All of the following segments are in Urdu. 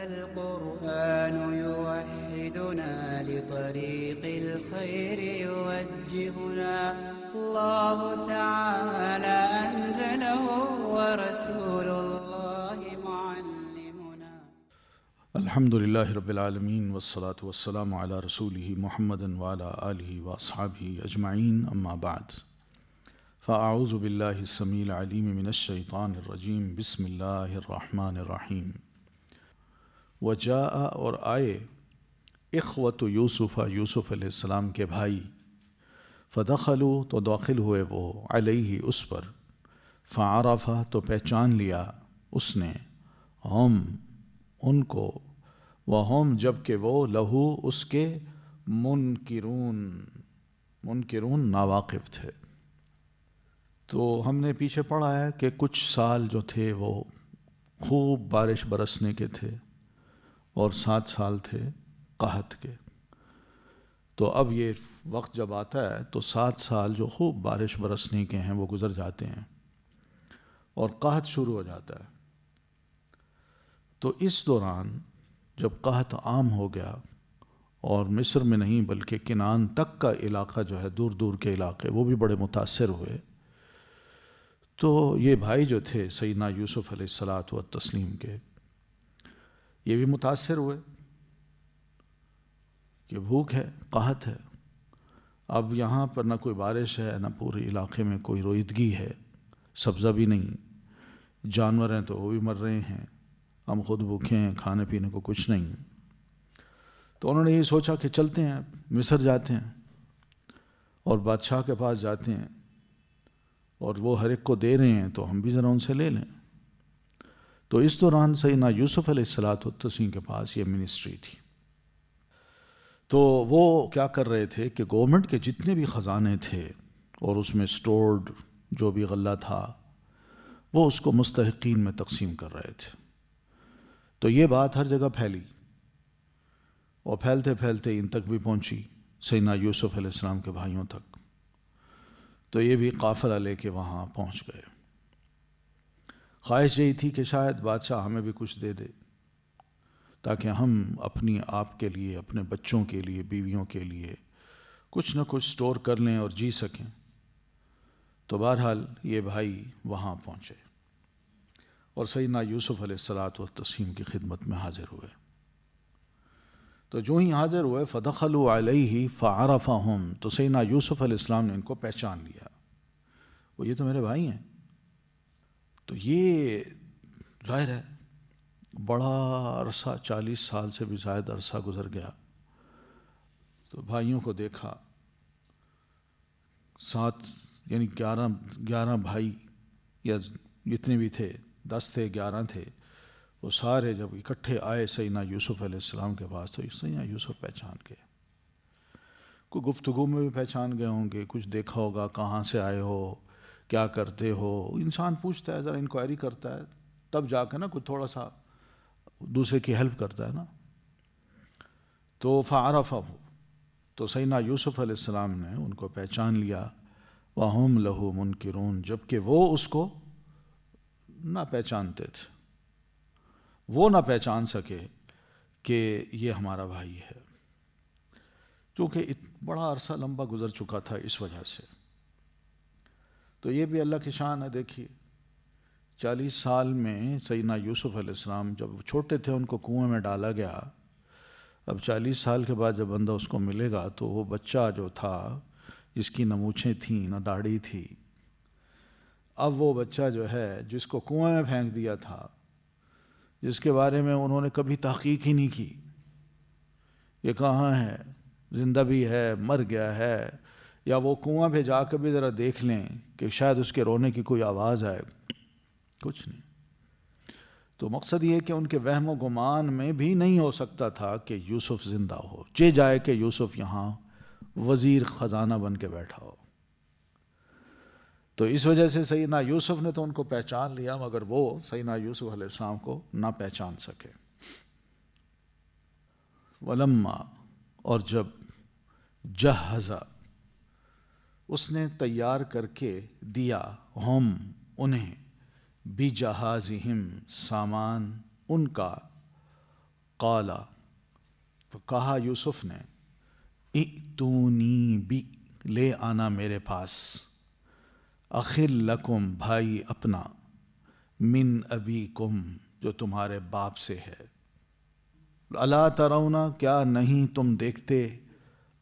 القرآن يوحدنا لطريق الخير يوجهنا الله تعالى أنزله ورسول الله معلمنا. الحمد لله رب العالمين والصلاة والسلام على رسوله محمد وعلى آله وأصحابه أجمعين أما بعد فأعوذ بالله السميع العليم من الشيطان الرجيم بسم الله الرحمن الرحيم. وجاء اور آئے اخوت یوسف علیہ السلام کے بھائی فدخلوا تو داخل ہوئے وہ علیہ اس پر فعرف تو پہچان لیا اس نے ہم ان کو وہم جب کہ وہ لہو اس کے منکرون ناواقف تھے. تو ہم نے پیچھے پڑھا ہے کہ کچھ سال جو تھے وہ خوب بارش برسنے کے تھے اور 7 سال تھے قحط کے. تو اب یہ وقت جب آتا ہے تو 7 سال جو خوب بارش برسنے کے ہیں وہ گزر جاتے ہیں اور قحط شروع ہو جاتا ہے. تو اس دوران جب قحط عام ہو گیا اور مصر میں نہیں بلکہ کنعان تک کا علاقہ جو ہے دور دور کے علاقے وہ بھی بڑے متاثر ہوئے. تو یہ بھائی جو تھے سیدنا یوسف علیہ الصلاۃ والتسلیم کے یہ بھی متاثر ہوئے کہ بھوک ہے قحط ہے. اب یہاں پر نہ کوئی بارش ہے نہ پورے علاقے میں کوئی رویدگی ہے, سبزہ بھی نہیں, جانور ہیں تو وہ بھی مر رہے ہیں, ہم خود بھوکے ہیں, کھانے پینے کو کچھ نہیں. تو انہوں نے یہ سوچا کہ چلتے ہیں مصر جاتے ہیں اور بادشاہ کے پاس جاتے ہیں اور وہ ہر ایک کو دے رہے ہیں تو ہم بھی ذرا ان سے لے لیں. تو اس دوران سیدنا یوسف علیہ الصلاۃ والتسلیم کے پاس یہ منسٹری تھی. تو وہ کیا کر رہے تھے کہ گورنمنٹ کے جتنے بھی خزانے تھے اور اس میں سٹورڈ جو بھی غلہ تھا وہ اس کو مستحقین میں تقسیم کر رہے تھے. تو یہ بات ہر جگہ پھیلی اور پھیلتے پھیلتے ان تک بھی پہنچی سیدنا یوسف علیہ السلام کے بھائیوں تک. تو یہ بھی قافلہ لے کے وہاں پہنچ گئے. خواہش یہی تھی کہ شاید بادشاہ ہمیں بھی کچھ دے دے تاکہ ہم اپنی آپ کے لیے, اپنے بچوں کے لیے, بیویوں کے لیے کچھ نہ کچھ سٹور کر لیں اور جی سکیں. تو بہرحال یہ بھائی وہاں پہنچے اور سیدنا یوسف علیہ الصلاۃ والتسلیم کی خدمت میں حاضر ہوئے. تو جو ہی حاضر ہوئے فدخلوا علیہ فعرفہم, تو سیدنا یوسف علیہ السلام نے ان کو پہچان لیا, وہ یہ تو میرے بھائی ہیں. تو یہ ظاہر ہے بڑا عرصہ 40 سال سے بھی زائد عرصہ گزر گیا. تو بھائیوں کو دیکھا 7 یعنی 11 بھائی یا جتنے بھی تھے 10 تھے 11 تھے, وہ سارے جب اکٹھے آئے سیدنا یوسف علیہ السلام کے پاس تو سیدنا یوسف پہچان گئے. کوئی گفتگو میں بھی پہچان گئے ہوں گے, کچھ دیکھا ہوگا کہاں سے آئے ہو, کیا کرتے ہو. انسان پوچھتا ہے, ذرا انکوائری کرتا ہے, تب جا کے نا کچھ تھوڑا سا دوسرے کی ہیلپ کرتا ہے نا. تو فعرفہ, تو سیدنا یوسف علیہ السلام نے ان کو پہچان لیا. وَهُمْ لَهُ مُنْكِرُونَ, جبکہ وہ اس کو نہ پہچانتے تھے, وہ نہ پہچان سکے کہ یہ ہمارا بھائی ہے, کیونکہ بڑا عرصہ لمبا گزر چکا تھا اس وجہ سے. تو یہ بھی اللہ کی شان ہے. دیکھیے 40 سال میں سیدنا یوسف علیہ السلام جب چھوٹے تھے ان کو کنویں میں ڈالا گیا. اب 40 سال کے بعد جب بندہ اس کو ملے گا تو وہ بچہ جو تھا جس کی نہ مونچھیں تھیں نہ داڑھی تھی, اب وہ بچہ جو ہے جس کو کنویں میں پھینک دیا تھا, جس کے بارے میں انہوں نے کبھی تحقیق ہی نہیں کی, یہ کہاں ہے, زندہ بھی ہے, مر گیا ہے, یا وہ کنواں پہ جا کے بھی ذرا دیکھ لیں کہ شاید اس کے رونے کی کوئی آواز آئے, کچھ نہیں. تو مقصد یہ کہ ان کے وہم و گمان میں بھی نہیں ہو سکتا تھا کہ یوسف زندہ ہو, چہ جائے کہ یوسف یہاں وزیر خزانہ بن کے بیٹھا ہو. تو اس وجہ سے سیدنا یوسف نے تو ان کو پہچان لیا, مگر وہ سیدنا یوسف علیہ السلام کو نہ پہچان سکے. ولما, اور جب جہزا, اس نے تیار کر کے دیا, ہم انہیں, بجہازہم, سامان ان کا, قال، تو کہا یوسف نے، ائتونی بی، لے آنا میرے پاس، اخل لکم، بھائی اپنا، من ابیکم، جو تمہارے باپ سے ہے، الا ترون، کیا نہیں تم دیکھتے،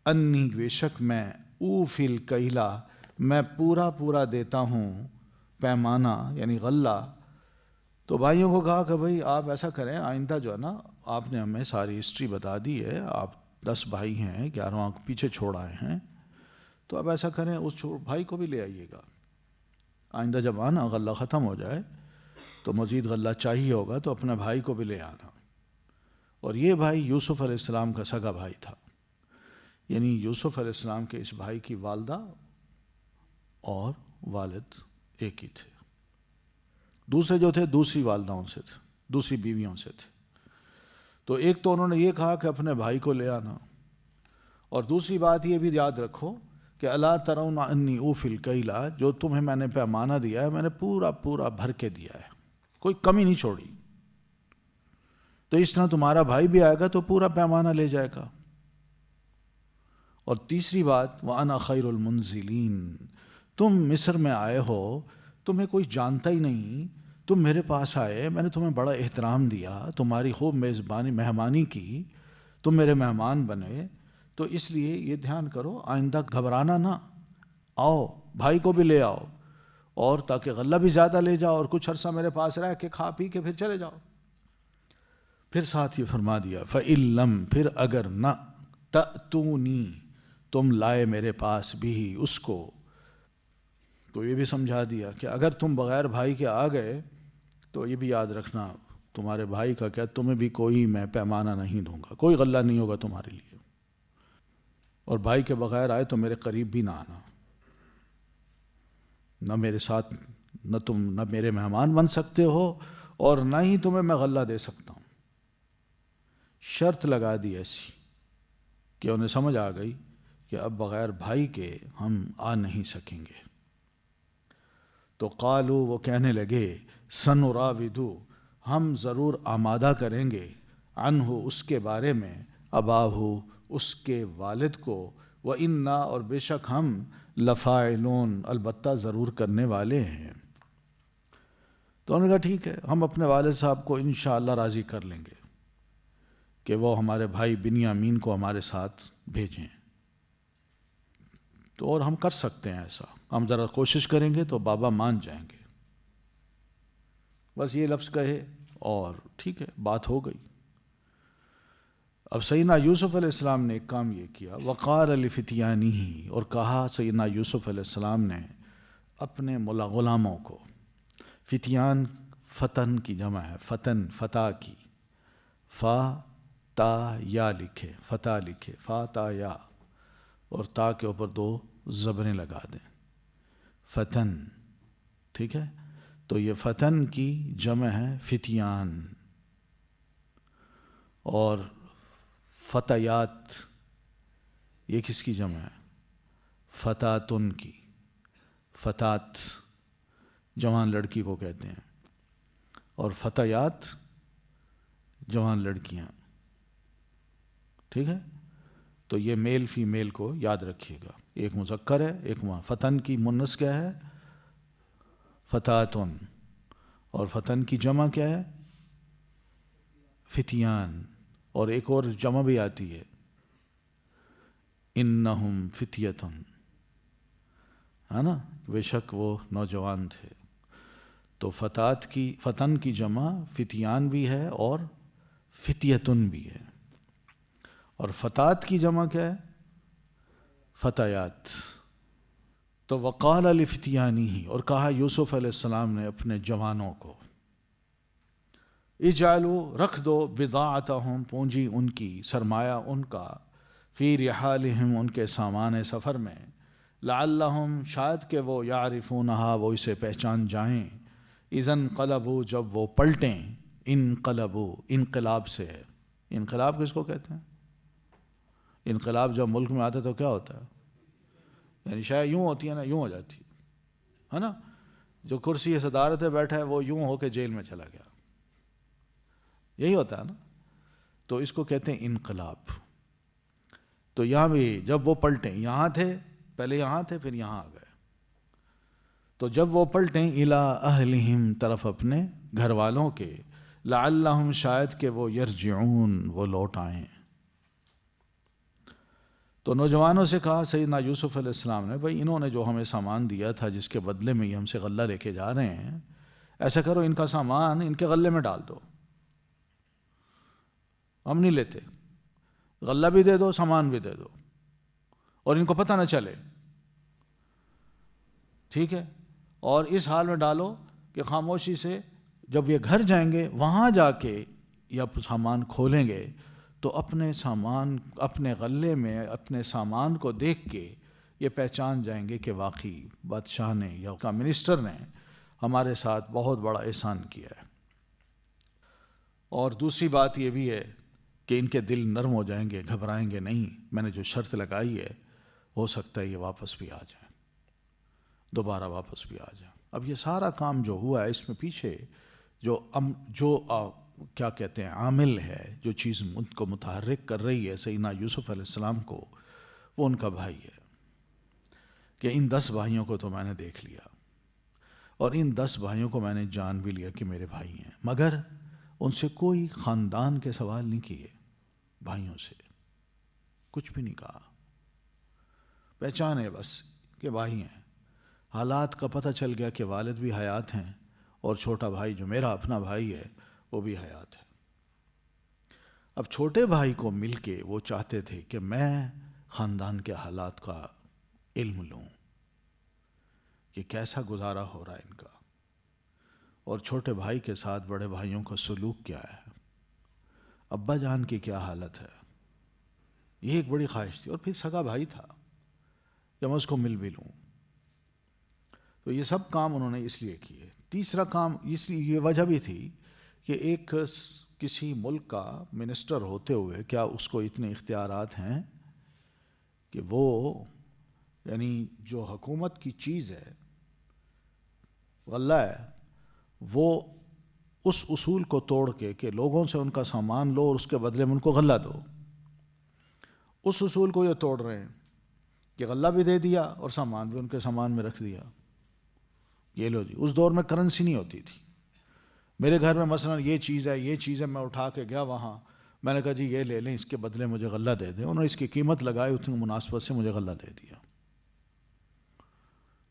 انی، بے شک میں، اوفی الکیلا، میں پورا پورا دیتا ہوں پیمانہ یعنی غلہ. تو بھائیوں کو کہا کہ بھئی آپ ایسا کریں، آئندہ جو ہے نا، آپ نے ہمیں ساری ہسٹری بتا دی ہے، آپ 10 بھائی ہیں، 11واں پیچھے چھوڑ آئے ہیں، تو اب ایسا کریں اس بھائی کو بھی لے آئیے گا. آئندہ جب آنا غلہ ختم ہو جائے تو مزید غلہ چاہیے ہوگا تو اپنے بھائی کو بھی لے آنا. اور یہ بھائی یوسف علیہ السلام کا سگا بھائی تھا، یعنی یوسف علیہ السلام کے اس بھائی کی والدہ اور والد ایک ہی تھے. دوسرے جو تھے دوسری والداؤں سے تھے، دوسری بیویوں سے تھے. تو ایک تو انہوں نے یہ کہا کہ اپنے بھائی کو لے آنا، اور دوسری بات یہ بھی یاد رکھو کہ الا ترون انی اوفی الکیلا، جو تمہیں میں نے پیمانہ دیا ہے میں نے پورا پورا بھر کے دیا ہے، کوئی کمی نہیں چھوڑی. تو اس طرح تمہارا بھائی بھی آئے گا تو پورا پیمانہ لے جائے گا. اور تیسری بات، وَأَنَا خَيْرُ الْمُنزِلِينَ، تم مصر میں آئے ہو، تمہیں کوئی جانتا ہی نہیں، تم میرے پاس آئے، میں نے تمہیں بڑا احترام دیا، تمہاری خوب میزبانی مہمانی کی، تم میرے مہمان بنے، تو اس لیے یہ دھیان کرو آئندہ گھبرانا نہ، آؤ بھائی کو بھی لے آؤ، اور تاکہ غلہ بھی زیادہ لے جاؤ اور کچھ عرصہ میرے پاس رہ کے کھا پی کے پھر چلے جاؤ. پھر ساتھ یہ فرما دیا، فَإِن لَّمْ، پھر اگر نہ، تَأْتُونِي، تم لائے میرے پاس بھی اس کو. تو یہ بھی سمجھا دیا کہ اگر تم بغیر بھائی کے آ گئے تو یہ بھی یاد رکھنا تمہارے بھائی کا کیا، تمہیں بھی کوئی میں پیمانہ نہیں دوں گا، کوئی غلہ نہیں ہوگا تمہارے لیے. اور بھائی کے بغیر آئے تو میرے قریب بھی نہ آنا، نہ میرے ساتھ، نہ تم نہ میرے مہمان بن سکتے ہو اور نہ ہی تمہیں میں غلہ دے سکتا ہوں. شرط لگا دی ایسی کہ انہیں سمجھ آ گئی کہ اب بغیر بھائی کے ہم آ نہیں سکیں گے. تو قالو، وہ کہنے لگے، سنراودو، ہم ضرور آمادہ کریں گے، عنہ، اس کے بارے میں، اباہ، اس کے والد کو، وَإِنَّا، اور بے شک ہم، لَفَاعِلُونَ، البتہ ضرور کرنے والے ہیں. تو انہوں نے کہا ٹھیک ہے، ہم اپنے والد صاحب کو انشاءاللہ راضی کر لیں گے کہ وہ ہمارے بھائی بنیامین کو ہمارے ساتھ بھیجیں. تو اور ہم کر سکتے ہیں ایسا، ہم ذرا کوشش کریں گے تو بابا مان جائیں گے. بس یہ لفظ کہے اور ٹھیک ہے، بات ہو گئی. اب سیدنا یوسف علیہ السلام نے ایک کام یہ کیا، وقال لفتیانہ، اور کہا سیدنا یوسف علیہ السلام نے اپنے غلاموں کو. فتیان فتن کی جمع ہے، فتن فتح کی، فا تا یا لکھے، فتح لکھے، فا تا یا، اور تا کے اوپر 2 زبریں لگا دیں، فتن. ٹھیک ہے، تو یہ فتن کی جمع ہے فتیان، اور فتیات یہ کس کی جمع ہے؟ فتاتن کی. فتات جوان لڑکی کو کہتے ہیں، اور فتیات جوان لڑکیاں. ٹھیک ہے، تو یہ میل فیمیل کو یاد رکھیے گا، ایک مذکر ہے ایک فتن کی مؤنث کیا ہے؟ فتاتن. اور فتن کی جمع کیا ہے؟ فتیان. اور ایک اور جمع بھی آتی ہے، انہم فتیتن، ہے نا، بے شک وہ نوجوان تھے. تو فتن کی جمع فتیان بھی ہے اور فتیتن بھی ہے. اور فتات کی جمع کیا ہے؟ فتیات. تو وقال لفتیانہ، اور کہا یوسف علیہ السلام نے اپنے جوانوں کو، اجعلوا، رکھ دو، بضاعتہم، پونجی ان کی، سرمایہ ان کا، فی رحالہم، ان کے سامان سفر میں، لعلہم، شاید کہ وہ، یعرفونہا، وہ اسے پہچان جائیں، اذا انقلبوا، جب وہ پلٹیں، انقلبوا، انقلاب سے ہے. انقلاب کس کو کہتے ہیں؟ انقلاب جب ملک میں آتا ہے تو کیا ہوتا ہے؟ یعنی شاید یوں ہوتی ہے نا، یوں ہو جاتی ہے نا، جو کرسی صدارت پہ بیٹھا ہے وہ یوں ہو کے جیل میں چلا گیا، یہی ہوتا ہے نا. تو اس کو کہتے ہیں انقلاب. تو یہاں بھی جب وہ پلٹیں، یہاں تھے پہلے، یہاں تھے پھر یہاں آ گئے، تو جب وہ پلٹیں الی اہلہم طرف اپنے گھر والوں کے، لعلہم شاید کہ وہ یرجعون وہ لوٹ آئیں. تو نوجوانوں سے کہا سیدنا یوسف علیہ السلام نے، بھائی انہوں نے جو ہمیں سامان دیا تھا جس کے بدلے میں یہ ہم سے غلہ لے کے جا رہے ہیں، ایسا کرو ان کا سامان ان کے غلے میں ڈال دو، ہم نہیں لیتے، غلہ بھی دے دو سامان بھی دے دو اور ان کو پتہ نہ چلے، ٹھیک ہے؟ اور اس حال میں ڈالو کہ خاموشی سے جب یہ گھر جائیں گے وہاں جا کے یا سامان کھولیں گے تو اپنے سامان، اپنے غلے میں اپنے سامان کو دیکھ کے یہ پہچان جائیں گے کہ واقعی بادشاہ نے یا کا منسٹر نے ہمارے ساتھ بہت بڑا احسان کیا ہے. اور دوسری بات یہ بھی ہے کہ ان کے دل نرم ہو جائیں گے، گھبرائیں گے نہیں، میں نے جو شرط لگائی ہے ہو سکتا ہے یہ واپس بھی آ جائیں، دوبارہ واپس بھی آ جائیں. اب یہ سارا کام جو ہوا ہے اس میں پیچھے جو کیا کہتے ہیں عامل ہے، جو چیز ان کو متحرک کر رہی ہے سیدنا یوسف علیہ السلام کو، وہ ان کا بھائی ہے کہ ان 10 بھائیوں کو تو میں نے دیکھ لیا اور ان 10 بھائیوں کو میں نے جان بھی لیا کہ میرے بھائی ہیں، مگر ان سے کوئی خاندان کے سوال نہیں کیے، بھائیوں سے کچھ بھی نہیں کہا، پہچانے بس کہ بھائی ہیں. حالات کا پتہ چل گیا کہ والد بھی حیات ہیں اور چھوٹا بھائی جو میرا اپنا بھائی ہے وہ بھی حیات ہے. اب چھوٹے بھائی کو مل کے وہ چاہتے تھے کہ میں خاندان کے حالات کا علم لوں کہ کیسا گزارا ہو رہا ہے ان کا، اور چھوٹے بھائی کے ساتھ بڑے بھائیوں کا سلوک کیا ہے، ابا جان کی کیا حالت ہے. یہ ایک بڑی خواہش تھی، اور پھر سگا بھائی تھا کہ میں اس کو مل بھی لوں. تو یہ سب کام انہوں نے اس لیے کیے. تیسرا کام اس لیے یہ وجہ بھی تھی کہ ایک کسی ملک کا منسٹر ہوتے ہوئے کیا اس کو اتنے اختیارات ہیں کہ وہ یعنی جو حکومت کی چیز ہے غلہ ہے، وہ اس اصول کو توڑ کے کہ لوگوں سے ان کا سامان لو اور اس کے بدلے میں ان کو غلہ دو، اس اصول کو یہ توڑ رہے ہیں کہ غلہ بھی دے دیا اور سامان بھی ان کے سامان میں رکھ دیا. یہ لو جی، اس دور میں کرنسی نہیں ہوتی تھی. میرے گھر میں مثلا یہ چیز ہے، میں اٹھا کے گیا وہاں، میں نے کہا جی یہ لے لیں، اس کے بدلے مجھے غلہ دے دیں، انہوں نے اس کی قیمت لگائی، اتنی مناسبت سے مجھے غلہ دے دیا.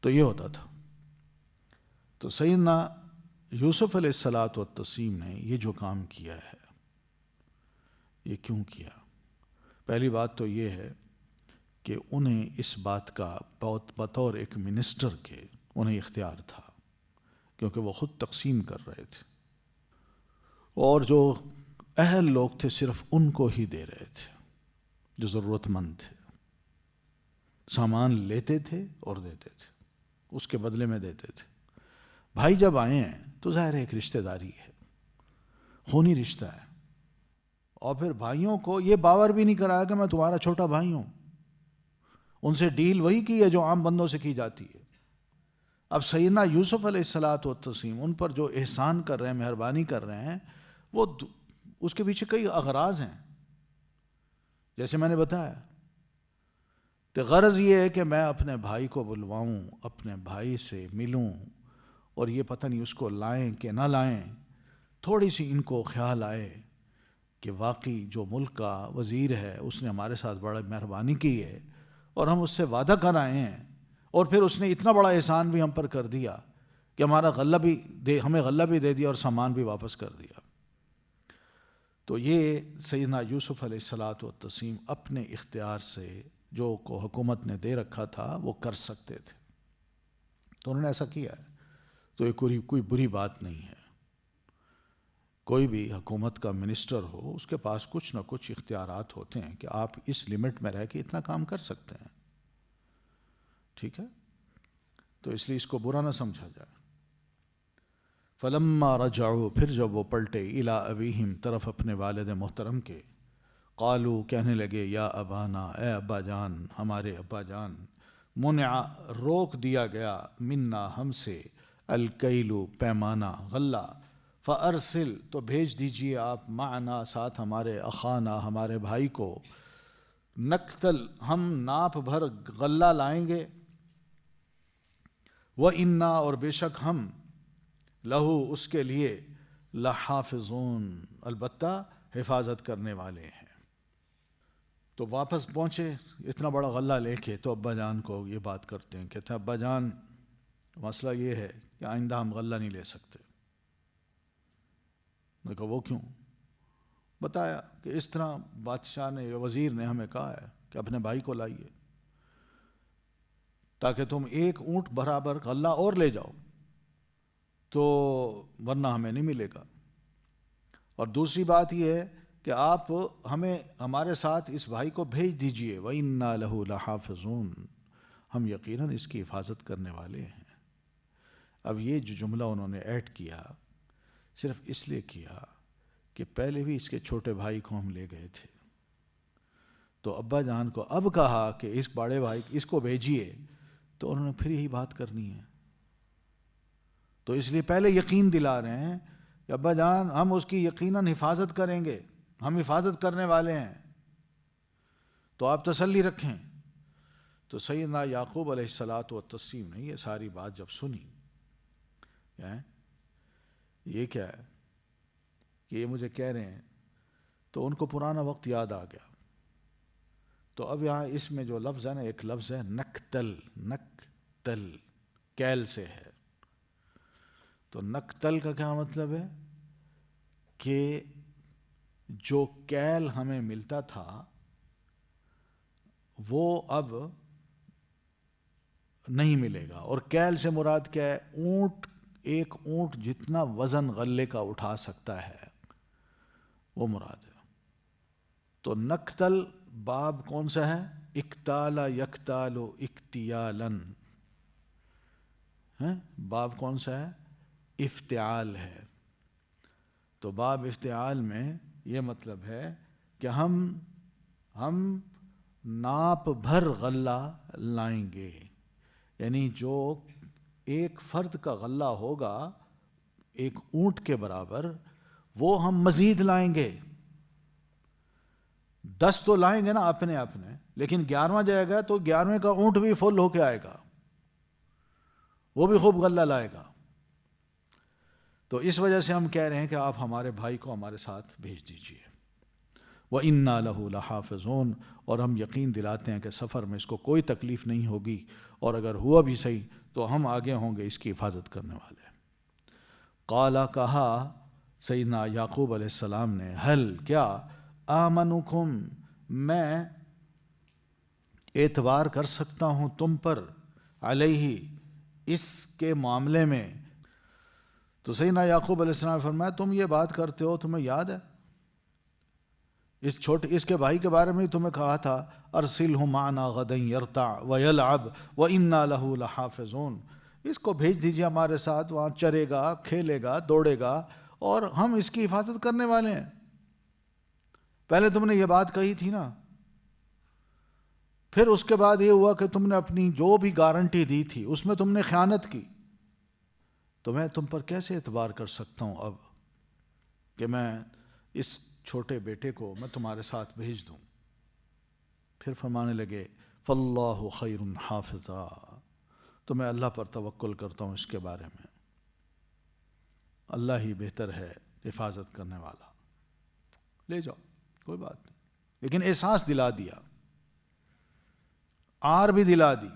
تو یہ ہوتا تھا. تو سیدنا یوسف علیہ الصلاۃ والتسلیم نے یہ جو کام کیا ہے، یہ کیوں کیا؟ پہلی بات تو یہ ہے کہ انہیں اس بات کا بطور ایک منسٹر کے انہیں اختیار تھا، کیونکہ وہ خود تقسیم کر رہے تھے، اور جو اہل لوگ تھے صرف ان کو ہی دے رہے تھے جو ضرورت مند تھے. سامان لیتے تھے اور دیتے تھے، اس کے بدلے میں دیتے تھے. بھائی جب آئے ہیں تو ظاہر ایک رشتہ داری ہے، خونی رشتہ ہے، اور پھر بھائیوں کو یہ باور بھی نہیں کرایا کہ میں تمہارا چھوٹا بھائی ہوں. ان سے ڈیل وہی کی ہے جو عام بندوں سے کی جاتی ہے. اب سیدنا یوسف علیہ الصلاۃ والتسلیم ان پر جو احسان کر رہے ہیں، مہربانی کر رہے ہیں، وہ اس کے پیچھے کئی اغراض ہیں. جیسے میں نے بتایا کہ غرض یہ ہے کہ میں اپنے بھائی کو بلواؤں، اپنے بھائی سے ملوں، اور یہ پتہ نہیں اس کو لائیں کہ نہ لائیں، تھوڑی سی ان کو خیال آئے کہ واقعی جو ملک کا وزیر ہے اس نے ہمارے ساتھ بڑا مہربانی کی ہے اور ہم اس سے وعدہ کر آئے ہیں، اور پھر اس نے اتنا بڑا احسان بھی ہم پر کر دیا کہ ہمیں غلہ بھی دے دیا اور سامان بھی واپس کر دیا. تو یہ سیدنا یوسف علیہ الصلاۃ والتسلیم اپنے اختیار سے جو کو حکومت نے دے رکھا تھا وہ کر سکتے تھے، تو انہوں نے ایسا کیا ہے. تو یہ کوئی بری بات نہیں ہے. کوئی بھی حکومت کا منسٹر ہو اس کے پاس کچھ نہ کچھ اختیارات ہوتے ہیں کہ آپ اس لمٹ میں رہ کے اتنا کام کر سکتے ہیں، ٹھیک ہے؟ تو اس لیے اس کو برا نہ سمجھا جائے. فلما رجعوا، پھر جب وہ پلٹے، الی ابیہم طرف اپنے والد محترم کے، قالوا کہنے لگے، یا ابانا اے ابا جان، ہمارے ابا جان، منع روک دیا گیا، منا ہم سے، الکیل پیمانہ، غلہ، فَأَرْسِل تو بھیج دیجئے آپ معنا ساتھ ہمارے اخانا ہمارے بھائی کو نقتل ہم ناپ بھر غلہ لائیں گے وَإِنَّا اور بے شک ہم لہو اس کے لیے لحافظون البتہ حفاظت کرنے والے ہیں. تو واپس پہنچے اتنا بڑا غلہ لے کے تو ابا جان کو یہ بات کرتے ہیں، کہتے ہیں ابا جان مسئلہ یہ ہے کہ آئندہ ہم غلہ نہیں لے سکتے. میں کہا وہ کیوں؟ بتایا کہ اس طرح بادشاہ نے یا وزیر نے ہمیں کہا ہے کہ اپنے بھائی کو لائیے تاکہ تم 1 اونٹ برابر غلہ اور لے جاؤ، تو ورنہ ہمیں نہیں ملے گا. اور دوسری بات یہ ہے کہ آپ ہمیں ہمارے ساتھ اس بھائی کو بھیج دیجئے وَإِنَّا لَهُ لَحَافِظُونَ ہم یقیناً اس کی حفاظت کرنے والے ہیں. اب یہ جو جملہ انہوں نے ایڈ کیا صرف اس لیے کیا کہ پہلے بھی اس کے چھوٹے بھائی کو ہم لے گئے تھے، تو ابا جان کو اب کہا کہ اس بڑے بھائی اس کو بھیجیے، تو انہوں نے پھر یہی بات کرنی ہے. تو اس لیے پہلے یقین دلا رہے ہیں کہ ابا جان ہم اس کی یقیناً حفاظت کریں گے، ہم حفاظت کرنے والے ہیں، تو آپ تسلی رکھیں. تو سیدنا یعقوب علیہ الصلاۃ والتسلیم نے یہ ساری بات جب سنی، یہ کیا ہے کہ یہ مجھے کہہ رہے ہیں، تو ان کو پرانا وقت یاد آ گیا. تو اب یہاں اس میں جو لفظ ہے نا، ایک لفظ ہے نقتل، نقتل کیل سے ہے. تو نقتل کا کیا مطلب ہے کہ جو کیل ہمیں ملتا تھا وہ اب نہیں ملے گا. اور کیل سے مراد کیا ہے؟ اونٹ، 1 اونٹ جتنا وزن غلے کا اٹھا سکتا ہے وہ مراد ہے. تو نقتل باب کون سا ہے؟ اکتال یکتال اکتیالن، باب کون سا ہے؟ افتعال ہے. تو باب افتعال میں یہ مطلب ہے کہ ہم ناپ بھر غلہ لائیں گے، یعنی جو 1 فرد کا غلہ ہوگا 1 اونٹ کے برابر، وہ ہم مزید لائیں گے. 10 تو لائیں گے نا اپنے، لیکن 11واں جائے گا تو 11ویں کا اونٹ بھی فل ہو کے آئے گا، وہ بھی خوب غلہ لائے گا. تو اس وجہ سے ہم کہہ رہے ہیں کہ آپ ہمارے بھائی کو ہمارے ساتھ بھیج دیجئے. وَإِنَّا لَهُ لَحَافِظُونَ اور ہم یقین دلاتے ہیں کہ سفر میں اس کو کوئی تکلیف نہیں ہوگی، اور اگر ہوا بھی صحیح تو ہم آگے ہوں گے اس کی حفاظت کرنے والے. قالا کہا سیدنا یعقوب علیہ السلام نے، ہل کیا آمنکم میں اعتبار کر سکتا ہوں تم پر، علیہ اس کے معاملے میں. تو سیدنا یعقوب علیہ السلام نے فرمایا تم یہ بات کرتے ہو، تمہیں یاد ہے اس کے بھائی کے بارے میں تمہیں کہا تھا ارسلہ معنا غدا یرتع ویلعب وإنا لہ لحافظون، اس کو بھیج دیجیے ہمارے ساتھ، وہاں چرے گا، کھیلے گا، دوڑے گا، اور ہم اس کی حفاظت کرنے والے ہیں. پہلے تم نے یہ بات کہی تھی نا، پھر اس کے بعد یہ ہوا کہ تم نے اپنی جو بھی گارنٹی دی تھی اس میں تم نے خیانت کی. تو میں تم پر کیسے اعتبار کر سکتا ہوں اب کہ میں اس چھوٹے بیٹے کو میں تمہارے ساتھ بھیج دوں. پھر فرمانے لگے فاللہ خیر حافظا، تو میں اللہ پر توکل کرتا ہوں اس کے بارے میں، اللہ ہی بہتر ہے حفاظت کرنے والا، لے جاؤ کوئی بات نہیں. لیکن احساس دلا دیا، آر بھی دلا دی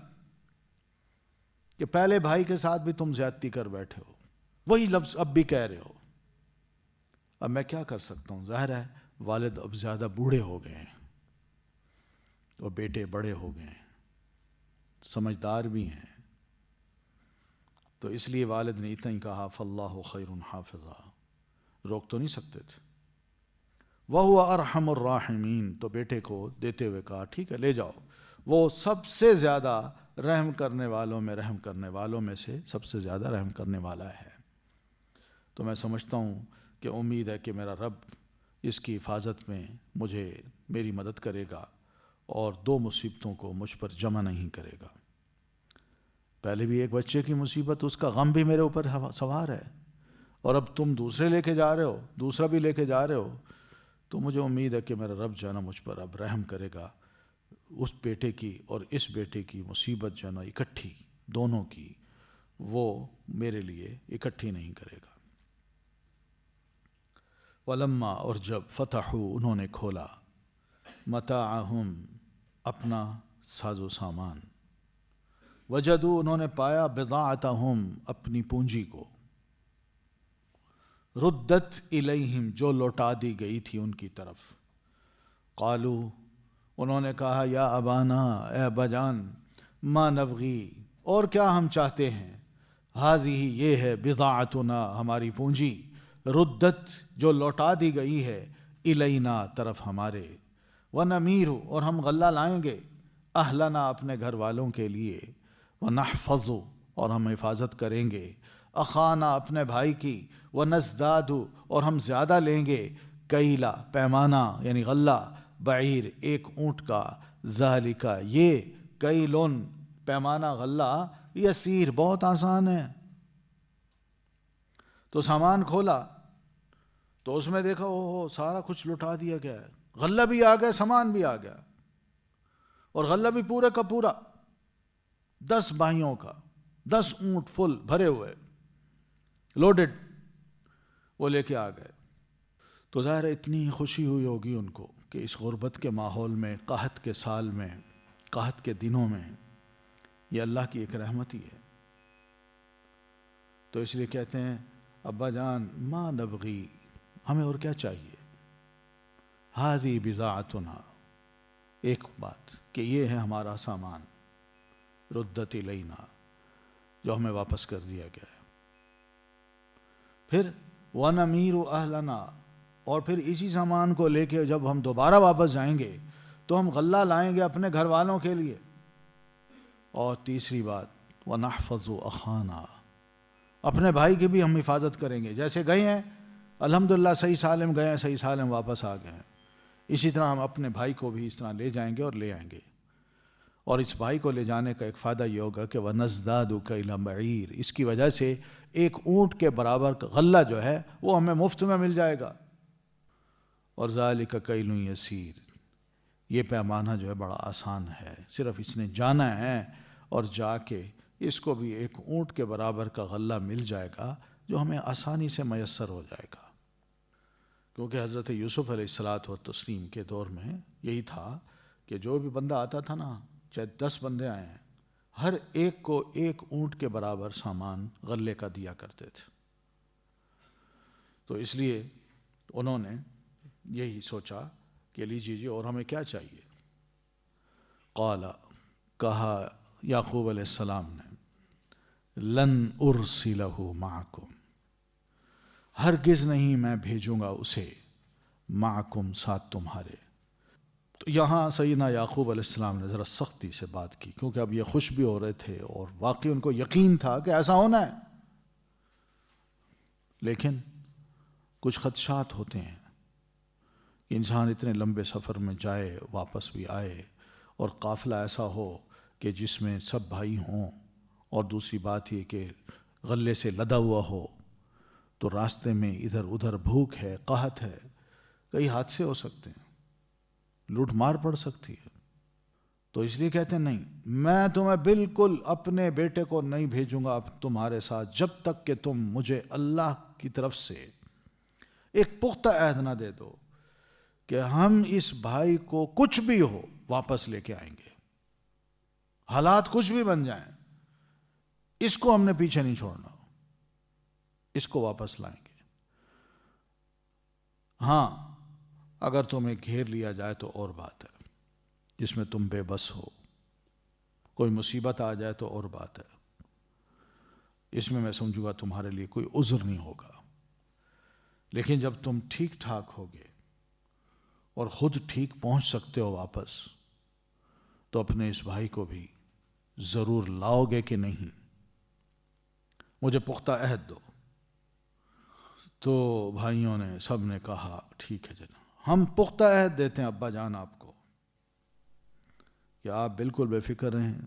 کہ پہلے بھائی کے ساتھ بھی تم زیادتی کر بیٹھے ہو، وہی لفظ اب بھی کہہ رہے ہو. اب میں کیا کر سکتا ہوں، ظاہر ہے والد اب زیادہ بوڑھے ہو گئے ہیں اور بیٹے بڑے ہو گئے ہیں، سمجھدار بھی ہیں، تو اس لیے والد نے اتنا ہی کہا فاللہ خیر حافظا، روک تو نہیں سکتے تھے. وَهُوَ أَرْحَمُ الرَّاحِمِينَ تو بیٹے کو دیتے ہوئے کہا ٹھیک ہے لے جاؤ، وہ سب سے زیادہ رحم کرنے والوں میں سے سب سے زیادہ رحم کرنے والا ہے. تو میں سمجھتا ہوں کہ امید ہے کہ میرا رب اس کی حفاظت میں میری مدد کرے گا اور 2 مصیبتوں کو مجھ پر جمع نہیں کرے گا. پہلے بھی ایک بچے کی مصیبت، اس کا غم بھی میرے اوپر سوار ہے، اور اب تم دوسرے لے کے جا رہے ہو، دوسرا بھی لے کے جا رہے ہو، تو مجھے امید ہے کہ میرا رب جو ہے نا مجھ پر اب رحم کرے گا، اس بیٹے کی اور اس بیٹے کی مصیبت جو ہے نا اکٹھی دونوں کی، وہ میرے لیے اکٹھی نہیں کرے گا۔ ولما، اور جب فتحوا، انہوں نے کھولا، متاعہم، اپنا ساز و سامان، وجدوا، انہوں نے پایا، بضاعتہم، اپنی پونجی کو، ردت الیہم، جو لوٹا دی گئی تھی ان کی طرف، قالو، انہوں نے کہا، یا ابانا، اے ابا جان، ما نبغی، اور کیا ہم چاہتے ہیں، ہذہ، یہ ہے، بضاعتنا، ہماری پونجی، ردت، جو لوٹا دی گئی ہے، الینا، طرف ہمارے، ونمیر، اور ہم غلہ لائیں گے، اہلنا، اپنے گھر والوں کے لیے، ونحفظ، اور ہم حفاظت کریں گے، اخانا، اپنے بھائی کی، ونزداد، اور ہم زیادہ لیں گے، کیلا، پیمانہ یعنی غلہ، بعیر، ایک اونٹ کا، ذالک، یہ، کیلون، پیمانہ، غلہ، یسیر، بہت آسان ہے۔ تو سامان کھولا تو اس میں دیکھا، اوہ سارا کچھ لٹا دیا گیا ہے، غلہ بھی آ گیا، سامان بھی آ گیا، اور غلہ بھی پورے کا پورا 10 بھائیوں کا، 10 اونٹ فل بھرے ہوئے، لوڈڈ، وہ لے کے آ گئے۔ تو ظاہر ہے اتنی خوشی ہوئی ہوگی ان کو کہ اس غربت کے ماحول میں، قحط کے سال میں، قحط کے دنوں میں، یہ اللہ کی ایک رحمت ہی ہے۔ تو اس لیے کہتے ہیں، ابا جان، ما نبغی، ہمیں اور کیا چاہیے، ہذی بضاعتنا، ایک بات کہ یہ ہے ہمارا سامان، ردت الینا، جو ہمیں واپس کر دیا گیا ہے۔ پھر وَنَمِيرُ أَهْلَنَا، اور پھر اسی سامان کو لے کے جب ہم دوبارہ واپس جائیں گے تو ہم غلہ لائیں گے اپنے گھر والوں کے لیے۔ اور تیسری بات، وَنَحْفَظُ أَخَانَا، اپنے بھائی کی بھی ہم حفاظت کریں گے، جیسے گئے ہیں الحمدللہ صحیح سالم گئے ہیں، صحیح سالم واپس آ گئے ہیں، اسی طرح ہم اپنے بھائی کو بھی اس طرح لے جائیں گے اور لے آئیں گے۔ اور اس بھائی کو لے جانے کا ایک فائدہ یہ ہوگا کہ وَنَزْدَادُ كَيْلَ بَعِيرٍ، اس کی وجہ سے ایک اونٹ کے برابر غلہ جو ہے وہ ہمیں مفت میں مل جائے گا۔ اور ذَلِكَ كَيْلٌ يَسِيرٌ، یہ پیمانہ جو ہے بڑا آسان ہے، صرف اس نے جانا ہے اور جا کے اس کو بھی ایک اونٹ کے برابر کا غلہ مل جائے گا، جو ہمیں آسانی سے میسر ہو جائے گا۔ کیونکہ حضرت یوسف علیہ الصلاۃ والتسلیم کے دور میں یہی تھا کہ جو بھی بندہ آتا تھا نا، چاہے 10 بندے آئے ہیں، ہر ایک کو ایک اونٹ کے برابر سامان غلے کا دیا کرتے تھے۔ تو اس لیے انہوں نے یہی سوچا کہ لیجیے جی، اور ہمیں کیا چاہیے۔ قال، کہا یعقوب علیہ السلام نے، لن ارسلہ معکم، ہرگز نہیں میں بھیجوں گا اسے، معکم، ساتھ تمہارے۔ تو یہاں سیدنا یعقوب علیہ السلام نے ذرا سختی سے بات کی، کیونکہ اب یہ خوش بھی ہو رہے تھے اور واقعی ان کو یقین تھا کہ ایسا ہونا ہے، لیکن کچھ خدشات ہوتے ہیں۔ انسان اتنے لمبے سفر میں جائے، واپس بھی آئے، اور قافلہ ایسا ہو کہ جس میں سب بھائی ہوں، اور دوسری بات یہ کہ غلے سے لدا ہوا ہو، تو راستے میں ادھر ادھر بھوک ہے، قحط ہے، کئی حادثے ہو سکتے ہیں، لوٹ مار پڑ سکتی ہے۔ تو اس لیے کہتے ہیں نہیں، میں تمہیں بالکل اپنے بیٹے کو نہیں بھیجوں گا اب تمہارے ساتھ، جب تک کہ تم مجھے اللہ کی طرف سے ایک پختہ عہد نہ دے دو کہ ہم اس بھائی کو کچھ بھی ہو واپس لے کے آئیں گے، حالات کچھ بھی بن جائیں، اس کو ہم نے پیچھے نہیں چھوڑنا، اس کو واپس لائیں گے۔ ہاں، اگر تمہیں گھیر لیا جائے تو اور بات ہے، جس میں تم بے بس ہو، کوئی مصیبت آ جائے تو اور بات ہے، اس میں سمجھوں گا تمہارے لیے کوئی عذر نہیں ہوگا۔ لیکن جب تم ٹھیک ٹھاک ہوگے اور خود ٹھیک پہنچ سکتے ہو واپس، تو اپنے اس بھائی کو بھی ضرور لاؤ گے کہ نہیں، مجھے پختہ عہد دو۔ تو بھائیوں نے سب نے کہا ٹھیک ہے جناب، ہم پختہ عہد دیتے ہیں ابا جان آپ کو کہ آپ بالکل بے فکر رہیں،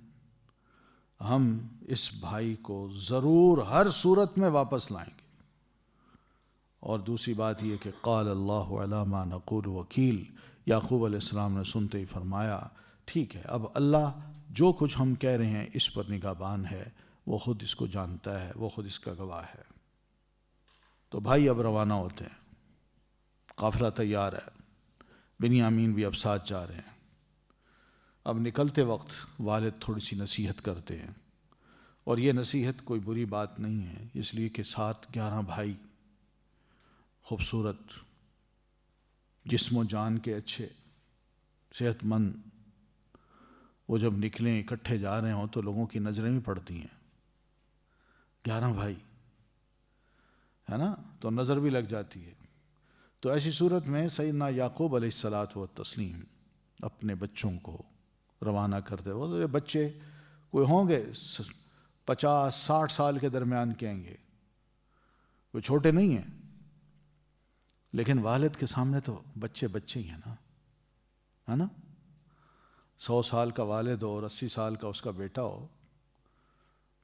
ہم اس بھائی کو ضرور ہر صورت میں واپس لائیں گے، اور دوسری بات یہ کہ قال اللہ علی ما نقول وکیل، یعقوب علیہ السلام نے سنتے ہی فرمایا ٹھیک ہے، اب اللہ جو کچھ ہم کہہ رہے ہیں اس پر نگہبان ہے، وہ خود اس کو جانتا ہے، وہ خود اس کا گواہ ہے۔ تو بھائی اب روانہ ہوتے ہیں، قافلہ تیار ہے، بنیامین بھی اب ساتھ جا رہے ہیں۔ اب نکلتے وقت والد تھوڑی سی نصیحت کرتے ہیں، اور یہ نصیحت کوئی بری بات نہیں ہے، اس لیے کہ 11 بھائی خوبصورت، جسم و جان کے اچھے، صحت مند، وہ جب نکلیں اکٹھے جا رہے ہوں تو لوگوں کی نظریں بھی پڑتی ہیں۔ 11 بھائی ہے نا، تو نظر بھی لگ جاتی ہے۔ تو ایسی صورت میں سیدنا یعقوب علیہ الصلاۃ والتسلیم اپنے بچوں کو روانہ کرتے وہ بچے کوئی ہوں گے 50-60 سال کے درمیان کے ہیں گے، کوئی چھوٹے نہیں ہیں، لیکن والد کے سامنے تو بچے بچے ہی ہیں نا، ہے نا۔ 100 سال کا والد ہو اور 80 سال کا اس کا بیٹا ہو،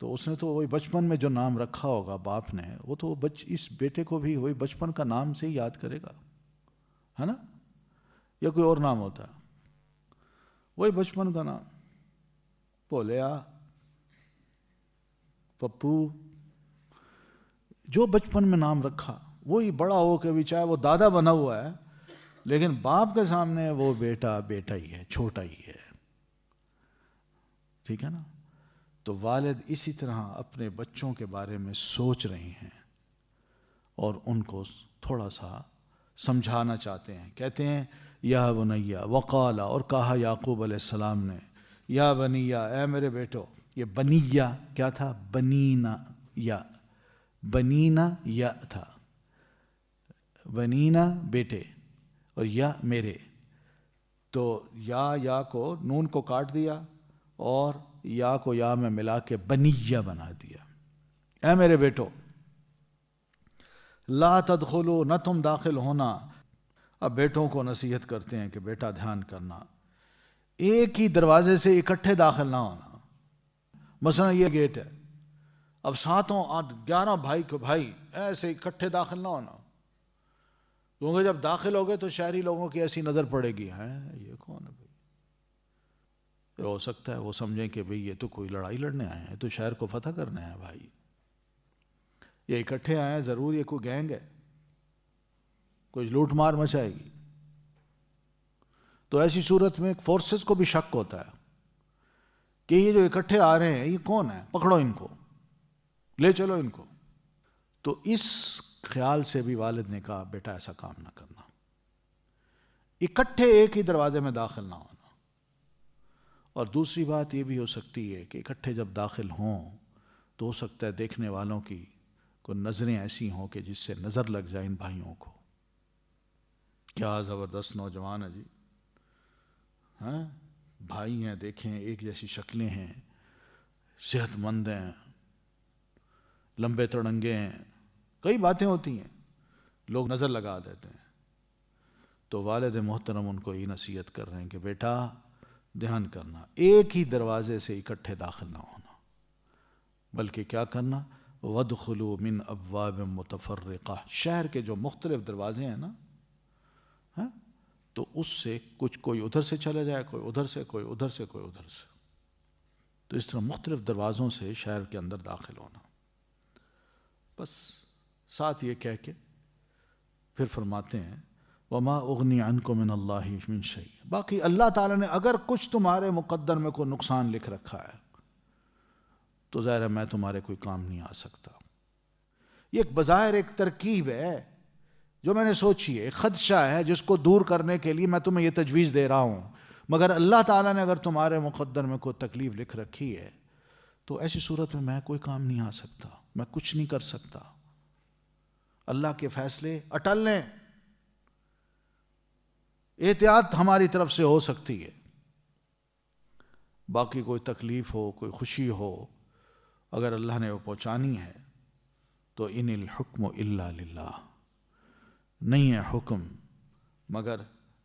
تو اس نے تو وہی بچپن میں جو نام رکھا ہوگا باپ نے، وہ تو اس بیٹے کو بھی وہی بچپن کا نام سے ہی یاد کرے گا، ہے نا، یا کوئی اور نام ہوتا ہے؟ وہی بچپن کا نام، پولیا، پپو، جو بچپن میں نام رکھا وہی بڑا ہو کے بھی چاہے وہ دادا بنا ہوا ہے، لیکن باپ کے سامنے وہ بیٹا بیٹا ہی ہے، چھوٹا ہی ہے، ٹھیک ہے نا۔ تو والد اسی طرح اپنے بچوں کے بارے میں سوچ رہے ہیں اور ان کو تھوڑا سا سمجھانا چاہتے ہیں۔ کہتے ہیں یا بنیا، وقالا، اور کہا یعقوب علیہ السلام نے، یا بنیا، اے میرے بیٹو۔ یہ بنیا کیا تھا؟ بنینا یا، بنینا یا تھا، بنینا بیٹے اور یا میرے، تو یا کو نون کو کاٹ دیا اور یا کو یا میں ملا کے بنیہ بنا دیا۔ اے میرے بیٹو، لا تدخلوا، نہ تم داخل ہونا۔ اب بیٹوں کو نصیحت کرتے ہیں کہ بیٹا دھیان کرنا، ایک ہی دروازے سے اکٹھے داخل نہ ہونا۔ مثلا یہ گیٹ ہے، اب 11 بھائی کے بھائی ایسے اکٹھے داخل نہ ہونا، کیونکہ جب داخل ہو گئے تو شہری لوگوں کی ایسی نظر پڑے گی، یہ کون ہے بھائی؟ ہو سکتا ہے وہ سمجھیں کہ بھئی یہ تو کوئی لڑائی لڑنے آئے ہیں، تو شہر کو فتح کرنے آئے ہیں بھائی، یہ اکٹھے آئے ہیں، ضرور یہ کوئی گینگ ہے، کوئی لوٹ مار مچائے گی۔ تو ایسی صورت میں فورسز کو بھی شک ہوتا ہے کہ یہ جو اکٹھے آ رہے ہیں یہ کون ہے، پکڑو ان کو، لے چلو ان کو۔ تو اس خیال سے بھی والد نے کہا بیٹا ایسا کام نہ کرنا، اکٹھے ایک ہی دروازے میں داخل نہ ہونا۔ اور دوسری بات یہ بھی ہو سکتی ہے کہ اکٹھے جب داخل ہوں تو ہو سکتا ہے دیکھنے والوں کی کوئی نظریں ایسی ہوں کہ جس سے نظر لگ جائے ان بھائیوں کو، کیا زبردست نوجوان ہے جی، ہاں بھائی ہیں، دیکھیں ایک جیسی شکلیں ہیں، صحت مند ہیں، لمبے تڑنگے ہیں، کئی باتیں ہوتی ہیں، لوگ نظر لگا دیتے ہیں۔ تو والد محترم ان کو یہ نصیحت کر رہے ہیں کہ بیٹا دھیان کرنا، ایک ہی دروازے سے اکٹھے داخل نہ ہونا، بلکہ کیا کرنا، وَادْخُلُوا مِنْ أَبْوَابٍ مُتَفَرِّقَةٍ، شہر کے جو مختلف دروازے ہیں نا، تو اس سے کچھ کوئی ادھر سے چلا جائے، کوئی ادھر سے، کوئی ادھر سے، کوئی ادھر سے، تو اس طرح مختلف دروازوں سے شہر کے اندر داخل ہونا۔ بس ساتھ یہ کہہ کے پھر فرماتے ہیں وَمَا أُغْنِي عَنْكُم مِّنَ اللَّهِ مِن شَيْءٍ، باقی اللہ تعالیٰ نے اگر کچھ تمہارے مقدر میں کوئی نقصان لکھ رکھا ہے تو ظاہر ہے میں تمہارے کوئی کام نہیں آ سکتا۔ یہ ایک بظاہر ایک ترکیب ہے جو میں نے سوچی ہے، ایک خدشہ ہے جس کو دور کرنے کے لیے میں تمہیں یہ تجویز دے رہا ہوں، مگر اللہ تعالیٰ نے اگر تمہارے مقدر میں کوئی تکلیف لکھ رکھی ہے تو ایسی صورت میں کوئی کام نہیں آ سکتا، میں کچھ نہیں کر سکتا۔ اللہ کے فیصلے اٹل ہیں، احتیاط ہماری طرف سے ہو سکتی ہے، باقی کوئی تکلیف ہو، کوئی خوشی ہو، اگر اللہ نے وہ پہنچانی ہے تو ان الحکم الا للہ، نہیں ہے حکم مگر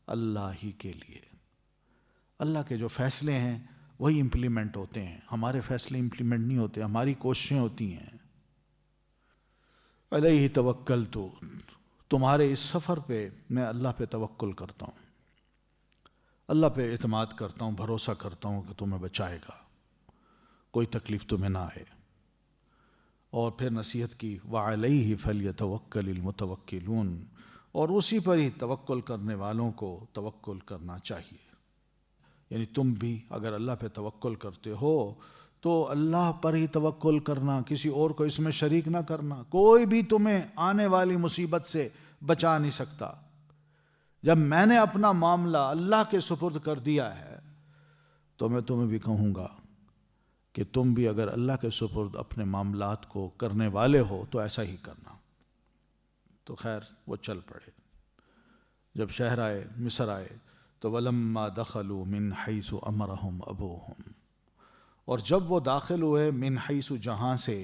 اللہ ہی کے لیے۔ اللہ کے جو فیصلے ہیں وہی امپلیمنٹ ہوتے ہیں، ہمارے فیصلے امپلیمنٹ نہیں ہوتے، ہماری کوششیں ہوتی ہیں۔ علیہ توکلت، تمہارے اس سفر پہ میں اللہ پہ توکل کرتا ہوں، اللہ پہ اعتماد کرتا ہوں، بھروسہ کرتا ہوں کہ تمہیں بچائے گا، کوئی تکلیف تمہیں نہ آئے۔ اور پھر نصیحت کی وَعَلَيْهِ فَلْيَتَوَكَّلِ الْمُتَوَكِّلُونَ، اور اسی پر ہی توکل کرنے والوں کو توکل کرنا چاہیے۔ یعنی تم بھی اگر اللہ پہ توکل کرتے ہو تو اللہ پر ہی توکل کرنا، کسی اور کو اس میں شریک نہ کرنا۔ کوئی بھی تمہیں آنے والی مصیبت سے بچا نہیں سکتا۔ جب میں نے اپنا معاملہ اللہ کے سپرد کر دیا ہے تو میں تمہیں بھی کہوں گا کہ تم بھی اگر اللہ کے سپرد اپنے معاملات کو کرنے والے ہو تو ایسا ہی کرنا۔ تو خیر وہ چل پڑے۔ جب شہر آئے، مصر آئے تو وَلَمَّا دَخَلُوا مِنْ حَيْثُ أَمَرَهُمْ أَبُوهُمْ، اور جب وہ داخل ہوئے من حیث جہاں سے،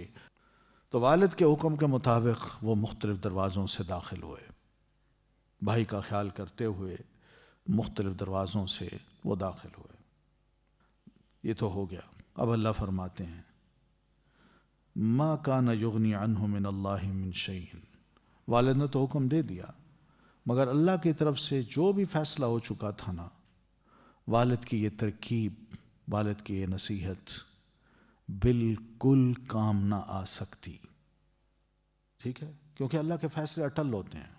تو والد کے حکم کے مطابق وہ مختلف دروازوں سے داخل ہوئے، بھائی کا خیال کرتے ہوئے مختلف دروازوں سے وہ داخل ہوئے۔ یہ تو ہو گیا۔ اب اللہ فرماتے ہیں ما کان یغنی عنہ من اللہ من شیء، والد نے تو حکم دے دیا، مگر اللہ کی طرف سے جو بھی فیصلہ ہو چکا تھا نا، والد کی یہ ترکیب، والد کی یہ نصیحت بالکل کام نہ آ سکتی۔ ٹھیک ہے، کیونکہ اللہ کے فیصلے اٹل ہوتے ہیں۔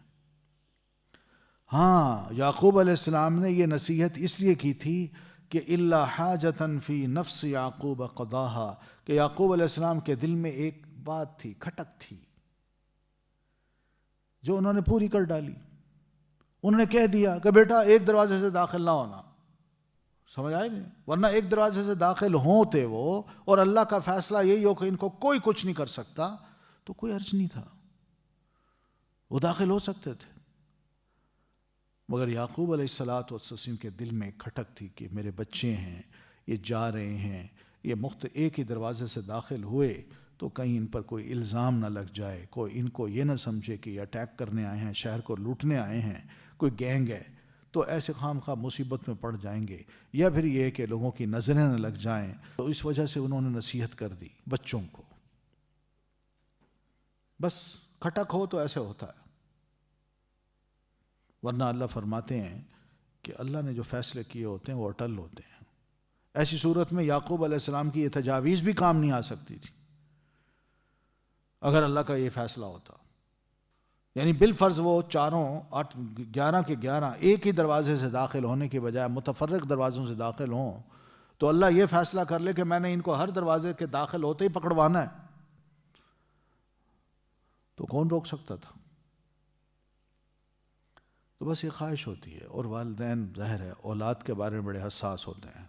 ہاں، یعقوب علیہ السلام نے یہ نصیحت اس لیے کی تھی کہ الا حاجۃ فی نفس یعقوب قضاها، کہ یعقوب علیہ السلام کے دل میں ایک بات تھی، کھٹک تھی، جو انہوں نے پوری کر ڈالی۔ انہوں نے کہہ دیا کہ بیٹا ایک دروازے سے داخل نہ ہونا، سمجھ آئے نہیں؟ ورنہ ایک دروازے سے داخل ہوتے وہ، اور اللہ کا فیصلہ یہی ہو کہ ان کو کوئی کچھ نہیں کر سکتا، تو کوئی حرج نہیں تھا، وہ داخل ہو سکتے تھے۔ مگر یعقوب علیہ السلام کے دل میں کھٹک تھی کہ میرے بچے ہیں، یہ جا رہے ہیں، یہ ایک ہی دروازے سے داخل ہوئے تو کہیں ان پر کوئی الزام نہ لگ جائے، کوئی ان کو یہ نہ سمجھے کہ یہ اٹیک کرنے آئے ہیں، شہر کو لوٹنے آئے ہیں، کوئی گینگ ہے، تو ایسے خام خواہ مصیبت میں پڑ جائیں گے، یا پھر یہ کہ لوگوں کی نظریں نہ لگ جائیں۔ تو اس وجہ سے انہوں نے نصیحت کر دی بچوں کو۔ بس کھٹک ہو تو ایسے ہوتا ہے، ورنہ اللہ فرماتے ہیں کہ اللہ نے جو فیصلے کیے ہوتے ہیں وہ اٹل ہوتے ہیں۔ ایسی صورت میں یعقوب علیہ السلام کی یہ تجاویز بھی کام نہیں آ سکتی تھی اگر اللہ کا یہ فیصلہ ہوتا۔ یعنی بالفرض وہ چاروں 11 کے 11 ایک ہی دروازے سے داخل ہونے کے بجائے متفرق دروازوں سے داخل ہوں، تو اللہ یہ فیصلہ کر لے کہ میں نے ان کو ہر دروازے کے داخل ہوتے ہی پکڑوانا ہے، تو کون روک سکتا تھا؟ تو بس یہ خواہش ہوتی ہے، اور والدین ظاہر ہے اولاد کے بارے میں بڑے حساس ہوتے ہیں،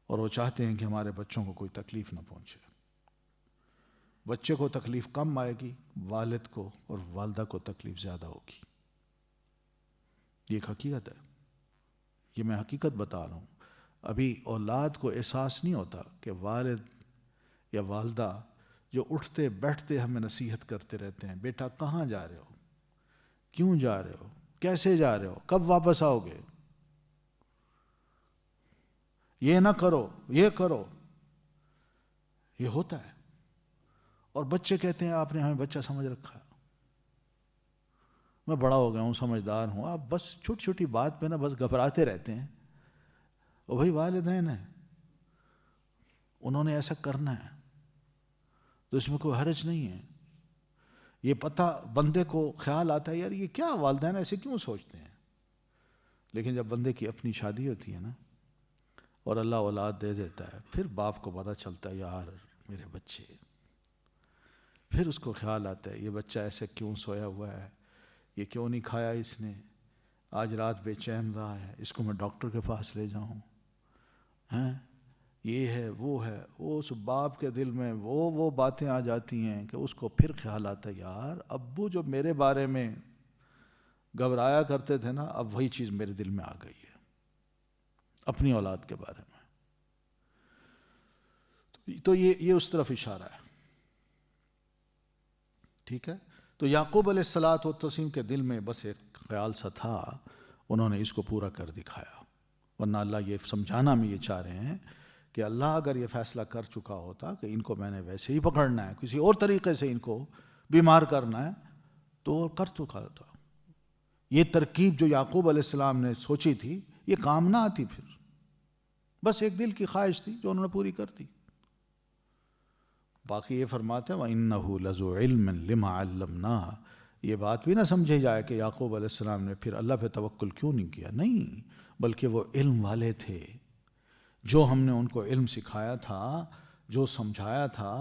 اور وہ چاہتے ہیں کہ ہمارے بچوں کو کوئی تکلیف نہ پہنچے۔ بچے کو تکلیف کم آئے گی، والد کو اور والدہ کو تکلیف زیادہ ہوگی۔ یہ ایک حقیقت ہے، یہ میں حقیقت بتا رہا ہوں۔ ابھی اولاد کو احساس نہیں ہوتا کہ والد یا والدہ جو اٹھتے بیٹھتے ہمیں نصیحت کرتے رہتے ہیں، بیٹا کہاں جا رہے ہو، کیوں جا رہے ہو، کیسے جا رہے ہو، کب واپس آؤ گے، یہ نہ کرو، یہ کرو، یہ ہوتا ہے۔ اور بچے کہتے ہیں آپ نے ہمیں بچہ سمجھ رکھا ہے، میں بڑا ہو گیا ہوں، سمجھدار ہوں، آپ بس چھوٹی چھوٹی بات پہ نا بس گھبراتے رہتے ہیں۔ اور بھائی والدین ہیں، انہوں نے ایسا کرنا ہے تو اس میں کوئی حرج نہیں ہے۔ یہ پتہ بندے کو خیال آتا ہے یار یہ کیا والدین ایسے کیوں سوچتے ہیں، لیکن جب بندے کی اپنی شادی ہوتی ہے نا اور اللہ اولاد دے دیتا ہے، پھر باپ کو پتہ چلتا ہے یار میرے بچے، پھر اس کو خیال آتا ہے یہ بچہ ایسے کیوں سویا ہوا ہے، یہ کیوں نہیں کھایا اس نے، آج رات بے چین رہا ہے، اس کو میں ڈاکٹر کے پاس لے جاؤں، ہیں یہ ہے وہ ہے۔ اس باپ کے دل میں وہ باتیں آ جاتی ہیں کہ اس کو پھر خیال آتا ہے یار ابو جو میرے بارے میں گھبرایا کرتے تھے نا، اب وہی چیز میرے دل میں آ گئی ہے اپنی اولاد کے بارے میں۔ تو یہ اس طرف اشارہ ہے، ٹھیک ہے۔ تو یعقوب علیہ السلام کے دل میں بس ایک خیال سا تھا، انہوں نے اس کو پورا کر دکھایا۔ ورنہ اللہ یہ سمجھانا میں یہ چاہ رہے ہیں کہ اللہ اگر یہ فیصلہ کر چکا ہوتا کہ ان کو میں نے ویسے ہی پکڑنا ہے، کسی اور طریقے سے ان کو بیمار کرنا ہے، تو کر چکا تھا. یہ ترکیب جو یعقوب علیہ السلام نے سوچی تھی یہ کام نہ آتی پھر. بس ایک دل کی خواہش تھی جو انہوں نے پوری کر دی. باقی یہ فرماتے ہیں وَإِنَّهُ لَذُو عِلْمٍ لِمَا عَلَّمْنَاهُ. یہ بات بھی نہ سمجھے جائے کہ یعقوب علیہ السلام نے پھر اللہ پہ توکل کیوں نہیں کیا. نہیں، بلکہ وہ علم والے تھے. جو ہم نے ان کو علم سکھایا تھا، جو سمجھایا تھا،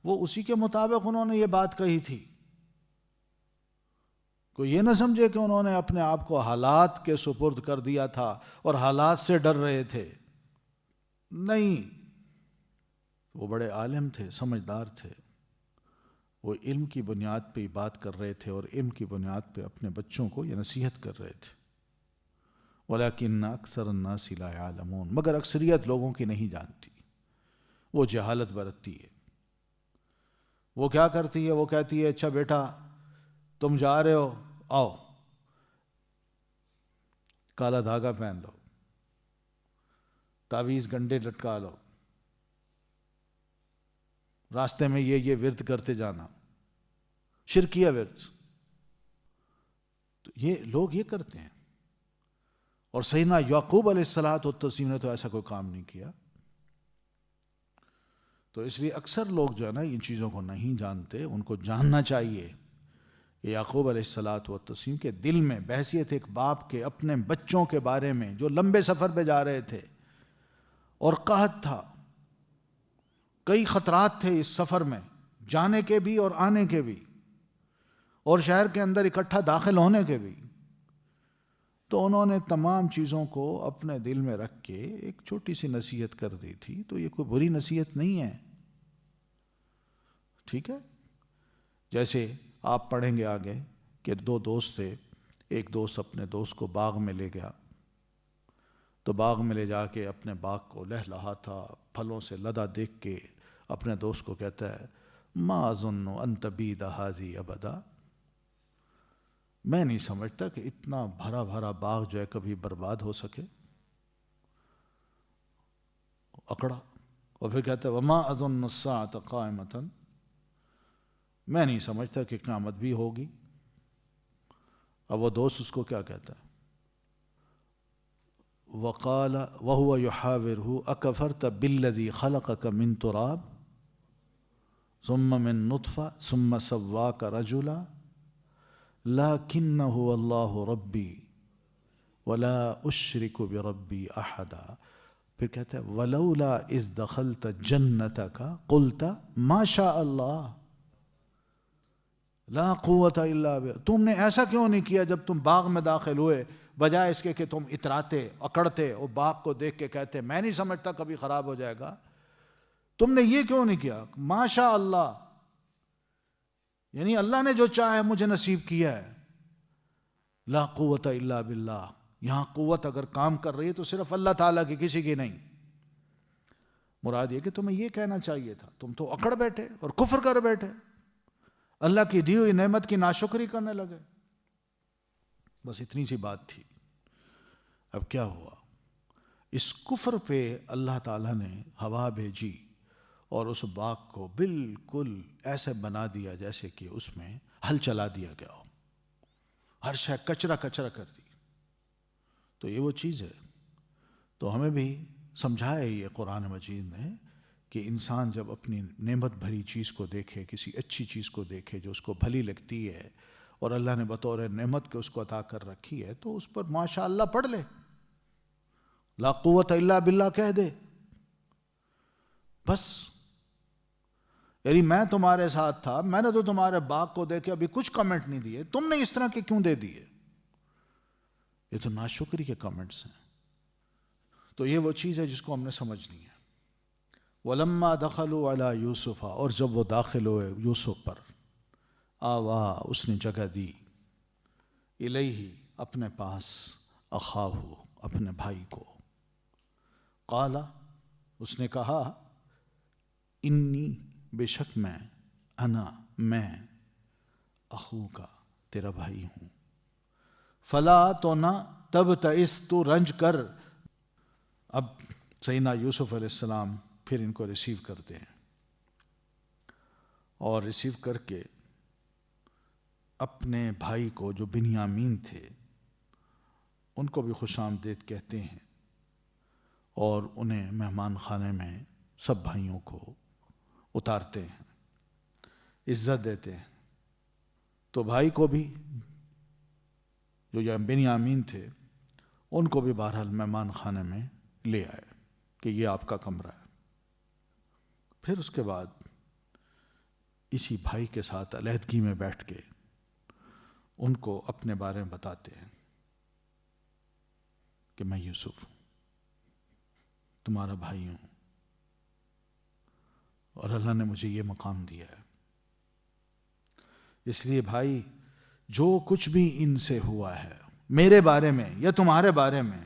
وہ اسی کے مطابق انہوں نے یہ بات کہی تھی. کوئی یہ نہ سمجھے کہ انہوں نے اپنے آپ کو حالات کے سپرد کر دیا تھا اور حالات سے ڈر رہے تھے. نہیں، وہ بڑے عالم تھے، سمجھدار تھے. وہ علم کی بنیاد پہ ہی بات کر رہے تھے اور علم کی بنیاد پہ اپنے بچوں کو یہ نصیحت کر رہے تھے. وَلَكِنَّ أَكْثَرَ النَّاسِ لَا يَعْلَمُونَ. مگر اکثریت لوگوں کی نہیں جانتی، وہ جہالت برتتی ہے. وہ کیا کرتی ہے؟ وہ کہتی ہے اچھا بیٹا تم جا رہے ہو، آؤ کالا دھاگا پہن لو، تعویذ گنڈے لٹکا لو، راستے میں یہ ورد کرتے جانا، شرکیہ ورد. تو یہ لوگ یہ کرتے ہیں. اور سیدنا یعقوب علیہ السلام نے تو ایسا کوئی کام نہیں کیا. تو اس لیے اکثر لوگ جو ہے نا ان چیزوں کو نہیں جانتے، ان کو جاننا چاہیے. یعقوب علیہ السلام کے دل میں بحیثیت ایک باپ کے اپنے بچوں کے بارے میں جو لمبے سفر پہ جا رہے تھے اور قحط تھا، کئی خطرات تھے اس سفر میں، جانے کے بھی اور آنے کے بھی، اور شہر کے اندر اکٹھا داخل ہونے کے بھی. تو انہوں نے تمام چیزوں کو اپنے دل میں رکھ کے ایک چھوٹی سی نصیحت کر دی تھی. تو یہ کوئی بری نصیحت نہیں ہے. ٹھیک ہے. جیسے آپ پڑھیں گے آگے کہ دو دوست تھے. ایک دوست اپنے دوست کو باغ میں لے گیا، تو باغ میں لے جا کے اپنے باغ کو لہلہاتا پھلوں سے لدا دیکھ کے اپنے دوست کو کہتا ہے ما اظن ان تبید ھذی ابدا. میں نہیں سمجھتا کہ اتنا بھرا بھرا باغ جو ہے کبھی برباد ہو سکے. اکڑا. اور پھر کہتا ہے وما اظن الساعۃ قائمۃ. میں نہیں سمجھتا کہ قیامت بھی ہوگی. اب وہ دوست اس کو کیا کہتا ہے؟ وقال وهو يحاوره اکفرت بالذی خلقک من تراب ثم من نطفہ ثم سواک رجلا لکنہ اللہ ربی ولا اشرک بربی احدا. پھر کہتا ہے ولولا اذ دخلت جنتک قلت ما شاء اللہ لا قوت الا باللہ. تم نے ایسا کیوں نہیں کیا جب تم باغ میں داخل ہوئے، بجائے اس کے کہ تم اتراتے اکڑتے اور باغ کو دیکھ کے کہتے میں نہیں سمجھتا کبھی خراب ہو جائے گا. تم نے یہ کیوں نہیں کیا؟ ما شاء اللہ، یعنی اللہ نے جو چاہا ہے مجھے نصیب کیا ہے. لا قوت الا باللہ. یہاں قوت اگر کام کر رہی ہے تو صرف اللہ تعالیٰ کی، کسی کی نہیں. مراد یہ کہ تمہیں یہ کہنا چاہیے تھا. تم تو اکڑ بیٹھے اور کفر کر بیٹھے، اللہ کی دی ہوئی نعمت کی ناشکری کرنے لگے. بس اتنی سی بات تھی. اب کیا ہوا؟ اس کفر پہ اللہ تعالیٰ نے ہوا بھیجی اور اس باغ کو بالکل ایسے بنا دیا جیسے کہ اس میں ہل چلا دیا گیا ہو. ہر شے کچرا کچرا کر دی. تو یہ وہ چیز ہے. تو ہمیں بھی سمجھایا یہ قرآن مجید نے کہ انسان جب اپنی نعمت بھری چیز کو دیکھے، کسی اچھی چیز کو دیکھے جو اس کو بھلی لگتی ہے اور اللہ نے بطور نعمت کے اس کو عطا کر رکھی ہے، تو اس پر ماشاء اللہ پڑھ لے، لا قوت الا باللہ کہہ دے. بس یعنی میں تمہارے ساتھ تھا، میں نے تو تمہارے باغ کو دیکھے ابھی کچھ کمنٹ نہیں دیے، تم نے اس طرح کے کیوں دے دیے؟ یہ تو ناشکری کے کمنٹس ہیں. تو یہ وہ چیز ہے جس کو ہم نے سمجھنی ہے. وَلَمَّا دَخَلُوا عَلَى يُوسُفَ. اور جب وہ داخل ہوئے یوسف پر، آوا اس نے جگہ دی، الیہ اپنے پاس، اخاہ اپنے بھائی کو، قال اس نے کہا، انی بے شک میں، انا میں، اخو کا تیرا بھائی ہوں، فلا تو نہ تب تئس تو رنج کر. اب سیدنا یوسف علیہ السلام پھر ان کو ریسیو کرتے ہیں اور ریسیو کر کے اپنے بھائی کو جو بنیامین تھے ان کو بھی خوش آمدید کہتے ہیں اور انہیں مہمان خانے میں سب بھائیوں کو اتارتے ہیں، عزت دیتے ہیں۔ تو بھائی کو بھی جو بنیامین تھے ان کو بھی بہرحال مہمان خانے میں لے آئے کہ یہ آپ کا کمرہ ہے۔ پھر اس کے بعد اسی بھائی کے ساتھ علیحدگی میں بیٹھ کے ان کو اپنے بارے میں بتاتے ہیں کہ میں یوسف ہوں، تمہارا بھائی ہوں، اور اللہ نے مجھے یہ مقام دیا ہے۔ اس لیے بھائی جو کچھ بھی ان سے ہوا ہے میرے بارے میں یا تمہارے بارے میں،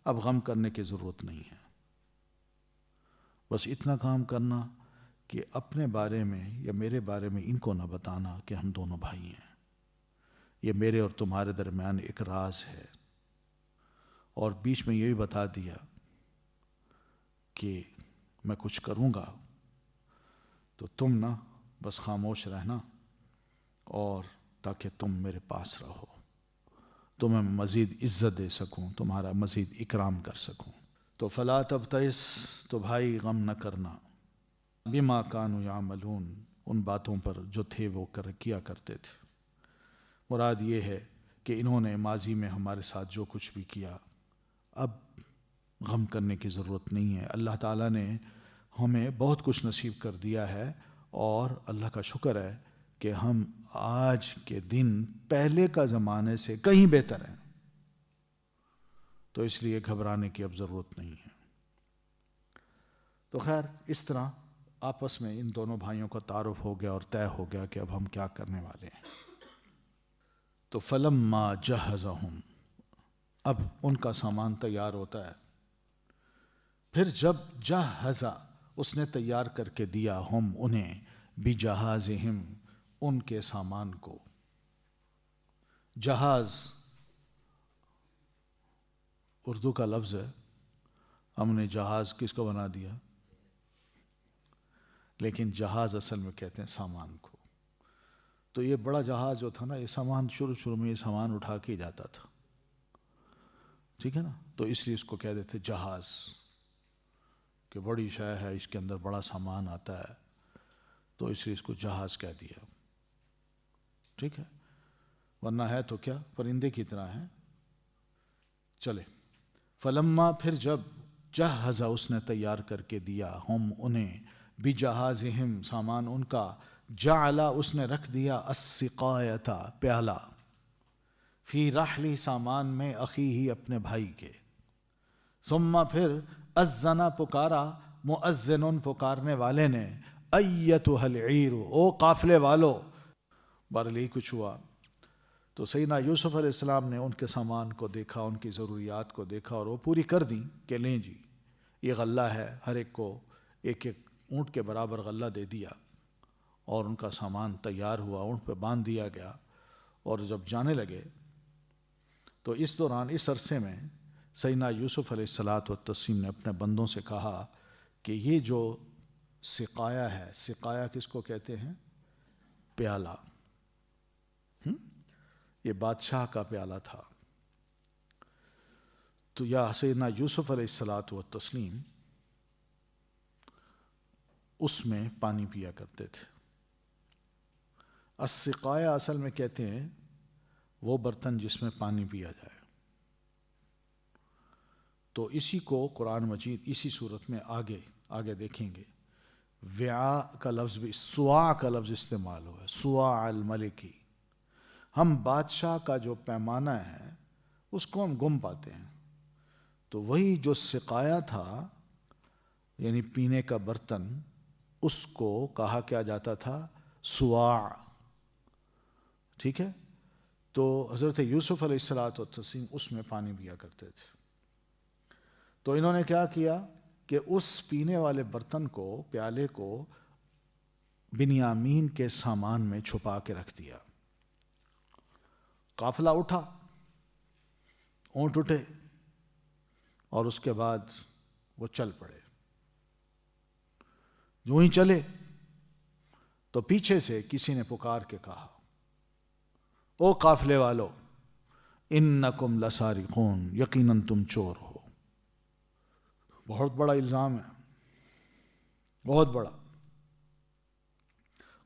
اب غم کرنے کی ضرورت نہیں ہے۔ بس اتنا کام کرنا کہ اپنے بارے میں یا میرے بارے میں ان کو نہ بتانا کہ ہم دونوں بھائی ہیں، یہ میرے اور تمہارے درمیان ایک راز ہے۔ اور بیچ میں یہ بھی بتا دیا کہ میں کچھ کروں گا تو تم نہ بس خاموش رہنا، اور تاکہ تم میرے پاس رہو، تمہیں مزید عزت دے سکوں، تمہارا مزید اکرام کر سکوں۔ تو فلا تبتئس، تو بھائی غم نہ کرنا، بما کانوا یعملون، ان باتوں پر جو تھے وہ کیا کرتے تھے۔ مراد یہ ہے کہ انہوں نے ماضی میں ہمارے ساتھ جو کچھ بھی کیا، اب غم کرنے کی ضرورت نہیں ہے۔ اللہ تعالیٰ نے ہمیں بہت کچھ نصیب کر دیا ہے، اور اللہ کا شکر ہے کہ ہم آج کے دن پہلے کا زمانے سے کہیں بہتر ہیں، تو اس لیے گھبرانے کی اب ضرورت نہیں ہے۔ تو خیر، اس طرح آپس میں ان دونوں بھائیوں کا تعارف ہو گیا اور طے ہو گیا کہ اب ہم کیا کرنے والے ہیں۔ تو فلما جہزہم، اب ان کا سامان تیار ہوتا ہے، پھر جب جہزا، اس نے تیار کر کے دیا، ہم انہیں، بجہازہم، ان کے سامان کو۔ جہاز اردو کا لفظ ہے، ہم نے جہاز کس کو بنا دیا، لیکن جہاز اصل میں کہتے ہیں سامان کو۔ تو یہ بڑا جہاز جو تھا نا، یہ سامان شروع میں یہ سامان اٹھا کے جاتا تھا، ٹھیک ہے نا، تو اس لیے اس کو کہہ دیتے جہاز، کہ بڑی شے ہے، اس کے اندر بڑا سامان آتا ہے، تو اس لیے اس کو جہاز کہہ دیا، ٹھیک ہے۔ ورنہ ہے تو کیا، پرندے کی طرح ہے۔ چلے، فلما، پھر جب، جہزا، اس نے تیار کر کے دیا، ہم انہیں، بجہازہم، سامان ان کا، جعلا، اس نے رکھ دیا، السقایۃ، پیالہ، فی رحلی، سامان میں، اخیہ، اپنے بھائی کے، ثم، پھر، اذن، پکارا، مؤذن، پکارنے والے نے، ایتھا العیر، او قافلے والو۔ بہرحال یہی کچھ ہوا۔ تو سیدنا یوسف علیہ السلام نے ان کے سامان کو دیکھا، ان کی ضروریات کو دیکھا، اور وہ پوری کر دیں کہ لیں جی، یہ غلہ ہے، ہر ایک کو ایک ایک اونٹ کے برابر غلہ دے دیا، اور ان کا سامان تیار ہوا، اونٹ پہ باندھ دیا گیا، اور جب جانے لگے تو اس دوران، اس عرصے میں سیدنا یوسف علیہ السلام نے اپنے بندوں سے کہا کہ یہ جو سقایا ہے، سقایا کس کو کہتے ہیں، پیالہ، یہ بادشاہ کا پیالہ تھا۔ تو یا سیدنا یوسف علیہ السلام اس میں پانی پیا کرتے تھے۔ السقایا اصل میں کہتے ہیں وہ برتن جس میں پانی پیا جائے۔ تو اسی کو قرآن مجید اسی صورت میں آگے دیکھیں گے، وعاء کا لفظ بھی، سواع کا لفظ استعمال ہوا ہے، سواع الملکی، ہم بادشاہ کا جو پیمانہ ہے اس کو ہم گم پاتے ہیں۔ تو وہی جو سقایا تھا، یعنی پینے کا برتن، اس کو کہا کیا جاتا تھا، سواع، ٹھیک ہے۔ تو حضرت یوسف علیہ السلام اس میں پانی پیا کرتے تھے۔ تو انہوں نے کیا کیا کہ اس پینے والے برتن کو، پیالے کو، بنیامین کے سامان میں چھپا کے رکھ دیا۔ قافلہ اٹھا، اونٹ اٹھے، اور اس کے بعد وہ چل پڑے۔ جو ہی چلے تو پیچھے سے کسی نے پکار کے کہا، او قافلے والو انکم لسارقون، یقیناً تم چور ہو۔ بہت بڑا الزام ہے، بہت بڑا۔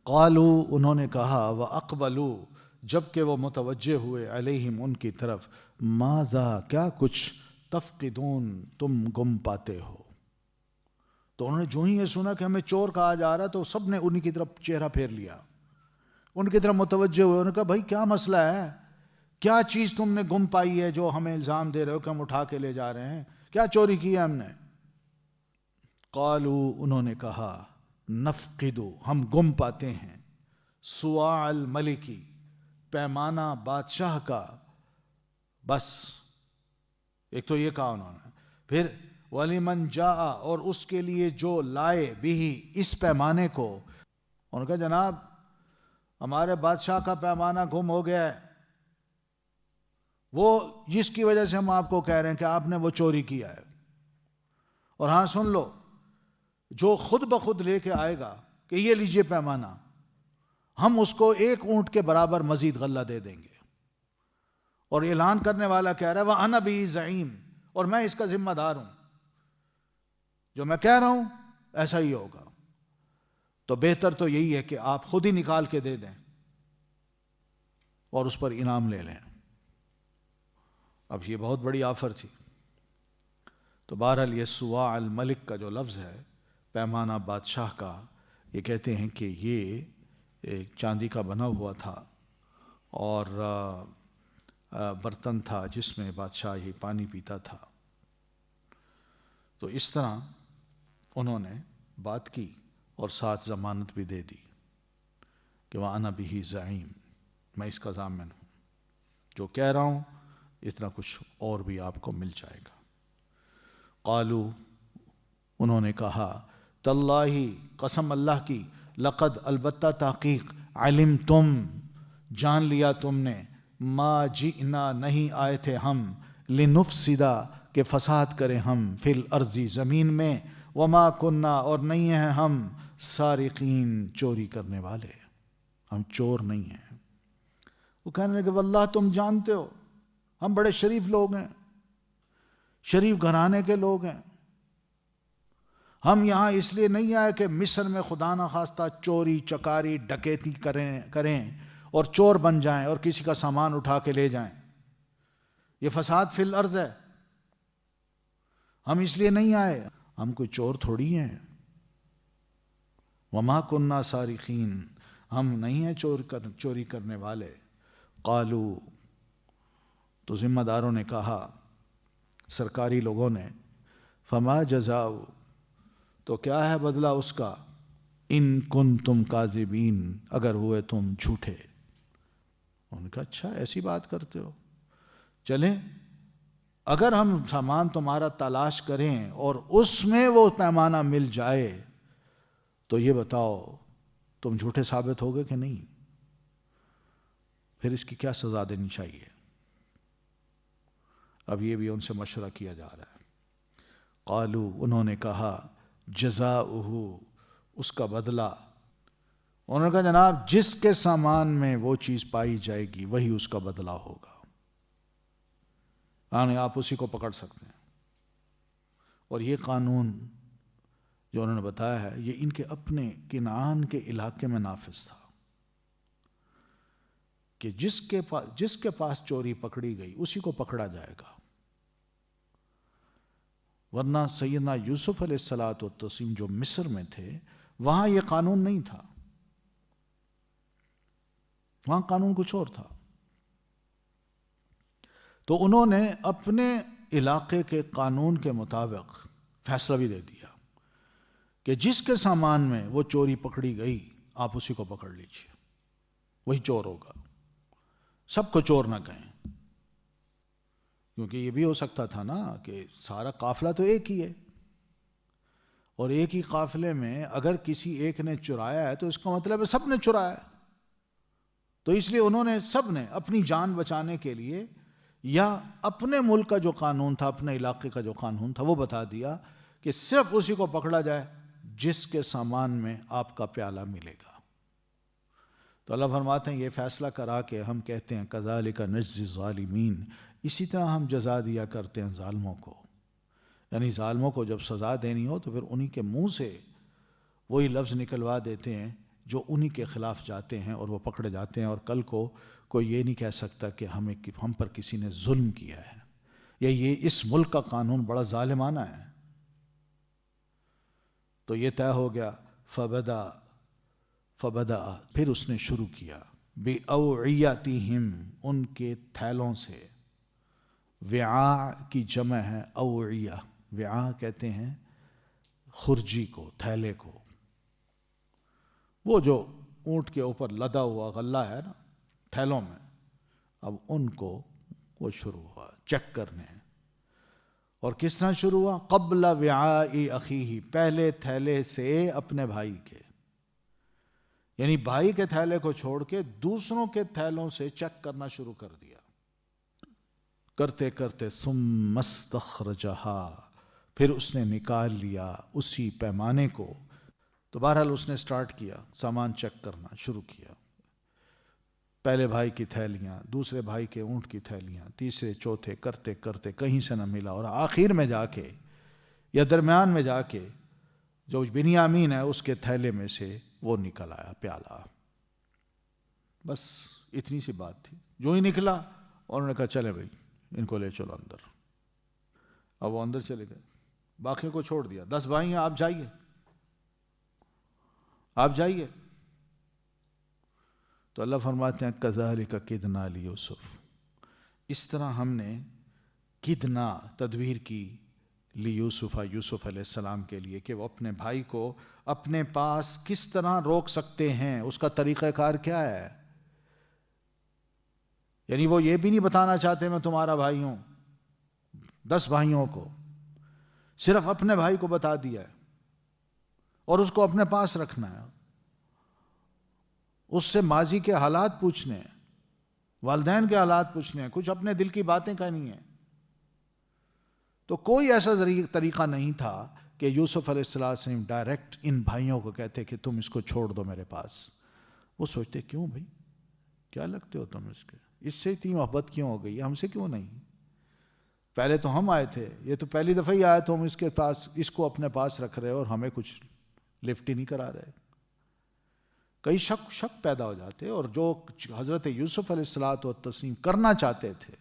قالو، انہوں نے کہا، وَأَقْبَلُوا، جبکہ وہ متوجہ ہوئے، علیہم، ان کی طرف، ماذا، کیا کچھ، تفقدون، تم گم پاتے ہو۔ تو انہوں نے جو ہی یہ سنا کہ ہمیں چور کہا جا رہا تو سب نے انہی کی طرف چہرہ پھیر لیا، ان کی طرف متوجہ ہوئے۔ انہوں نے کہا بھائی کیا مسئلہ ہے، کیا چیز تم نے گم پائی ہے جو ہمیں الزام دے رہے ہو کہ ہم اٹھا کے لے جا رہے ہیں، کیا چوری کی ہے ہم نے؟ قالو، انہوں نے کہا، نفقدو، ہم گم پاتے ہیں، سواع الملکی، پیمانہ بادشاہ کا، بس ایک تو یہ کہا انہوں نے، پھر وَلِمَنْ جَاءَ، اور اس کے لیے جو لائے، بھی اس پیمانے کو۔ انہوں نے کہا جناب ہمارے بادشاہ کا پیمانہ گم ہو گیا ہے، وہ جس کی وجہ سے ہم آپ کو کہہ رہے ہیں کہ آپ نے وہ چوری کیا ہے۔ اور ہاں سن لو، جو خود بخود لے کے آئے گا کہ یہ لیجئے پیمانہ، ہم اس کو 1 اونٹ کے برابر مزید غلہ دے دیں گے۔ اور اعلان کرنے والا کہہ رہا ہے وَأَنَا بِهِ زَعِيمٌ، اور میں اس کا ذمہ دار ہوں، جو میں کہہ رہا ہوں ایسا ہی ہوگا۔ تو بہتر تو یہی ہے کہ آپ خود ہی نکال کے دے دیں اور اس پر انعام لے لیں۔ اب یہ بہت بڑی آفر تھی۔ تو بہرحال یہ سواع الملک کا جو لفظ ہے، پیمانہ بادشاہ کا، یہ کہتے ہیں کہ یہ ایک چاندی کا بنا ہوا تھا اور برتن تھا جس میں بادشاہ یہ پانی پیتا تھا۔ تو اس طرح انہوں نے بات کی اور ساتھ ضمانت بھی دے دی کہ وَأَنَا بِهِ زَعِيمٌ، میں اس کا ضامن ہوں، جو کہہ رہا ہوں اتنا کچھ اور بھی آپ کو مل جائے گا۔ قالو، انہوں نے کہا، تاللہ، قسم اللہ کی، لقد، البتہ تحقیق، علمتم، جان لیا تم نے، ما جئنا، نہیں آئے تھے ہم، لنفسدا، کہ فساد کریں ہم، فی الارض، زمین میں، وما کننا، اور نہیں ہیں ہم، سارقین، چوری کرنے والے، ہم چور نہیں ہیں۔ وہ کہنے لگے واللہ تم جانتے ہو ہم بڑے شریف لوگ ہیں، شریف گھرانے کے لوگ ہیں، ہم یہاں اس لیے نہیں آئے کہ مصر میں خدا نخواستہ چوری چکاری ڈکیتی کریں اور چور بن جائیں اور کسی کا سامان اٹھا کے لے جائیں، یہ فساد فی الارض ہے، ہم اس لیے نہیں آئے، ہم کوئی چور تھوڑی ہیں، وما کننا سارقین، ہم نہیں ہیں چوری کرنے والے۔ قالو، تو ذمہ داروں نے کہا، سرکاری لوگوں نے، فما جزاؤ، تو کیا ہے بدلہ اس کا، ان کنتم کاذبین، اگر ہوئے تم جھوٹے۔ انہوں نے کہا اچھا ایسی بات کرتے ہو، چلیں اگر ہم سامان تمہارا تلاش کریں اور اس میں وہ پیمانہ مل جائے تو یہ بتاؤ تم جھوٹے ثابت ہوگے کہ نہیں، پھر اس کی کیا سزا دینی چاہیے۔ اب یہ بھی ان سے مشورہ کیا جا رہا ہے۔ قالو، انہوں نے کہا، جزاؤہ، اس کا بدلہ، انہوں نے کہا جناب جس کے سامان میں وہ چیز پائی جائے گی وہی اس کا بدلہ ہوگا، یعنی آپ اسی کو پکڑ سکتے ہیں۔ اور یہ قانون جو انہوں نے بتایا ہے یہ ان کے اپنے کنعان کے علاقے میں نافذ تھا کہ جس کے پاس چوری پکڑی گئی اسی کو پکڑا جائے گا، ورنہ سیدنا یوسف علیہ الصلوۃ والتسلیم جو مصر میں تھے وہاں یہ قانون نہیں تھا، وہاں قانون کچھ اور تھا۔ تو انہوں نے اپنے علاقے کے قانون کے مطابق فیصلہ بھی دے دیا کہ جس کے سامان میں وہ چوری پکڑی گئی آپ اسی کو پکڑ لیجئے، وہی چور ہوگا، سب کو چور نہ کہیں، کیونکہ یہ بھی ہو سکتا تھا نا کہ سارا قافلہ تو ایک ہی ہے اور ایک ہی قافلے میں اگر کسی ایک نے چرایا ہے تو اس کا مطلب ہے سب نے چرایا ہے۔ تو اس لیے انہوں نے سب نے اپنی جان بچانے کے لیے یا اپنے ملک کا جو قانون تھا، اپنے علاقے کا جو قانون تھا وہ بتا دیا کہ صرف اسی کو پکڑا جائے جس کے سامان میں آپ کا پیالہ ملے گا۔ تو اللہ فرماتے ہیں یہ فیصلہ کرا کے ہم کہتے ہیں کذالک نجزی الظالمین، اسی طرح ہم جزا دیا کرتے ہیں ظالموں کو. یعنی ظالموں کو جب سزا دینی ہو تو پھر انہی کے منہ سے وہی لفظ نکلوا دیتے ہیں جو انہی کے خلاف جاتے ہیں اور وہ پکڑے جاتے ہیں، اور کل کو کوئی یہ نہیں کہہ سکتا کہ ہم پر کسی نے ظلم کیا ہے یا یہ اس ملک کا قانون بڑا ظالمانہ ہے. تو یہ طے ہو گیا. فبدا پھر اس نے شروع کیا بِأَوْعِيَتِهِمْ ان کے تھیلوں سے. وعاء کی جمع ہے اوعیہ. وعاء کہتے ہیں خرجی کو، تھیلے کو، وہ جو اونٹ کے اوپر لدا ہوا غلہ ہے نا تھیلوں میں. اب ان کو وہ شروع ہوا چیک کرنے. اور کس طرح شروع ہوا؟ قبل وعاء اخیہ، پہلے تھیلے سے اپنے بھائی کے. یعنی بھائی کے تھیلے کو چھوڑ کے دوسروں کے تھیلوں سے چیک کرنا شروع کر دیا. کرتے کرتے ثم استخرجہا، پھر اس نے نکال لیا اسی پیمانے کو. تو بہرحال اس نے سٹارٹ کیا سامان چیک کرنا شروع کیا. پہلے بھائی کی تھیلیاں، دوسرے بھائی کے اونٹ کی تھیلیاں، تیسرے چوتھے، کرتے کرتے کہیں سے نہ ملا، اور آخر میں جا کے یا درمیان میں جا کے جو بنیامین ہے اس کے تھیلے میں سے وہ نکل آیا پیالہ. بس اتنی سی بات تھی. جو ہی نکلا اور انہوں نے کہا چلے بھائی ان کو لے چلو اندر. اب وہ اندر چلے گئے، باقی کو چھوڑ دیا. 10 بھائی ہیں، آپ جائیے، آپ جائیے. تو اللہ فرماتے ہیں کذالک کدنا لیوسف، اس طرح ہم نے کدنا تدبیر کی لیوسف، یوسف علیہ السلام کے لیے کہ وہ اپنے بھائی کو اپنے پاس کس طرح روک سکتے ہیں، اس کا طریقہ کار کیا ہے. یعنی وہ یہ بھی نہیں بتانا چاہتے میں تمہارا بھائی ہوں 10 بھائیوں کو، صرف اپنے بھائی کو بتا دیا ہے اور اس کو اپنے پاس رکھنا ہے. اس سے ماضی کے حالات پوچھنے ہیں، والدین کے حالات پوچھنے ہیں، کچھ اپنے دل کی باتیں کہنی ہیں. تو کوئی ایسا طریقہ نہیں تھا کہ یوسف علیہ السلام ڈائریکٹ ان بھائیوں کو کہتے کہ تم اس کو چھوڑ دو میرے پاس. وہ سوچتے کیوں بھائی، کیا لگتے ہو تم اس سے اتنی محبت کیوں ہو گئی، ہم سے کیوں نہیں؟ پہلے تو ہم آئے تھے، یہ تو پہلی دفعہ ہی آئے تو ہم اس کے پاس، اس کو اپنے پاس رکھ رہے اور ہمیں کچھ لفٹ ہی نہیں کرا رہے. کئی شک پیدا ہو جاتے. اور جو حضرت یوسف علیہ السلام کرنا چاہتے تھے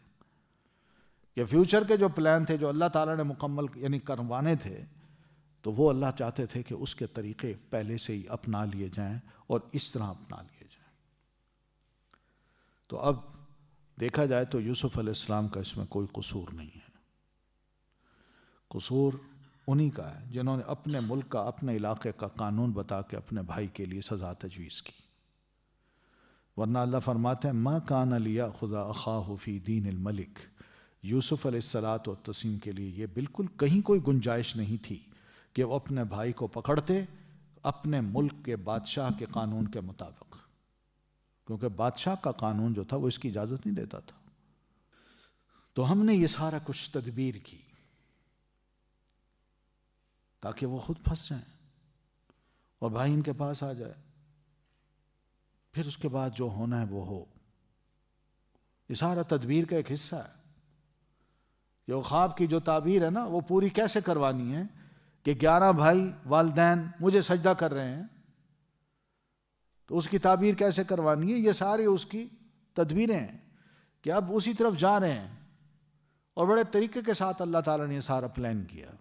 کہ فیوچر کے جو پلان تھے جو اللہ تعالیٰ نے مکمل یعنی کروانے تھے، تو وہ اللہ چاہتے تھے کہ اس کے طریقے پہلے سے ہی اپنا لیے جائیں اور اس طرح اپنا لیے جائیں. تو اب دیکھا جائے تو یوسف علیہ السلام کا اس میں کوئی قصور نہیں ہے. قصور انہی کا ہے جنہوں نے اپنے ملک کا، اپنے علاقے کا قانون بتا کے اپنے بھائی کے لیے سزا تجویز کی. ورنہ اللہ فرماتے ہیں ما کان لیأخذ اخاہ فی دین الملک، یوسف علیہ السلام کے لیے یہ بالکل کہیں کوئی گنجائش نہیں تھی کہ وہ اپنے بھائی کو پکڑتے اپنے ملک کے بادشاہ کے قانون کے مطابق، کیونکہ بادشاہ کا قانون جو تھا وہ اس کی اجازت نہیں دیتا تھا. تو ہم نے یہ سارا کچھ تدبیر کی تاکہ وہ خود پھنس جائیں اور بھائی ان کے پاس آ جائے، پھر اس کے بعد جو ہونا ہے وہ ہو. یہ سارا تدبیر کا ایک حصہ ہے. یہ خواب کی جو تعبیر ہے نا وہ پوری کیسے کروانی ہے کہ 11 بھائی والدین مجھے سجدہ کر رہے ہیں، تو اس کی تعبیر کیسے کروانی ہے؟ یہ ساری اس کی تدبیریں ہیں کہ اب اسی طرف جا رہے ہیں. اور بڑے طریقے کے ساتھ اللہ تعالیٰ نے یہ سارا پلان کیا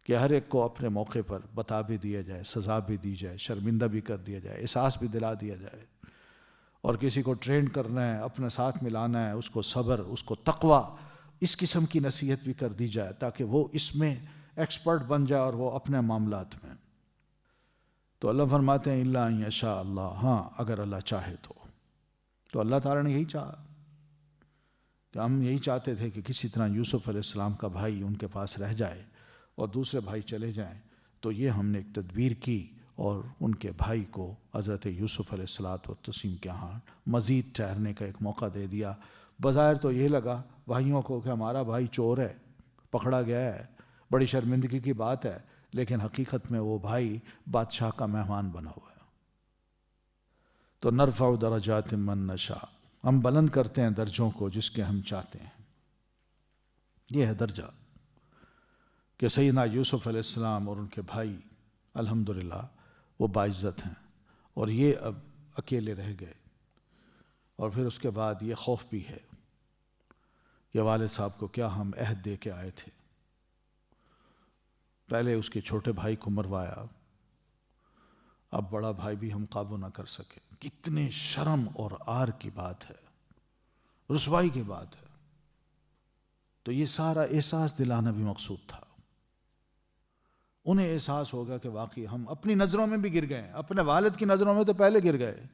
کہ ہر ایک کو اپنے موقع پر بتا بھی دیا جائے، سزا بھی دی جائے، شرمندہ بھی کر دیا جائے، احساس بھی دلا دیا جائے. اور کسی کو ٹرین کرنا ہے، اپنے ساتھ ملانا ہے، اس کو صبر، اس کو تقوی، اس قسم کی نصیحت بھی کر دی جائے تاکہ وہ اس میں ایکسپرٹ بن جائے اور وہ اپنے معاملات میں. تو اللہ فرماتے ہیں الا ان یشاء اللہ، ہاں اگر اللہ چاہے تو اللہ تعالیٰ نے یہی چاہا کہ ہم یہی چاہتے تھے کہ کسی طرح یوسف علیہ السلام کا بھائی ان کے پاس رہ جائے اور دوسرے بھائی چلے جائیں. تو یہ ہم نے ایک تدبیر کی اور ان کے بھائی کو حضرت یوسف علیہ السلام کے ہاں مزید ٹھہرنے کا ایک موقع دے دیا. بظاہر تو یہ لگا بھائیوں کو کہ ہمارا بھائی چور ہے، پکڑا گیا ہے، بڑی شرمندگی کی بات ہے، لیکن حقیقت میں وہ بھائی بادشاہ کا مہمان بنا ہوا ہے. تو نرفع درجات من نشاء، ہم بلند کرتے ہیں درجوں کو جس کے ہم چاہتے ہیں. یہ ہے درجہ کہ سیدنا یوسف علیہ السلام اور ان کے بھائی الحمدللہ وہ باعزت ہیں، اور یہ اب اکیلے رہ گئے. اور پھر اس کے بعد یہ خوف بھی ہے کہ والد صاحب کو کیا ہم عہد دے کے آئے تھے، پہلے اس کے چھوٹے بھائی کو مروایا، اب بڑا بھائی بھی ہم قابو نہ کر سکے. کتنے شرم اور عار کی بات ہے، رسوائی کی بات ہے. تو یہ سارا احساس دلانا بھی مقصود تھا. انہیں احساس ہوگا کہ واقعی ہم اپنی نظروں میں بھی گر گئے، اپنے والد کی نظروں میں تو پہلے گر گئے،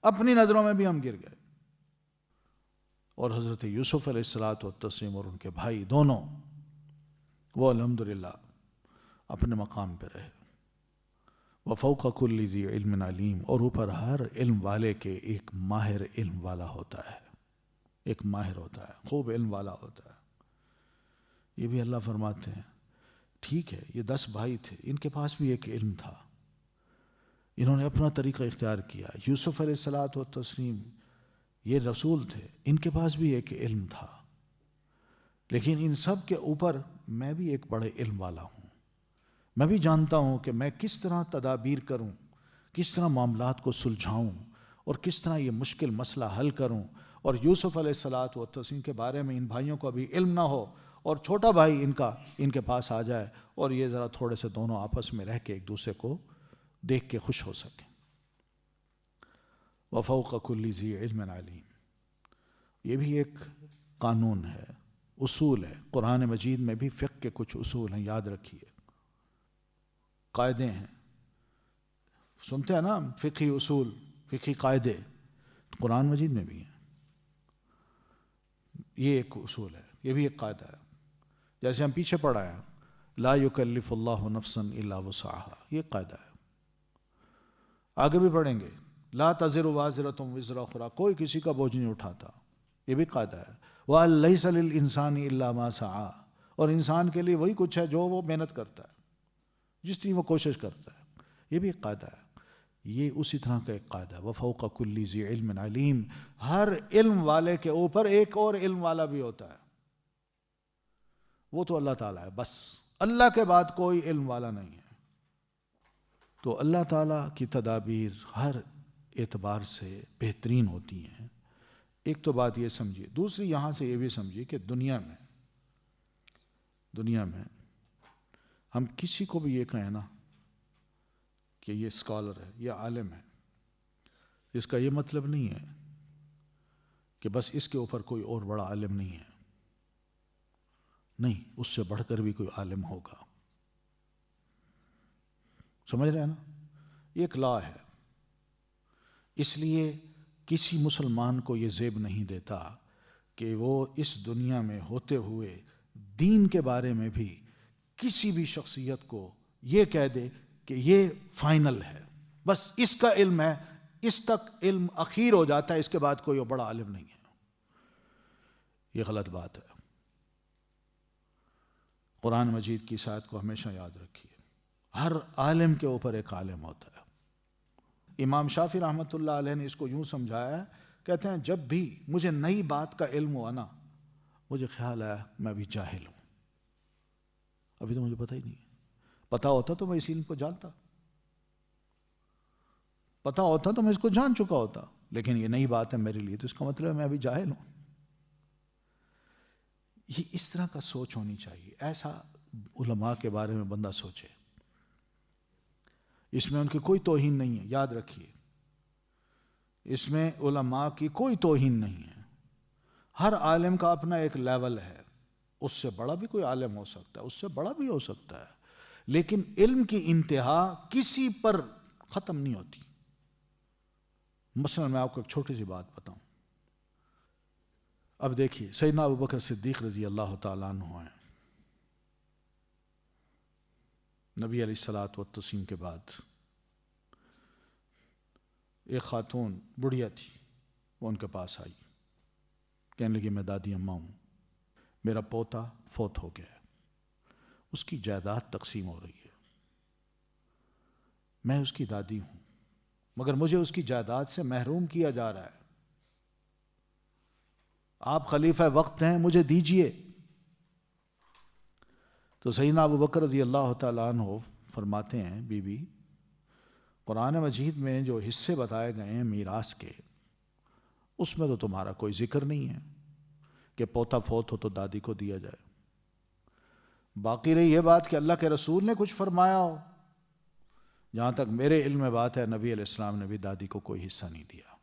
اپنی نظروں میں بھی ہم گر گئے. اور حضرت یوسف علیہ الصلاۃ والتسلیم اور ان کے بھائی دونوں وہ الحمدللہ اپنے مقام پہ رہے. وفوق کل ذی علم علیم، اور اوپر ہر علم والے کے ایک ماہر علم والا ہوتا ہے، ایک ماہر ہوتا ہے، خوب علم والا ہوتا ہے. یہ بھی اللہ فرماتے ہیں ٹھیک ہے یہ 10 بھائی تھے، ان کے پاس بھی ایک علم تھا، انہوں نے اپنا طریقہ اختیار کیا. یوسف علیہ الصلاۃ والتسلیم یہ رسول تھے، ان کے پاس بھی ایک علم تھا، لیکن ان سب کے اوپر میں بھی ایک بڑے علم والا ہوں. میں بھی جانتا ہوں کہ میں کس طرح تدابیر کروں، کس طرح معاملات کو سلجھاؤں، اور کس طرح یہ مشکل مسئلہ حل کروں. اور یوسف علیہ الصلاۃ والتسلیم کے بارے میں ان بھائیوں کو ابھی علم نہ ہو، اور چھوٹا بھائی ان کے پاس آ جائے، اور یہ ذرا تھوڑے سے دونوں آپس میں رہ کے ایک دوسرے کو دیکھ کے خوش ہو سکیں. وفوق کل ذی علم علیم، یہ بھی ایک قانون ہے، اصول ہے. قرآن مجید میں بھی فقہ کے کچھ اصول ہیں، یاد رکھیے، قاعدے ہیں. سنتے ہیں نا فقہی اصول، فقہی قاعدے، قرآن مجید میں بھی ہیں. یہ ایک اصول ہے، یہ بھی ایک قاعدہ ہے. جیسے ہم پیچھے پڑھا ہے لا یکلف اللہ نفسا الا وسعها، یہ قاعدہ ہے. آگے بھی پڑھیں گے لا تزر وازرۃ وزر اخرى، کوئی کسی کا بوجھ نہیں اٹھاتا، یہ بھی قاعدہ ہے. وَأَن لَيْسَ لِلْإِنسَانِ إِلَّا مَا سَعَى، اور انسان کے لیے وہی کچھ ہے جو وہ محنت کرتا ہے، جس طرح وہ کوشش کرتا ہے. یہ بھی ایک قاعدہ ہے. یہ اسی طرح کا ایک قاعدہ ہے وَفَوْقَ كُلِّ ذِي عِلْمٍ عَلِيمٍ، ہر علم والے کے اوپر ایک اور علم والا بھی ہوتا ہے، وہ تو اللہ تعالیٰ ہے. بس اللہ کے بعد کوئی علم والا نہیں ہے. تو اللہ تعالیٰ کی تدابیر ہر اعتبار سے بہترین ہوتی ہیں. ایک تو بات یہ سمجھیے. دوسری یہاں سے یہ بھی سمجھیے کہ دنیا میں ہم کسی کو بھی یہ کہیں نا کہ یہ اسکالر ہے، یہ عالم ہے، اس کا یہ مطلب نہیں ہے کہ بس اس کے اوپر کوئی اور بڑا عالم نہیں ہے. نہیں، اس سے بڑھ کر بھی کوئی عالم ہوگا. سمجھ رہے ہیں نا؟ یہ ایک لا ہے. اس لیے کسی مسلمان کو یہ زیب نہیں دیتا کہ وہ اس دنیا میں ہوتے ہوئے دین کے بارے میں بھی کسی بھی شخصیت کو یہ کہہ دے کہ یہ فائنل ہے، بس اس کا علم ہے، اس تک علم اخیر ہو جاتا ہے، اس کے بعد کوئی بڑا عالم نہیں ہے. یہ غلط بات ہے. قرآن مجید کی اس آیت کو ہمیشہ یاد رکھیے، ہر عالم کے اوپر ایک عالم ہوتا ہے. امام شافعی رحمۃ اللہ علیہ نے اس کو یوں سمجھایا ہے، کہتے ہیں جب بھی مجھے نئی بات کا علم ہوا نا، مجھے خیال آیا میں بھی جاہل ہوں، ابھی تو مجھے پتہ ہی نہیں ہے. پتا ہوتا تو میں اس علم کو جانتا، پتا ہوتا تو میں اس کو جان چکا ہوتا، لیکن یہ نئی بات ہے میرے لیے، تو اس کا مطلب ہے میں ابھی جاہل ہوں. یہ اس طرح کا سوچ ہونی چاہیے. ایسا علماء کے بارے میں بندہ سوچے. اس میں ان کی کوئی توہین نہیں ہے، یاد رکھیے، اس میں علماء کی کوئی توہین نہیں ہے. ہر عالم کا اپنا ایک لیول ہے، اس سے بڑا بھی کوئی عالم ہو سکتا ہے، اس سے بڑا بھی ہو سکتا ہے، لیکن علم کی انتہا کسی پر ختم نہیں ہوتی. مثلا میں آپ کو ایک چھوٹی سی بات بتاؤں. اب دیکھیے سیدنا ابوبکر صدیق رضی اللہ تعالیٰ عنہ ہیں. نبی علیہ الصلاۃ والتسلیم کے بعد ایک خاتون بڑھیا تھی، وہ ان کے پاس آئی، کہنے لگی میں دادی اماں ہوں، میرا پوتا فوت ہو گیا ہے، اس کی جائیداد تقسیم ہو رہی ہے، میں اس کی دادی ہوں، مگر مجھے اس کی جائیداد سے محروم کیا جا رہا ہے. آپ خلیفہ وقت ہیں, مجھے دیجئے. تو سیدنا ابو بکر رضی اللہ تعالیٰ عنہ فرماتے ہیں بی بی, قرآن مجید میں جو حصے بتائے گئے ہیں میراث کے, اس میں تو تمہارا کوئی ذکر نہیں ہے کہ پوتا فوت ہو تو دادی کو دیا جائے. باقی رہی یہ بات کہ اللہ کے رسول نے کچھ فرمایا ہو, جہاں تک میرے علم میں بات ہے نبی علیہ السلام نے بھی دادی کو کوئی حصہ نہیں دیا.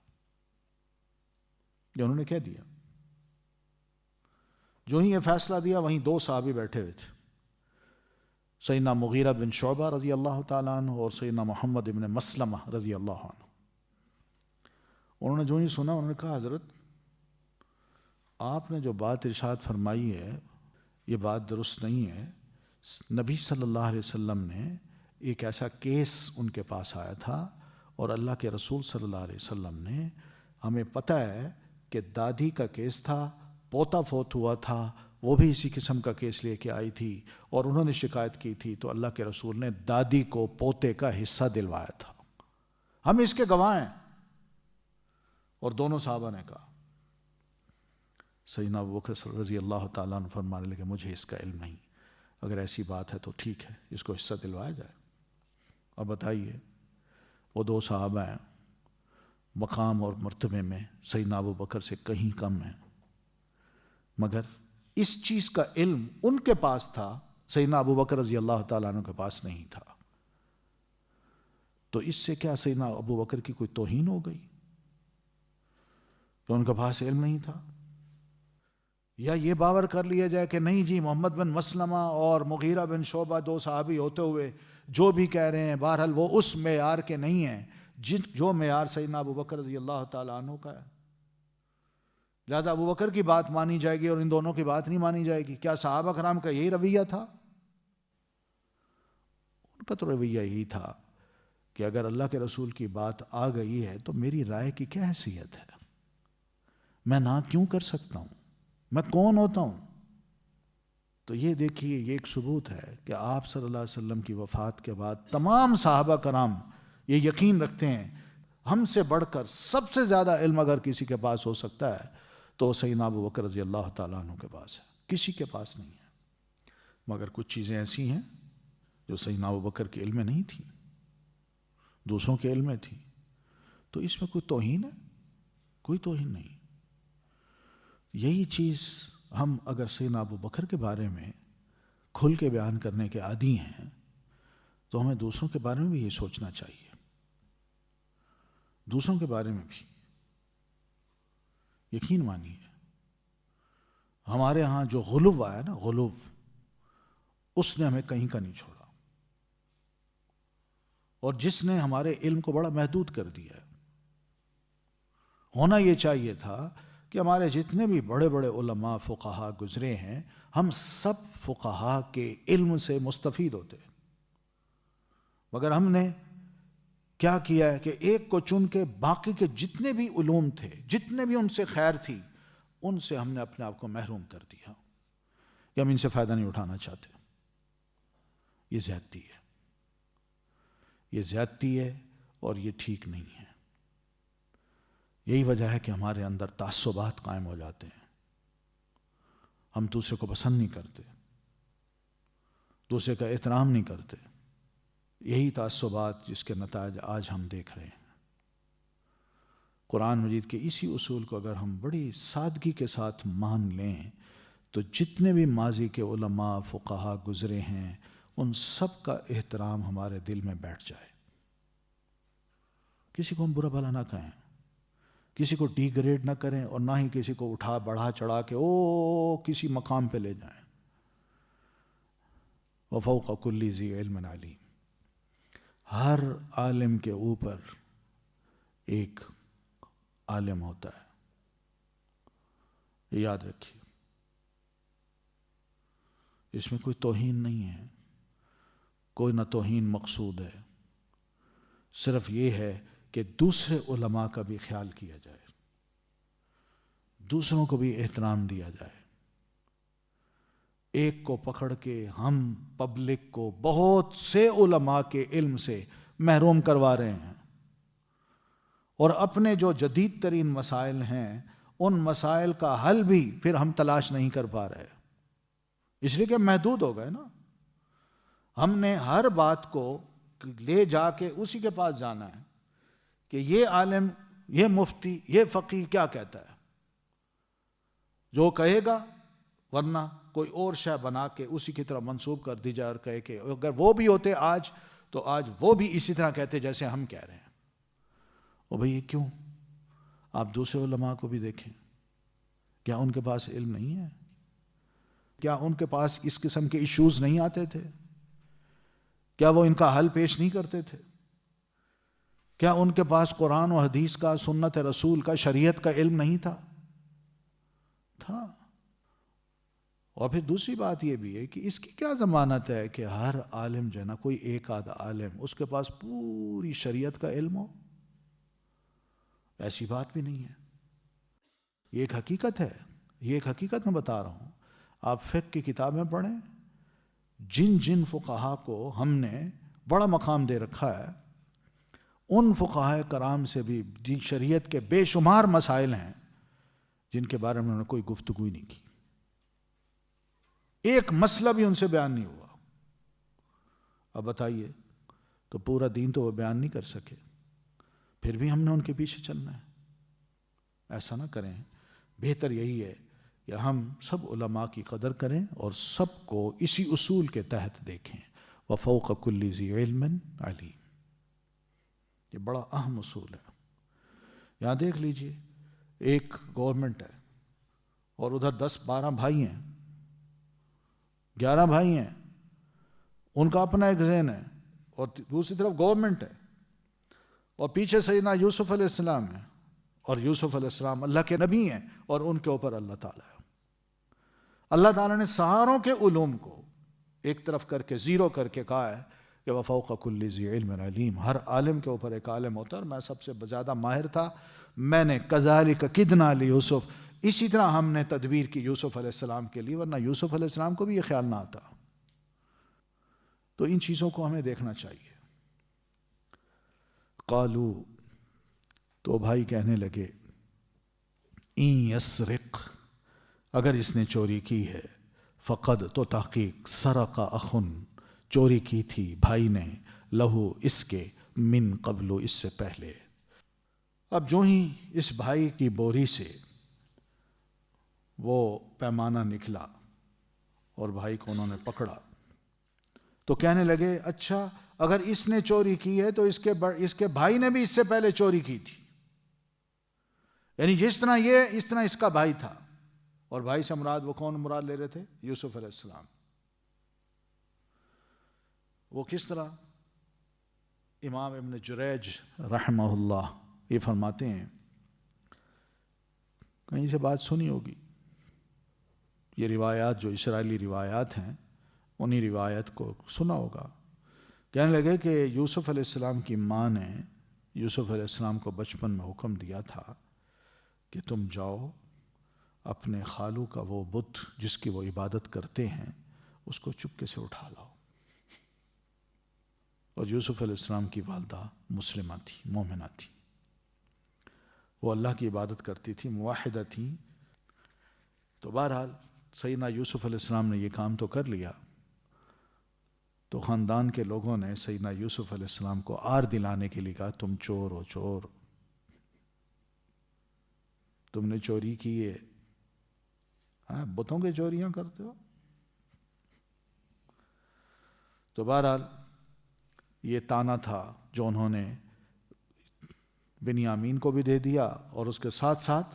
یہ انہوں نے کہہ دیا. جو ہی یہ فیصلہ دیا وہیں دو صحابی بیٹھے ہوئے تھے, سیدنا مغیرہ بن شعبہ رضی اللہ تعالیٰ عنہ اور سیدنا محمد بن مسلمہ رضی اللہ عنہ. انہوں نے جو ہی سنا انہوں نے کہا, حضرت آپ نے جو بات ارشاد فرمائی ہے یہ بات درست نہیں ہے. نبی صلی اللہ علیہ وسلم نے ایک ایسا کیس ان کے پاس آیا تھا, اور اللہ کے رسول صلی اللہ علیہ وسلم نے, ہمیں پتہ ہے کہ دادی کا کیس تھا, پوتا فوت ہوا تھا, وہ بھی اسی قسم کا کیس لے کے آئی تھی اور انہوں نے شکایت کی تھی, تو اللہ کے رسول نے دادی کو پوتے کا حصہ دلوایا تھا, ہم اس کے گواہ ہیں. اور دونوں صحابہ نے کہا. سیدنا ابو بکر رضی اللہ تعالیٰ عنہ فرمانے لگے, مجھے اس کا علم نہیں, اگر ایسی بات ہے تو ٹھیک ہے, اس کو حصہ دلوایا جائے. اور بتائیے, وہ دو صحابہ ہیں, مقام اور مرتبے میں سیدنا ابو بکر سے کہیں کم ہیں, مگر اس چیز کا علم ان کے پاس تھا, سیدنا ابو بکر رضی اللہ تعالیٰ عنہ کے پاس نہیں تھا. تو اس سے کیا سیدنا ابو بکر کی کوئی توہین ہو گئی کہ ان کے پاس علم نہیں تھا؟ یا یہ باور کر لیا جائے کہ نہیں جی, محمد بن مسلمہ اور مغیرہ بن شعبہ دو صحابی ہوتے ہوئے جو بھی کہہ رہے ہیں بہرحال وہ اس معیار کے نہیں ہیں جو معیار سیدنا ابو بکر رضی اللہ تعالیٰ عنہ کا ہے, لہذا ابو بکر کی بات مانی جائے گی اور ان دونوں کی بات نہیں مانی جائے گی. کیا صحابہ کرام کا یہی رویہ تھا؟ ان کا تو رویہ یہی تھا کہ اگر اللہ کے رسول کی بات آ گئی ہے تو میری رائے کی کیا حیثیت ہے, میں نہ کیوں کر سکتا ہوں, میں کون ہوتا ہوں. تو یہ دیکھیے, یہ ایک ثبوت ہے کہ آپ صلی اللہ علیہ وسلم کی وفات کے بعد تمام صحابہ کرام یہ یقین رکھتے ہیں, ہم سے بڑھ کر سب سے زیادہ علم اگر کسی کے پاس ہو سکتا ہے تو سیدنا ابو بکر رضی اللہ تعالیٰ عنہ کے پاس ہے, کسی کے پاس نہیں ہے. مگر کچھ چیزیں ایسی ہیں جو سیدنا ابو بکر کے علم میں نہیں تھیں, دوسروں کے علم میں تھی. تو اس میں کوئی توہین ہے؟ کوئی توہین نہیں. یہی چیز ہم اگر سیدنا ابو بکر کے بارے میں کھل کے بیان کرنے کے عادی ہیں تو ہمیں دوسروں کے بارے میں بھی یہ سوچنا چاہیے, دوسروں کے بارے میں بھی. یقین مانیے, ہمارے ہاں جو غلو آیا نا, غلو, اس نے ہمیں کہیں کا نہیں چھوڑا, اور جس نے ہمارے علم کو بڑا محدود کر دیا ہے. ہونا یہ چاہیے تھا کہ ہمارے جتنے بھی بڑے بڑے علماء فقہا گزرے ہیں, ہم سب فقہا کے علم سے مستفید ہوتے, مگر ہم نے کیا کیا ہے کہ ایک کو چن کے باقی کے جتنے بھی علوم تھے, جتنے بھی ان سے خیر تھی, ان سے ہم نے اپنے آپ کو محروم کر دیا کہ ہم ان سے فائدہ نہیں اٹھانا چاہتے. یہ زیادتی ہے, یہ زیادتی ہے اور یہ ٹھیک نہیں ہے. یہی وجہ ہے کہ ہمارے اندر تعصبات قائم ہو جاتے ہیں, ہم دوسرے کو پسند نہیں کرتے, دوسرے کا احترام نہیں کرتے. یہی تعصبات جس کے نتائج آج ہم دیکھ رہے ہیں. قرآن مجید کے اسی اصول کو اگر ہم بڑی سادگی کے ساتھ مان لیں تو جتنے بھی ماضی کے علماء فقہا گزرے ہیں ان سب کا احترام ہمارے دل میں بیٹھ جائے. کسی کو ہم برا بھلا نہ کہیں, کسی کو ڈی گریڈ نہ کریں, اور نہ ہی کسی کو اٹھا بڑھا چڑھا کے کسی مقام پہ لے جائیں. وَفَوْقَ كُلِّ ذِي عِلْمٍ عَلِيمٍ. ہر عالم کے اوپر ایک عالم ہوتا ہے, یہ یاد رکھیے. اس میں کوئی توہین نہیں ہے, کوئی نہ توہین مقصود ہے, صرف یہ ہے کہ دوسرے علماء کا بھی خیال کیا جائے, دوسروں کو بھی احترام دیا جائے. ایک کو پکڑ کے ہم پبلک کو بہت سے علماء کے علم سے محروم کروا رہے ہیں. اور اپنے جو جدید ترین مسائل ہیں ان مسائل کا حل بھی پھر ہم تلاش نہیں کر پا رہے، اس لیے کہ محدود ہو گئے نا. ہم نے ہر بات کو لے جا کے اسی کے پاس جانا ہے کہ یہ عالم، یہ مفتی، یہ فقیہ کیا کہتا ہے، جو کہے گا، ورنہ کوئی اور شے بنا کے اسی کی طرح منسوب کر دی جائے اور کہے کہ اگر وہ بھی ہوتے آج تو آج وہ بھی اسی طرح کہتے جیسے ہم کہہ رہے ہیں. او بھئی یہ کیوں؟ آپ دوسرے علماء کو بھی دیکھیں، کیا ان کے پاس علم نہیں ہے؟ کیا ان کے پاس اس قسم کے ایشوز نہیں آتے تھے؟ کیا وہ ان کا حل پیش نہیں کرتے تھے؟ کیا ان کے پاس قرآن و حدیث کا، سنت رسول کا، شریعت کا علم نہیں تھا؟ تھا. اور پھر دوسری بات یہ بھی ہے کہ اس کی کیا ضمانت ہے کہ ہر عالم جو ہے نا، کوئی ایک آدھ عالم اس کے پاس پوری شریعت کا علم ہو؟ ایسی بات بھی نہیں ہے. یہ ایک حقیقت ہے، یہ ایک حقیقت میں بتا رہا ہوں. آپ فقہ کی کتابیں پڑھیں، جن جن فقہا کو ہم نے بڑا مقام دے رکھا ہے، ان فقہاء کرام سے بھی شریعت کے بے شمار مسائل ہیں جن کے بارے میں انہوں نے کوئی گفتگو ہی نہیں کی. ایک مسئلہ بھی ان سے بیان نہیں ہوا. اب بتائیے، تو پورا دین تو وہ بیان نہیں کر سکے، پھر بھی ہم نے ان کے پیچھے چلنا ہے؟ ایسا نہ کریں. بہتر یہی ہے کہ ہم سب علماء کی قدر کریں اور سب کو اسی اصول کے تحت دیکھیں. وَفَوْقَ كُلِّ ذِي عِلْمٍ عَلِيمٍ. یہ بڑا اہم اصول ہے. یہاں دیکھ لیجئے، ایک گورنمنٹ ہے اور ادھر 10-12 بھائی ہیں، 11 بھائی ہیں، ان کا اپنا ایک ذہن ہے، اور دوسری طرف گورنمنٹ ہے، اور پیچھے سیدنا یوسف علیہ السلام ہے، اور یوسف علیہ السلام اللہ کے نبی ہیں، اور ان کے اوپر اللہ تعالیٰ ہے. اللہ تعالیٰ نے ساروں کے علوم کو ایک طرف کر کے زیرو کر کے کہا ہے کہ وَفَوْقَ كُلِّ ذِي عِلْمٍ عَلِيمٍ. ہر عالم کے اوپر ایک عالم ہوتا ہے، اور میں سب سے زیادہ ماہر تھا. میں نے كَذَلِكَ كِدْنَا لِيُوسُف، اسی طرح ہم نے تدبیر کی یوسف علیہ السلام کے لیے، ورنہ یوسف علیہ السلام کو بھی یہ خیال نہ آتا. تو ان چیزوں کو ہمیں دیکھنا چاہیے. قالو، تو بھائی کہنے لگے، ان یسرق، اگر اس نے چوری کی ہے، فقد، تو تحقیق، سرق اخن، چوری کی تھی بھائی نے، لہو، اس کے، من قبل، اس سے پہلے. اب جو ہی اس بھائی کی بوری سے وہ پیمانہ نکلا اور بھائی کو انہوں نے پکڑا، تو کہنے لگے اچھا اگر اس نے چوری کی ہے تو اس کے بھائی نے بھی اس سے پہلے چوری کی تھی. یعنی جس طرح یہ، اس طرح اس کا بھائی تھا. اور بھائی سے مراد وہ کون مراد لے رہے تھے؟ یوسف علیہ السلام. وہ کس طرح؟ امام ابن جریج رحمہ اللہ یہ فرماتے ہیں، کہیں سے بات سنی ہوگی، یہ روایات جو اسرائیلی روایات ہیں انہی روایت کو سنا ہوگا. کہنے لگے کہ یوسف علیہ السلام کی ماں نے یوسف علیہ السلام کو بچپن میں حکم دیا تھا کہ تم جاؤ اپنے خالو کا وہ بت جس کی وہ عبادت کرتے ہیں اس کو چپکے سے اٹھا لاؤ. اور یوسف علیہ السلام کی والدہ مسلمہ تھی، مومنہ تھی، وہ اللہ کی عبادت کرتی تھی، موحدہ تھی. تو بہرحال سیدنا یوسف علیہ السلام نے یہ کام تو کر لیا. تو خاندان کے لوگوں نے سیدنا یوسف علیہ السلام کو آر دلانے کے لیے کہا تم چور ہو، چور، تم نے چوری کی ہے، ہاں بتوں کے چوریاں کرتے ہو. تو بہرحال یہ تانا تھا جو انہوں نے بنیامین کو بھی دے دیا اور اس کے ساتھ ساتھ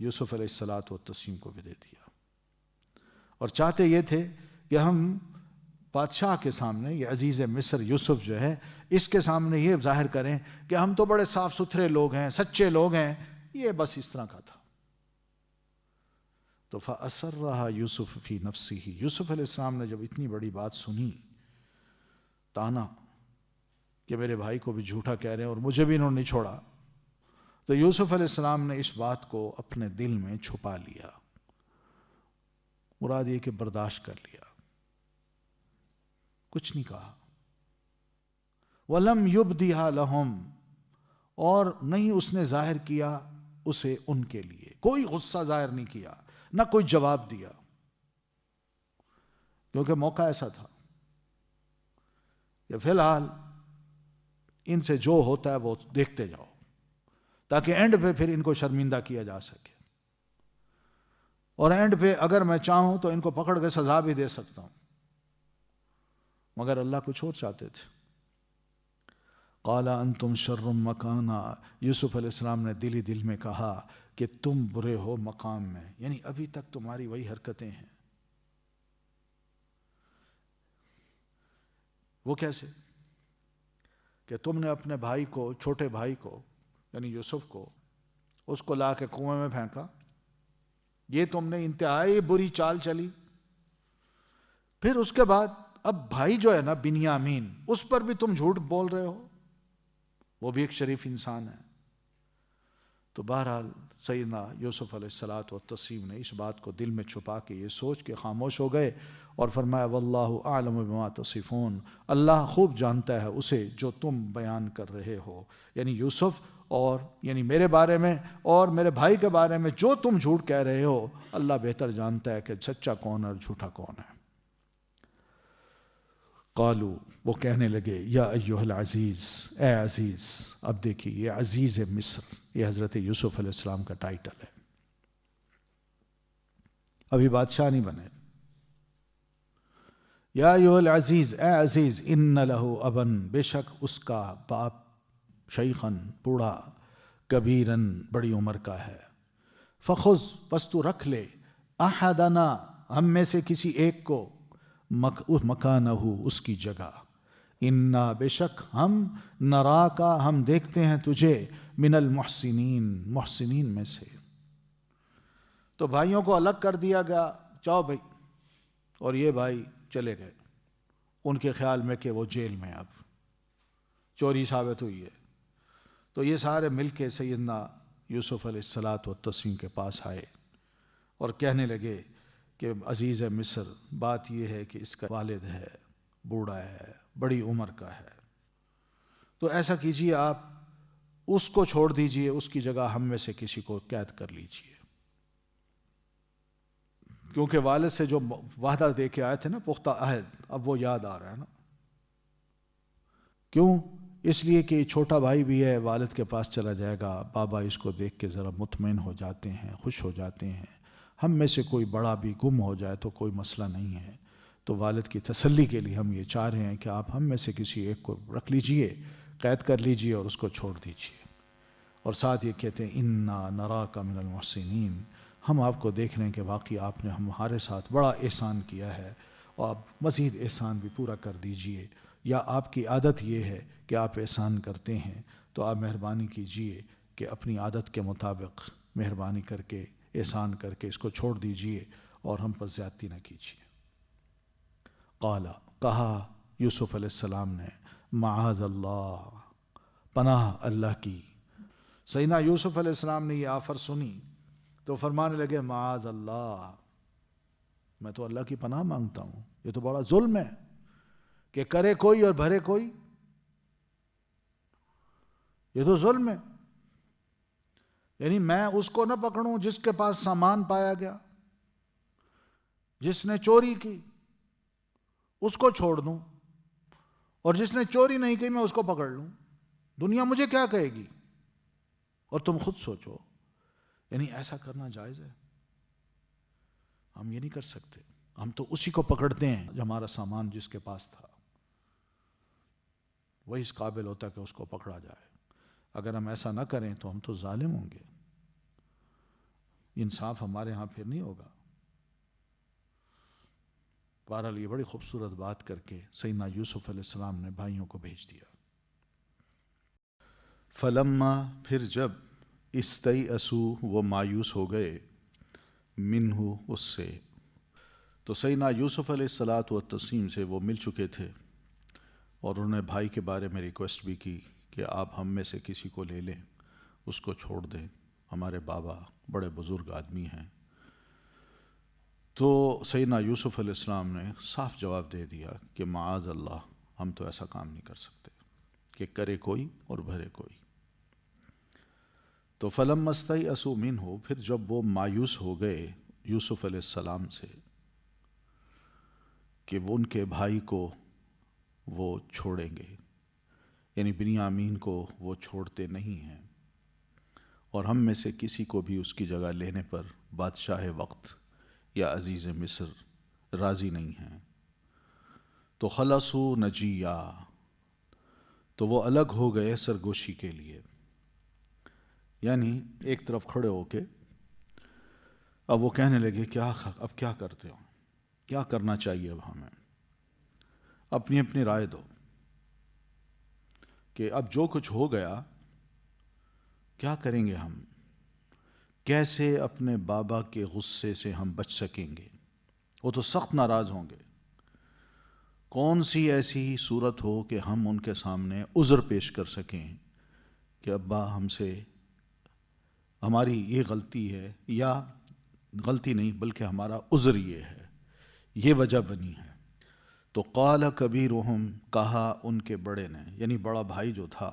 یوسف علیہ السلام کو بھی دے دیا. اور چاہتے یہ تھے کہ ہم بادشاہ کے سامنے، یہ عزیز مصر یوسف جو ہے، اس کے سامنے یہ ظاہر کریں کہ ہم تو بڑے صاف ستھرے لوگ ہیں، سچے لوگ ہیں. یہ بس اس طرح کا تھا. تو فَأَسَرَّهَا يُوسُفُ فِي نَفْسِهِ، یوسف علیہ السلام نے جب اتنی بڑی بات سنی، تانا کہ میرے بھائی کو بھی جھوٹا کہہ رہے ہیں اور مجھے بھی انہوں نے نہیں چھوڑا، تو یوسف علیہ السلام نے اس بات کو اپنے دل میں چھپا لیا. مراد یہ کہ برداشت کر لیا، کچھ نہیں کہا. وَلَمْ يُبْدِهَا لَهُمْ، اور نہیں اس نے ظاہر کیا اسے ان کے لیے، کوئی غصہ ظاہر نہیں کیا، نہ کوئی جواب دیا، کیونکہ موقع ایسا تھا کہ فی الحال ان سے جو ہوتا ہے وہ دیکھتے جاؤ، تاکہ اینڈ پہ پھر ان کو شرمندہ کیا جا سکے، اور اینڈ پہ اگر میں چاہوں تو ان کو پکڑ کے سزا بھی دے سکتا ہوں، مگر اللہ کچھ اور چاہتے تھے۔ قال انتم شر مکانا، یوسف علیہ السلام نے دل ہی دل میں کہا کہ تم برے ہو مقام میں، یعنی ابھی تک تمہاری وہی حرکتیں ہیں۔ وہ کیسے؟ کہ تم نے اپنے بھائی کو، چھوٹے بھائی کو یعنی یوسف کو، اس کو لا کے کنویں میں پھینکا، یہ تم نے انتہائی بری چال چلی۔ پھر اس کے بعد اب بھائی جو ہے نا بنیامین، اس پر بھی تم جھوٹ بول رہے ہو، وہ بھی ایک شریف انسان ہے۔ تو بہرحال سیدنا یوسف علیہ الصلاۃ والتسلیم نے اس بات کو دل میں چھپا کے یہ سوچ کے خاموش ہو گئے اور فرمایا واللہ اعلم بما تصفون، اللہ خوب جانتا ہے اسے جو تم بیان کر رہے ہو، یعنی یوسف اور یعنی میرے بارے میں اور میرے بھائی کے بارے میں جو تم جھوٹ کہہ رہے ہو، اللہ بہتر جانتا ہے کہ سچا کون ہے اور جھوٹا کون ہے۔ قالو، وہ کہنے لگے یا ایھا العزیز، اے عزیز۔ اب دیکھیے یہ عزیز مصر، یہ حضرت یوسف علیہ السلام کا ٹائٹل ہے، ابھی بادشاہ نہیں بنے۔ یا ایھا العزیز، اے عزیز، ان لہ ابن، بے شک اس کا باپ شیخن، بوڑھا، کبیرن، بڑی عمر کا ہے، فخذ، پس تو رکھ لے، احدنا، ہم میں سے کسی ایک کو، مکانہ، اس کی جگہ، انا، بے شک ہم، نراکا، ہم دیکھتے ہیں تجھے، من المحسنین، محسنین میں سے۔ تو بھائیوں کو الگ کر دیا گیا، جاؤ بھائی، اور یہ بھائی چلے گئے ان کے خیال میں کہ وہ جیل میں اب چوری ثابت ہوئی ہے۔ تو یہ سارے مل کے سیدنا یوسف علیہ الصلاۃ والتسلیم کے پاس آئے اور کہنے لگے کہ عزیز مصر، بات یہ ہے کہ اس کا والد ہے، بوڑھا ہے، بڑی عمر کا ہے، تو ایسا کیجئے آپ اس کو چھوڑ دیجئے، اس کی جگہ ہم میں سے کسی کو قید کر لیجئے، کیونکہ والد سے جو وعدہ دے کے آئے تھے نا، پختہ عہد، اب وہ یاد آ رہا ہے نا۔ کیوں؟ اس لیے کہ چھوٹا بھائی بھی ہے، والد کے پاس چلا جائے گا، بابا اس کو دیکھ کے ذرا مطمئن ہو جاتے ہیں، خوش ہو جاتے ہیں، ہم میں سے کوئی بڑا بھی گم ہو جائے تو کوئی مسئلہ نہیں ہے۔ تو والد کی تسلی کے لیے ہم یہ چاہ رہے ہیں کہ آپ ہم میں سے کسی ایک کو رکھ لیجئے، قید کر لیجئے اور اس کو چھوڑ دیجئے، اور ساتھ یہ کہتے ہیں انا نراک من المحسنین، ہم آپ کو دیکھ رہے ہیں کہ واقعی آپ نے ہمارے ساتھ بڑا احسان کیا ہے، اور آپ مزید احسان بھی پورا کر دیجئے، یا آپ کی عادت یہ ہے کہ آپ احسان کرتے ہیں، تو آپ مہربانی کیجئے کہ اپنی عادت کے مطابق مہربانی کر کے احسان کر کے اس کو چھوڑ دیجئے اور ہم پر زیادتی نہ کیجئے۔ قال، کہا یوسف علیہ السلام نے، معاذ اللہ، پناہ اللہ کی۔ سیدنا یوسف علیہ السلام نے یہ آفر سنی تو فرمانے لگے معاذ اللہ، میں تو اللہ کی پناہ مانگتا ہوں، یہ تو بڑا ظلم ہے کہ کرے کوئی اور بھرے کوئی، یہ تو ظلم ہے۔ یعنی میں اس کو نہ پکڑوں جس کے پاس سامان پایا گیا، جس نے چوری کی اس کو چھوڑ دوں، اور جس نے چوری نہیں کی میں اس کو پکڑ لوں، دنیا مجھے کیا کہے گی؟ اور تم خود سوچو، یعنی ایسا کرنا جائز ہے؟ ہم یہ نہیں کر سکتے، ہم تو اسی کو پکڑتے ہیں جو ہمارا سامان جس کے پاس تھا، وہی اس قابل ہوتا ہے کہ اس کو پکڑا جائے۔ اگر ہم ایسا نہ کریں تو ہم تو ظالم ہوں گے، انصاف ہمارے ہاں پھر نہیں ہوگا۔ بہرحال یہ بڑی خوبصورت بات کر کے سیدنا یوسف علیہ السلام نے بھائیوں کو بھیج دیا۔ فلما، پھر جب، استیئسوا، وہ مایوس ہو گئے، منہ، اس سے، تو سیدنا یوسف علیہ الصلاۃ والتسلیم سے وہ مل چکے تھے اور انہوں نے بھائی کے بارے میں ریکویسٹ بھی کی کہ آپ ہم میں سے کسی کو لے لیں، اس کو چھوڑ دیں، ہمارے بابا بڑے بزرگ آدمی ہیں۔ تو سیدنا یوسف علیہ السلام نے صاف جواب دے دیا کہ معاذ اللہ، ہم تو ایسا کام نہیں کر سکتے کہ کرے کوئی اور بھرے کوئی۔ تو فلم استیئسوا منہ، پھر جب وہ مایوس ہو گئے یوسف علیہ السلام سے کہ وہ ان کے بھائی کو وہ چھوڑیں گے، یعنی بنیامین کو وہ چھوڑتے نہیں ہیں، اور ہم میں سے کسی کو بھی اس کی جگہ لینے پر بادشاہ وقت یا عزیز مصر راضی نہیں ہیں، تو خلصوا نجیہ، تو وہ الگ ہو گئے سرگوشی کے لیے، یعنی ایک طرف کھڑے ہو کے اب وہ کہنے لگے اب کیا کرتے ہو، کیا کرنا چاہیے اب ہمیں، اپنی اپنی رائے دو کہ اب جو کچھ ہو گیا کیا کریں گے ہم، کیسے اپنے بابا کے غصے سے ہم بچ سکیں گے، وہ تو سخت ناراض ہوں گے، کون سی ایسی صورت ہو کہ ہم ان کے سامنے عذر پیش کر سکیں کہ ابا ہم سے ہماری یہ غلطی ہے، یا غلطی نہیں بلکہ ہمارا عذر یہ ہے، یہ وجہ بنی ہے۔ تو قال کبیرہم، کہا ان کے بڑے نے، یعنی بڑا بھائی جو تھا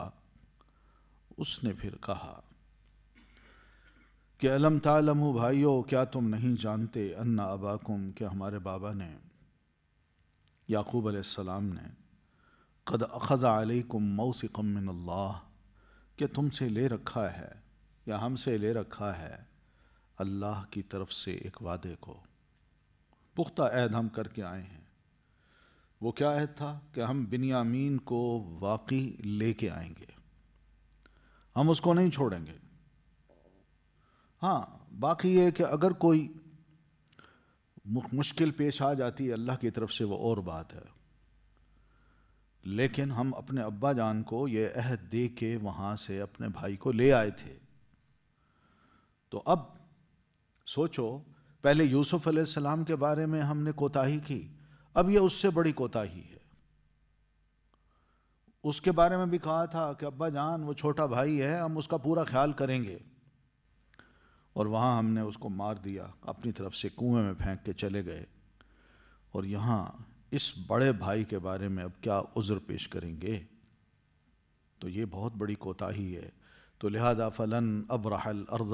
اس نے پھر کہا کہ الم تعلموا، بھائیو کیا تم نہیں جانتے، ان اباکم، کہ ہمارے بابا نے، یعقوب علیہ السلام نے، قد اخذ علیکم موثقا من اللہ، کہ تم سے لے رکھا ہے یا ہم سے لے رکھا ہے اللہ کی طرف سے ایک وعدے کو، پختہ عہد ہم کر کے آئے ہیں۔ وہ کیا عہد تھا کہ ہم بنیامین کو واقعی لے کے آئیں گے، ہم اس کو نہیں چھوڑیں گے۔ ہاں باقی یہ کہ اگر کوئی مشکل پیش آ جاتی ہے اللہ کی طرف سے وہ اور بات ہے، لیکن ہم اپنے ابا جان کو یہ عہد دے کے وہاں سے اپنے بھائی کو لے آئے تھے۔ تو اب سوچو، پہلے یوسف علیہ السلام کے بارے میں ہم نے کوتاہی کی، اب یہ اس سے بڑی کوتاہی ہے۔ اس کے بارے میں بھی کہا تھا کہ ابا جان وہ چھوٹا بھائی ہے، ہم اس کا پورا خیال کریں گے، اور وہاں ہم نے اس کو مار دیا، اپنی طرف سے کنویں میں پھینک کے چلے گئے، اور یہاں اس بڑے بھائی کے بارے میں اب کیا عذر پیش کریں گے، تو یہ بہت بڑی کوتاہی ہے۔ تو لہذا فلن ابرح الارض،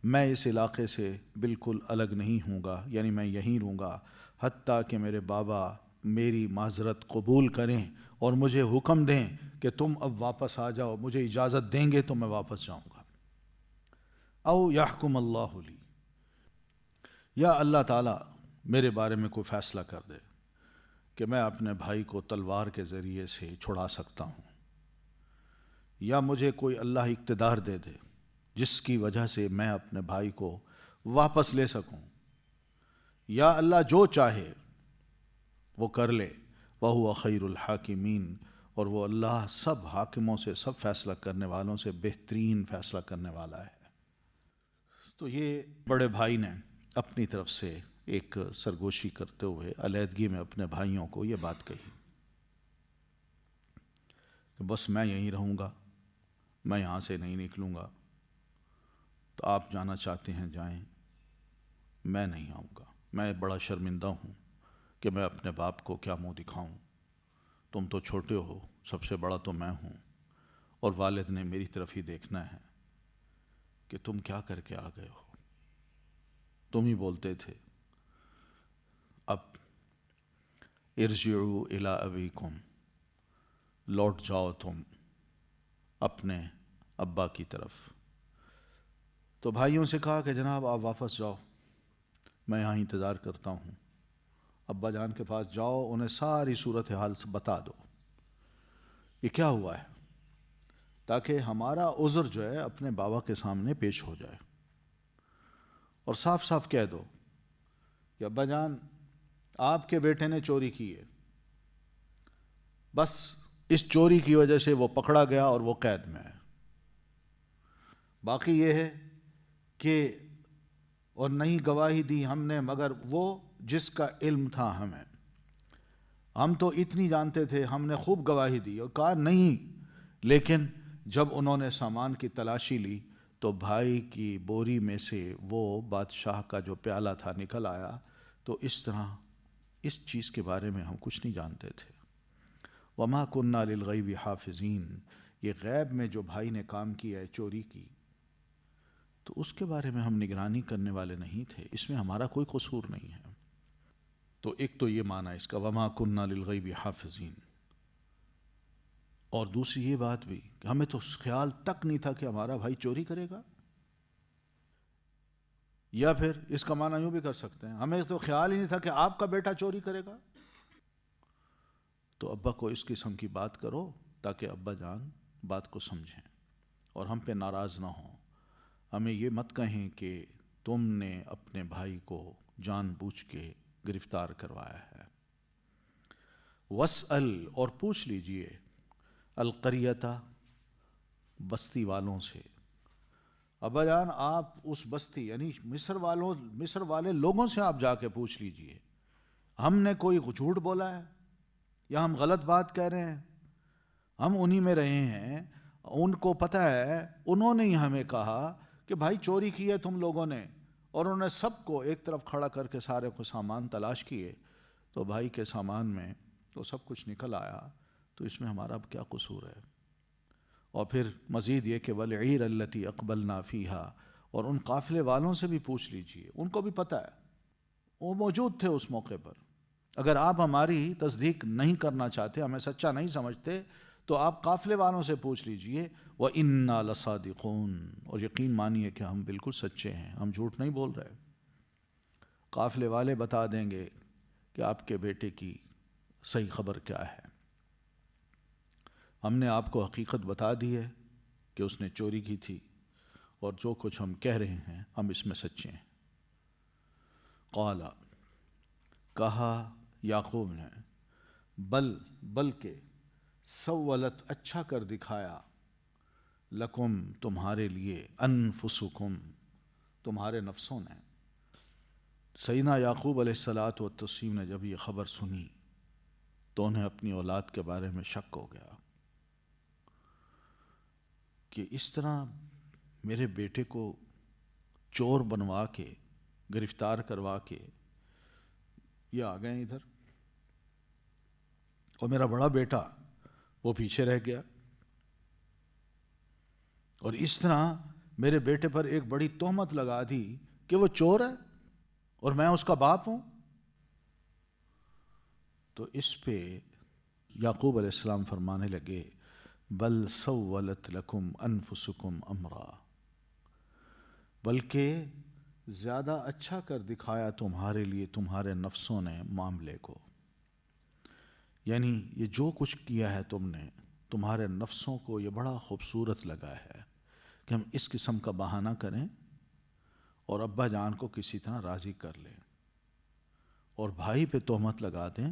میں اس علاقے سے بالکل الگ نہیں ہوں گا، یعنی میں یہیں رہوں گا حتیٰ کہ میرے بابا میری معذرت قبول کریں اور مجھے حکم دیں کہ تم اب واپس آ جاؤ، مجھے اجازت دیں گے تو میں واپس جاؤں گا، او یحکم اللہ لی، یا اللہ تعالیٰ میرے بارے میں کوئی فیصلہ کر دے کہ میں اپنے بھائی کو تلوار کے ذریعے سے چھڑا سکتا ہوں، یا مجھے کوئی اللہ اقتدار دے دے جس کی وجہ سے میں اپنے بھائی کو واپس لے سکوں، یا اللہ جو چاہے وہ کر لے، وَهُوَ خَيْرُ الْحَاكِمِينَ، اور وہ اللہ سب حاکموں سے، سب فیصلہ کرنے والوں سے بہترین فیصلہ کرنے والا ہے۔ تو یہ بڑے بھائی نے اپنی طرف سے ایک سرگوشی کرتے ہوئے علیحدگی میں اپنے بھائیوں کو یہ بات کہی کہ بس میں یہیں رہوں گا، میں یہاں سے نہیں نکلوں گا، تو آپ جانا چاہتے ہیں جائیں، میں نہیں آؤں گا، میں بڑا شرمندہ ہوں کہ میں اپنے باپ کو کیا منہ دکھاؤں، تم تو چھوٹے ہو، سب سے بڑا تو میں ہوں، اور والد نے میری طرف ہی دیکھنا ہے کہ تم کیا کر کے آ گئے ہو، تم ہی بولتے تھے اب ارجعوا الی ابیکم، لوٹ جاؤ تم اپنے ابا کی طرف۔ تو بھائیوں سے کہا کہ جناب آپ واپس جاؤ، میں یہاں انتظار کرتا ہوں، ابا جان کے پاس جاؤ، انہیں ساری صورتحال بتا دو یہ کیا ہوا ہے، تاکہ ہمارا عذر جو ہے اپنے بابا کے سامنے پیش ہو جائے، اور صاف صاف کہہ دو کہ ابا جان آپ کے بیٹے نے چوری کی ہے، بس اس چوری کی وجہ سے وہ پکڑا گیا اور وہ قید میں ہے، باقی یہ ہے کہ اور نہیں گواہی دی ہم نے مگر وہ جس کا علم تھا ہمیں، ہم تو اتنی جانتے تھے، ہم نے خوب گواہی دی اور کہا نہیں، لیکن جب انہوں نے سامان کی تلاشی لی تو بھائی کی بوری میں سے وہ بادشاہ کا جو پیالہ تھا نکل آیا، تو اس طرح اس چیز کے بارے میں ہم کچھ نہیں جانتے تھے۔ وما كنا للغیب حافظین، یہ غیب میں جو بھائی نے کام کیا ہے، چوری کی، تو اس کے بارے میں ہم نگرانی کرنے والے نہیں تھے، اس میں ہمارا کوئی قصور نہیں ہے۔ تو ایک تو یہ معنی اس کا وما کننا للغیب حافظین، اور دوسری یہ بات بھی کہ ہمیں تو خیال تک نہیں تھا کہ ہمارا بھائی چوری کرے گا، یا پھر اس کا معنی یوں بھی کر سکتے ہیں ہمیں تو خیال ہی نہیں تھا کہ آپ کا بیٹا چوری کرے گا۔ تو ابا کو اس قسم کی بات کرو تاکہ ابا جان بات کو سمجھیں اور ہم پہ ناراض نہ ہوں۔ ہمیں یہ مت کہیں کہ تم نے اپنے بھائی کو جان بوجھ کے گرفتار کروایا ہے۔ وَاسْأَلْ، اور پوچھ لیجئے، القریۃ، بستی والوں سے۔ ابا جان آپ اس بستی یعنی مصر والے لوگوں سے آپ جا کے پوچھ لیجئے، ہم نے کوئی جھوٹ بولا ہے یا ہم غلط بات کہہ رہے ہیں؟ ہم انہی میں رہے ہیں، ان کو پتہ ہے، انہوں نے ہی ہمیں کہا کہ بھائی چوری کی ہے تم لوگوں نے، اور انہوں نے سب کو ایک طرف کھڑا کر کے سارے کو سامان تلاش کیے تو بھائی کے سامان میں تو سب کچھ نکل آیا، تو اس میں ہمارا اب کیا قصور ہے؟ اور پھر مزید یہ کہ وَالْعِيرَ الَّتِي أَقْبَلْنَا فِيهَا، اور ان قافلے والوں سے بھی پوچھ لیجئے، ان کو بھی پتہ ہے، وہ موجود تھے اس موقع پر۔ اگر آپ ہماری تصدیق نہیں کرنا چاہتے، ہمیں سچا نہیں سمجھتے، تو آپ قافلے والوں سے پوچھ لیجئے، وَإِنَّا لَصَادِقُونَ، اور یقین مانیے کہ ہم بالکل سچے ہیں، ہم جھوٹ نہیں بول رہے۔ قافلے والے بتا دیں گے کہ آپ کے بیٹے کی صحیح خبر کیا ہے۔ ہم نے آپ کو حقیقت بتا دی ہے کہ اس نے چوری کی تھی، اور جو کچھ ہم کہہ رہے ہیں ہم اس میں سچے ہیں۔ قال، کہا یعقوب نے، بلکہ سولت، اچھا کر دکھایا، لکم، تمہارے لیے، انفسکم، تمہارے نفسوں نے۔ سیدنا یعقوب علیہ الصلاۃ والتسلیم نے جب یہ خبر سنی تو انہیں اپنی اولاد کے بارے میں شک ہو گیا کہ اس طرح میرے بیٹے کو چور بنوا کے، گرفتار کروا کے یہ آ گئے ادھر، اور میرا بڑا بیٹا وہ پیچھے رہ گیا، اور اس طرح میرے بیٹے پر ایک بڑی تہمت لگا دی کہ وہ چور ہے اور میں اس کا باپ ہوں۔ تو اس پہ یعقوب علیہ السلام فرمانے لگے، بل سولت لکم انفسکم امرا، بلکہ زیادہ اچھا کر دکھایا تمہارے لیے تمہارے نفسوں نے معاملے کو، یعنی یہ جو کچھ کیا ہے تم نے، تمہارے نفسوں کو یہ بڑا خوبصورت لگا ہے کہ ہم اس قسم کا بہانہ کریں اور ابا جان کو کسی طرح راضی کر لیں اور بھائی پہ تہمت لگا دیں،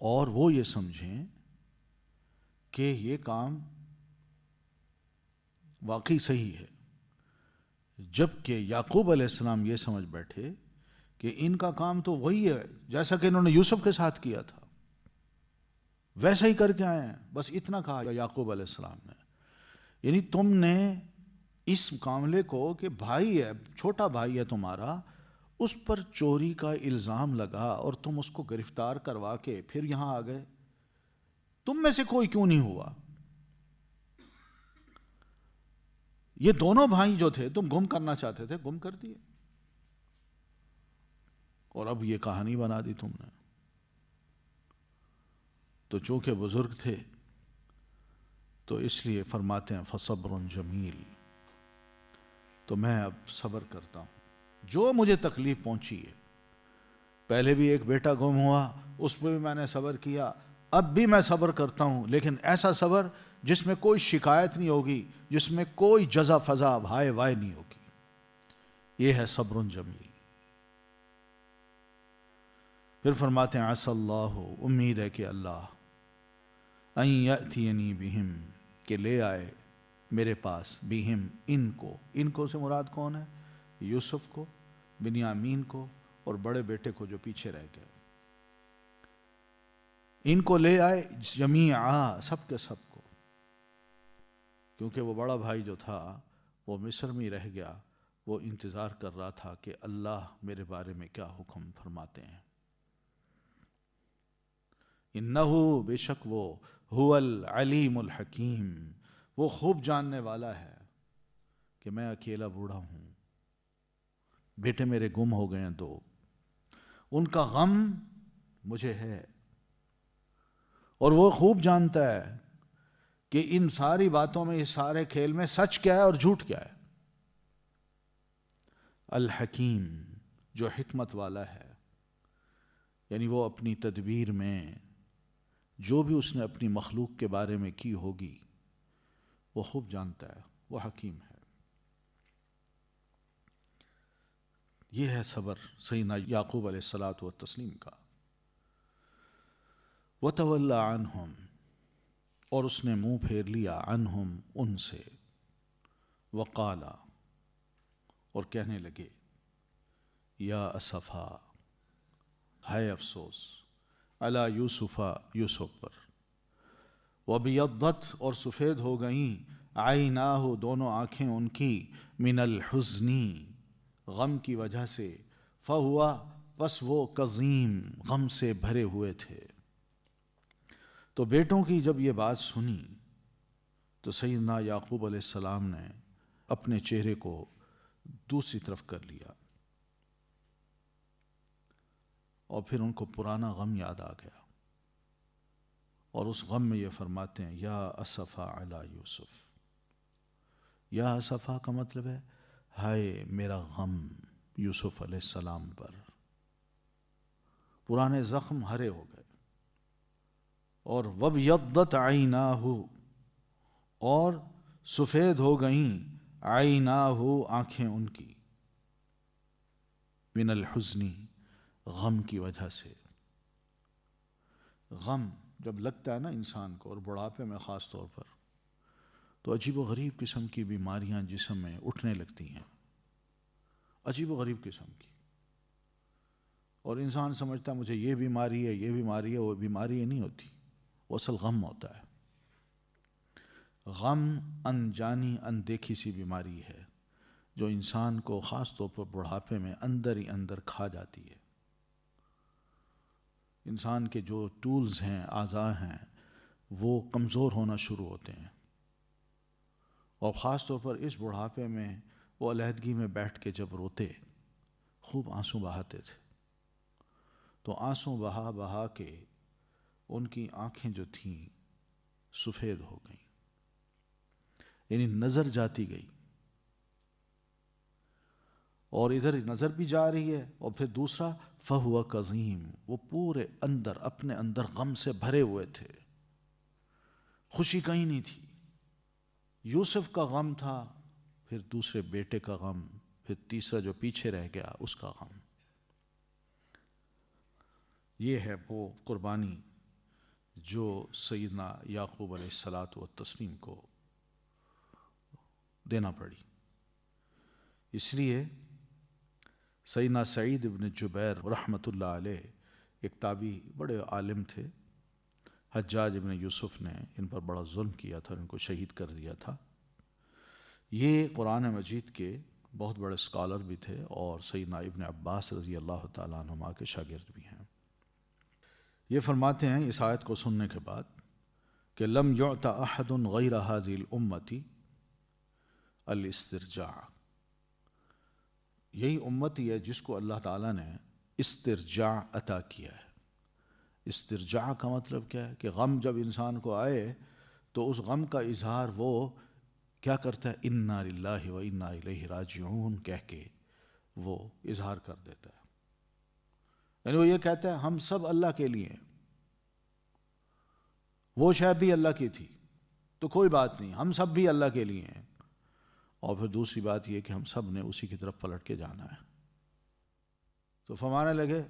اور وہ یہ سمجھیں کہ یہ کام واقعی صحیح ہے، جبکہ یعقوب علیہ السلام یہ سمجھ بیٹھے کہ ان کا کام تو وہی ہے جیسا کہ انہوں نے یوسف کے ساتھ کیا تھا، ویسا ہی کر کے آئے ہیں۔ بس اتنا کہا یعقوب علیہ السلام نے، یعنی تم نے اس معاملے کو کہ بھائی ہے، چھوٹا بھائی ہے تمہارا، اس پر چوری کا الزام لگا اور تم اس کو گرفتار کروا کے پھر یہاں آ گئے، تم میں سے کوئی کیوں نہیں ہوا؟ یہ دونوں بھائی جو تھے تم گم کرنا چاہتے تھے، گم کر دیے، اور اب یہ کہانی بنا دی تم نے۔ تو چونکہ بزرگ تھے تو اس لیے فرماتے ہیں فصبر جمیل، تو میں اب صبر کرتا ہوں جو مجھے تکلیف پہنچی ہے۔ پہلے بھی ایک بیٹا گم ہوا، اس پہ بھی میں نے صبر کیا، اب بھی میں صبر کرتا ہوں، لیکن ایسا صبر جس میں کوئی شکایت نہیں ہوگی، جس میں کوئی جزا فضا ہائے وائے نہیں ہوگی، یہ ہے صبر جمیل۔ پھر فرماتے ہیں عسى اللہ، امید ہے کہ اللہ، ان یأتینی بہم، کہ لے آئے میرے پاس، بہم، ان کو سے مراد کون ہے؟ یوسف کو، بنیامین کو، اور بڑے بیٹے کو جو پیچھے رہ گئے، ان کو لے آئے جمیعا، سب کے سب کو، کیونکہ وہ بڑا بھائی جو تھا وہ مصر میں رہ گیا، وہ انتظار کر رہا تھا کہ اللہ میرے بارے میں کیا حکم فرماتے ہیں۔ انہو، بے شک وہ، هو العلیم الحکیم، وہ خوب جاننے والا ہے کہ میں اکیلا بوڑھا ہوں، بیٹے میرے گم ہو گئے ہیں دو، ان کا غم مجھے ہے، اور وہ خوب جانتا ہے کہ ان ساری باتوں میں، اس سارے کھیل میں سچ کیا ہے اور جھوٹ کیا ہے۔ الحکیم، جو حکمت والا ہے، یعنی وہ اپنی تدبیر میں جو بھی اس نے اپنی مخلوق کے بارے میں کی ہوگی وہ خوب جانتا ہے، وہ حکیم ہے۔ یہ ہے صبر سیدنا یعقوب علیہ الصلاۃ والتسلیم کا۔ وَتَوَلَّى عَنْهُمْ، اور اس نے منہ پھیر لیا، عنہم، ان سے، وقالا، اور کہنے لگے، یا اسفا، ہائے افسوس، علی یوسفا، یوسف پر، وَبِيَضَّتْ، اور سفید ہو گئیں، عَيْنَاهُ، دونوں آنکھیں ان کی، من الحزنی، غم کی وجہ سے، فَهُوَ، پس وہ، کظیم، غم سے بھرے ہوئے تھے۔ تو بیٹوں کی جب یہ بات سنی تو سیدنا یعقوب علیہ السلام نے اپنے چہرے کو دوسری طرف کر لیا، اور پھر ان کو پرانا غم یاد آ گیا، اور اس غم میں یہ فرماتے ہیں، یا اسفا علی یوسف۔ یا اسفا کا مطلب ہے ہائے میرا غم یوسف علیہ السلام پر، پرانے زخم ہرے ہو گئے۔ اور وَبْيَضَّتْ عَيْنَاهُ، اور سفید ہو گئیں، عَيْنَاهُ، آنکھیں ان کی، من الحزنی، غم کی وجہ سے۔ غم جب لگتا ہے نا انسان کو، اور بڑھاپے میں خاص طور پر، تو عجیب و غریب قسم کی بیماریاں جسم میں اٹھنے لگتی ہیں، عجیب و غریب قسم کی، اور انسان سمجھتا ہے مجھے یہ بیماری ہے، یہ بیماری ہے، وہ بیماری نہیں ہوتی، وہ اصل غم ہوتا ہے۔ غم انجانی، اندیکھی سی بیماری ہے جو انسان کو خاص طور پر بڑھاپے میں اندر ہی اندر کھا جاتی ہے۔ انسان کے جو ٹولز ہیں، اعضاء ہیں، وہ کمزور ہونا شروع ہوتے ہیں، اور خاص طور پر اس بڑھاپے میں وہ علیحدگی میں بیٹھ کے جب روتے، خوب آنسو بہاتے تھے، تو آنسو بہا بہا کے ان کی آنکھیں جو تھیں سفید ہو گئیں، یعنی نظر جاتی گئی، اور ادھر نظر بھی جا رہی ہے، اور پھر دوسرا فہو کظیم، وہ پورے اندر اپنے اندر غم سے بھرے ہوئے تھے، خوشی کہیں نہیں تھی۔ یوسف کا غم تھا، پھر دوسرے بیٹے کا غم، پھر تیسرا جو پیچھے رہ گیا اس کا غم۔ یہ ہے وہ قربانی جو سیدنا یعقوب علیہ الصلاۃ والتسلیم کو دینا پڑی۔ اس لیے سیدنا سعید ابن جبیر رحمۃ اللہ علیہ، ایک تابعی، بڑے عالم تھے، حجاج ابن یوسف نے ان پر بڑا ظلم کیا تھا، ان کو شہید کر دیا تھا۔ یہ قرآن مجید کے بہت بڑے اسکالر بھی تھے، اور سیدنا ابن عباس رضی اللہ تعالیٰ عنہما کے شاگرد بھی ہیں۔ یہ فرماتے ہیں اس آیت کو سننے کے بعد کہ لم یعط احد غیر هذه الامة الاسترجاع، یہی امت ہی ہے جس کو اللہ تعالیٰ نے استرجاع عطا کیا ہے۔ استرجاع کا مطلب کیا ہے کہ غم جب انسان کو آئے تو اس غم کا اظہار وہ کیا کرتا ہے، انا للہ و انا الیہ راجعون کہہ کے وہ اظہار کر دیتا ہے، یعنی وہ یہ کہتا ہے ہم سب اللہ کے لیے ہیں، وہ شاید بھی اللہ کی تھی تو کوئی بات نہیں، ہم سب بھی اللہ کے لیے ہیں۔ اور پھر دوسری بات یہ کہ ہم سب نے اسی کی طرف پلٹ کے جانا ہے۔ تو فرمانے لگے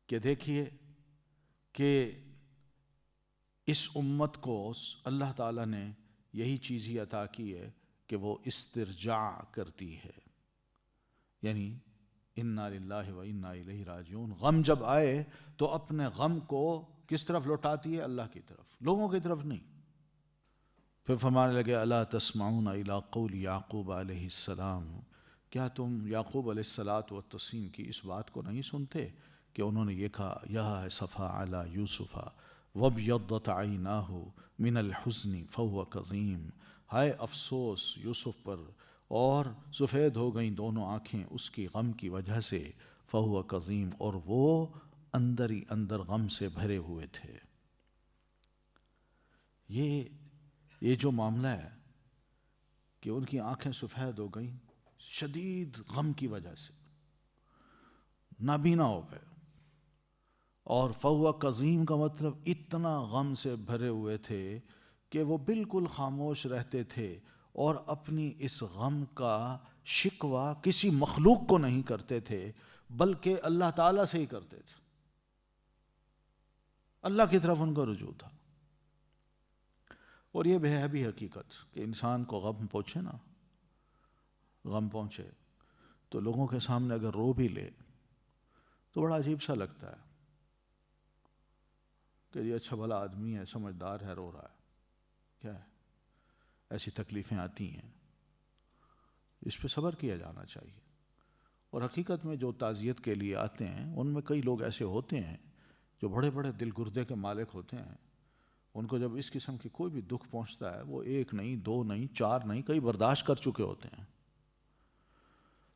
کہ دیکھیے کہ اس امت کو اللہ تعالیٰ نے یہی چیز ہی عطا کی ہے کہ وہ استرجاع کرتی ہے، یعنی انا للہ و انا الیہ راجعون، غم جب آئے تو اپنے غم کو کس طرف لوٹاتی ہے، اللہ کی طرف، لوگوں کی طرف نہیں۔ پھر فرمانے لگے الا تسمعون الی قول یعقوب علیہ السلام، کیا تم یعقوب علیہ الصلاۃ والتسلیم کی اس بات کو نہیں سنتے کہ انہوں نے یہ کہا، یا اسفا علی یوسف وابیضت عیناہ من الحزن فہو کظیم، ہائے افسوس یوسف پر، اور سفید ہو گئیں دونوں آنکھیں اس کی غم کی وجہ سے، فہو کظیم، اور وہ اندر ہی اندر غم سے بھرے ہوئے تھے۔ یہ جو معاملہ ہے کہ ان کی آنکھیں سفید ہو گئیں شدید غم کی وجہ سے، نابینا ہو گئے، اور فہو کظیم کا مطلب اتنا غم سے بھرے ہوئے تھے کہ وہ بالکل خاموش رہتے تھے اور اپنی اس غم کا شکوہ کسی مخلوق کو نہیں کرتے تھے بلکہ اللہ تعالیٰ سے ہی کرتے تھے۔ اللہ کی طرف ان کا رجوع تھا۔ اور یہ ہے بھی حقیقت کہ انسان کو غم پہنچے نا، غم پہنچے تو لوگوں کے سامنے اگر رو بھی لے تو بڑا عجیب سا لگتا ہے کہ یہ اچھا بھلا آدمی ہے، سمجھدار ہے، رو رہا ہے، کیا ہے؟ ایسی تکلیفیں آتی ہیں، اس پہ صبر کیا جانا چاہیے۔ اور حقیقت میں جو تعزیت کے لیے آتے ہیں ان میں کئی لوگ ایسے ہوتے ہیں جو بڑے بڑے دل گردے کے مالک ہوتے ہیں، ان کو جب اس قسم کی کوئی بھی دکھ پہنچتا ہے وہ ایک نہیں، دو نہیں، چار نہیں، کئی برداشت کر چکے ہوتے ہیں۔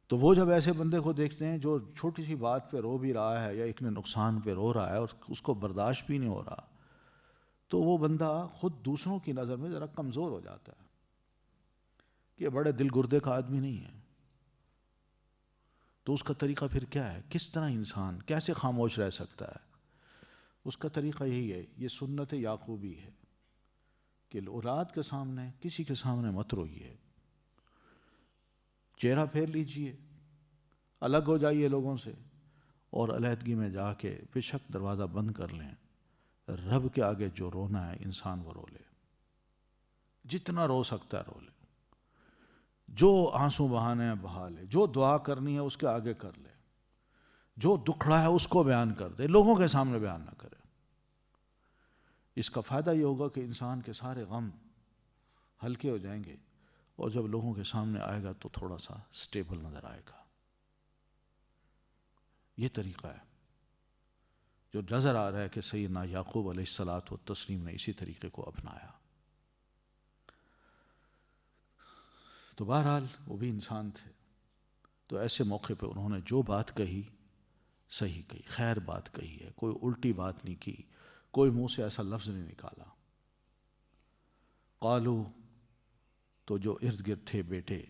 تو وہ جب ایسے بندے کو دیکھتے ہیں جو چھوٹی سی بات پہ رو بھی رہا ہے یا ایک نے نقصان پہ رو رہا ہے اور اس کو برداشت بھی نہیں ہو رہا، تو وہ بندہ خود دوسروں کی نظر میں ذرا کمزور ہو جاتا ہے کہ یہ بڑے دل گردے کا آدمی نہیں ہے۔ تو اس کا طریقہ پھر کیا ہے؟ کس طرح انسان کیسے خاموش رہ سکتا ہے؟ اس کا طریقہ یہی ہے، یہ سنت یعقوبی ہے کہ اولاد کے سامنے کسی کے سامنے مت روئیے، چہرہ پھیر لیجئے، الگ ہو جائیے لوگوں سے، اور علیحدگی میں جا کے بے شک دروازہ بند کر لیں۔ رب کے آگے جو رونا ہے انسان وہ رو لے، جتنا رو سکتا ہے رو لے، جو آنسو بہانے ہیں بہا لے، جو دعا کرنی ہے اس کے آگے کر لے، جو دکھڑا ہے اس کو بیان کر دے، لوگوں کے سامنے بیان نہ کرے۔ اس کا فائدہ یہ ہوگا کہ انسان کے سارے غم ہلکے ہو جائیں گے، اور جب لوگوں کے سامنے آئے گا تو تھوڑا سا سٹیبل نظر آئے گا۔ یہ طریقہ ہے جو نظر آ رہا ہے کہ سیدنا یعقوب علیہ الصلاۃ والتسلیم نے اسی طریقے کو اپنایا۔ تو بہرحال وہ بھی انسان تھے، تو ایسے موقع پہ انہوں نے جو بات کہی صحیح کہی، خیر بات کہی ہے، کوئی الٹی بات نہیں کی، کوئی منہ سے ایسا لفظ نہیں نکالا۔ قالو، تو جو ارد گرد تھے بیٹے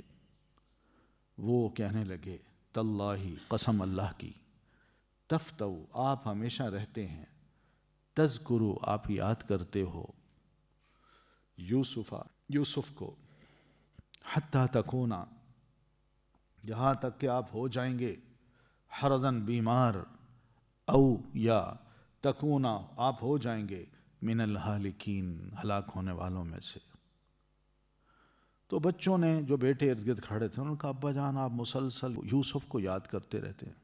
وہ کہنے لگے، تاللہ، قسم اللہ کی، تفتو، آپ ہمیشہ رہتے ہیں، تذکرو، آپ یاد کرتے ہو، یوسف کو، حتی تکونا، یہاں تک کہ آپ ہو جائیں گے، حردن، بیمار، او، یا تکونا، آپ ہو جائیں گے، من الہالکین، ہلاک ہونے والوں میں سے۔ تو بچوں نے جو بیٹے ارد گرد کھڑے تھے انہوں نے کہا، ابا جان آپ مسلسل یوسف کو یاد کرتے رہتے ہیں،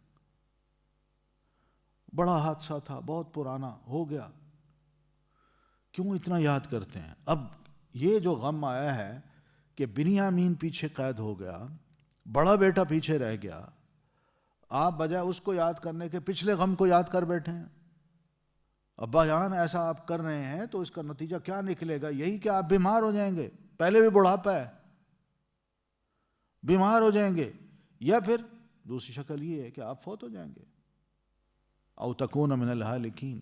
بڑا حادثہ تھا، بہت پرانا ہو گیا، کیوں اتنا یاد کرتے ہیں؟ اب یہ جو غم آیا ہے کہ بنیامین پیچھے قید ہو گیا، بڑا بیٹا پیچھے رہ گیا، آپ بجائے اس کو یاد کرنے کے پچھلے غم کو یاد کر بیٹھے ہیں۔ ابا جان ایسا آپ کر رہے ہیں تو اس کا نتیجہ کیا نکلے گا؟ یہی کہ آپ بیمار ہو جائیں گے، پہلے بھی بڑھاپا ہے، بیمار ہو جائیں گے، یا پھر دوسری شکل یہ ہے کہ آپ فوت ہو جائیں گے، او تکون من الہالکین،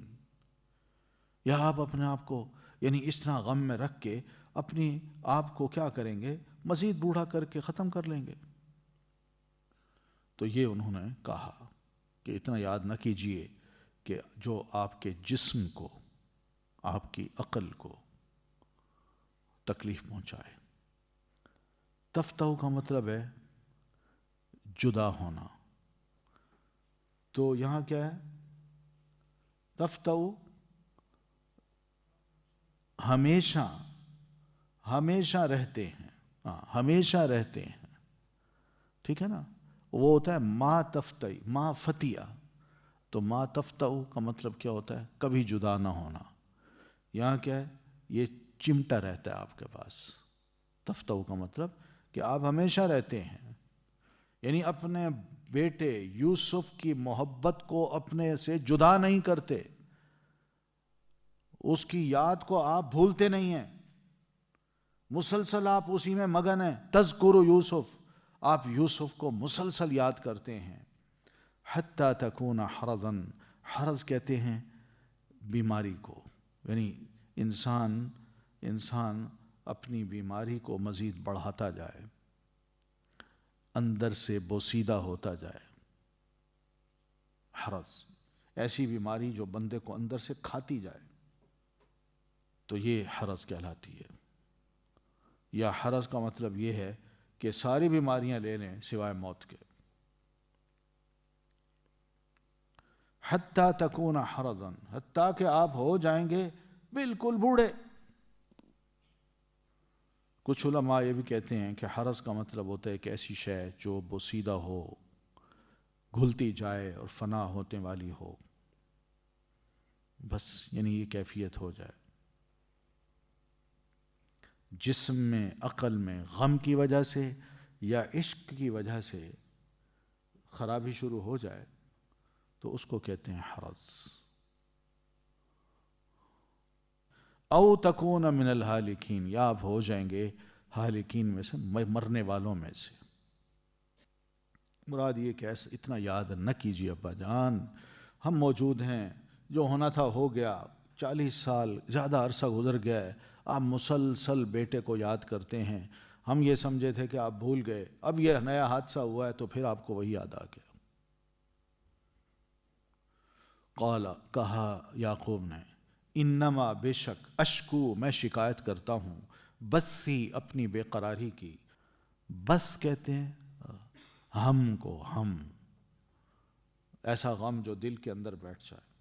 یا آپ اپنے آپ کو یعنی اس طرح غم میں رکھ کے اپنی آپ کو کیا کریں گے؟ مزید بوڑھا کر کے ختم کر لیں گے۔ تو یہ انہوں نے کہا کہ اتنا یاد نہ کیجئے کہ جو آپ کے جسم کو، آپ کی عقل کو تکلیف پہنچائے۔ تفتو کا مطلب ہے جدا ہونا، تو یہاں کیا ہے؟ تفتو ہمیشہ، ہمیشہ رہتے ہیں، ہمیشہ رہتے ہیں، ٹھیک ہے نا؟ وہ ہوتا ہے ما تفتئی، ما فتیہ، تو ما تفتو کا مطلب کیا ہوتا ہے؟ کبھی جدا نہ ہونا۔ یہاں کیا ہے؟ یہ چمٹا رہتا ہے آپ کے پاس۔ تفتو کا مطلب کہ آپ ہمیشہ رہتے ہیں، یعنی اپنے بیٹے یوسف کی محبت کو اپنے سے جدا نہیں کرتے، اس کی یاد کو آپ بھولتے نہیں ہیں، مسلسل آپ اسی میں مگن ہیں۔ تذکر یوسف، آپ یوسف کو مسلسل یاد کرتے ہیں. حتیٰ تکون حرضاً، حرض کہتے ہیں بیماری کو، یعنی انسان اپنی بیماری کو مزید بڑھاتا جائے، اندر سے بوسیدہ ہوتا جائے. حرض ایسی بیماری جو بندے کو اندر سے کھاتی جائے، تو یہ حرض کہلاتی ہے. یا حرض کا مطلب یہ ہے کہ ساری بیماریاں لے لیں سوائے موت کے. حتیٰ تکون حرضاً، حتیٰ کہ آپ ہو جائیں گے بالکل بوڑھے. کچھ علماء یہ بھی کہتے ہیں کہ حرض کا مطلب ہوتا ہے کہ ایسی شے جو بوسیدہ ہو، گھلتی جائے اور فنا ہونے والی ہو، بس یعنی یہ کیفیت ہو جائے. جسم میں، عقل میں غم کی وجہ سے یا عشق کی وجہ سے خرابی شروع ہو جائے تو اس کو کہتے ہیں حرض. او تکون من الہالکین، یا آپ ہو جائیں گے ہالکین میں سے، مرنے والوں میں سے. مراد یہ کہ ایسا اتنا یاد نہ کیجیے ابا جان، ہم موجود ہیں، جو ہونا تھا ہو گیا. 40 سال زیادہ عرصہ گزر گیا ہے، آپ مسلسل بیٹے کو یاد کرتے ہیں. ہم یہ سمجھے تھے کہ آپ بھول گئے، اب یہ نیا حادثہ ہوا ہے تو پھر آپ کو وہی یاد آ گیا. قال، کہا یعقوب نے، انما بے شک، اشکو میں شکایت کرتا ہوں، بسی اپنی بے قراری کی. بس کہتے ہیں ہم کو، ہم ایسا غم جو دل کے اندر بیٹھ جائے.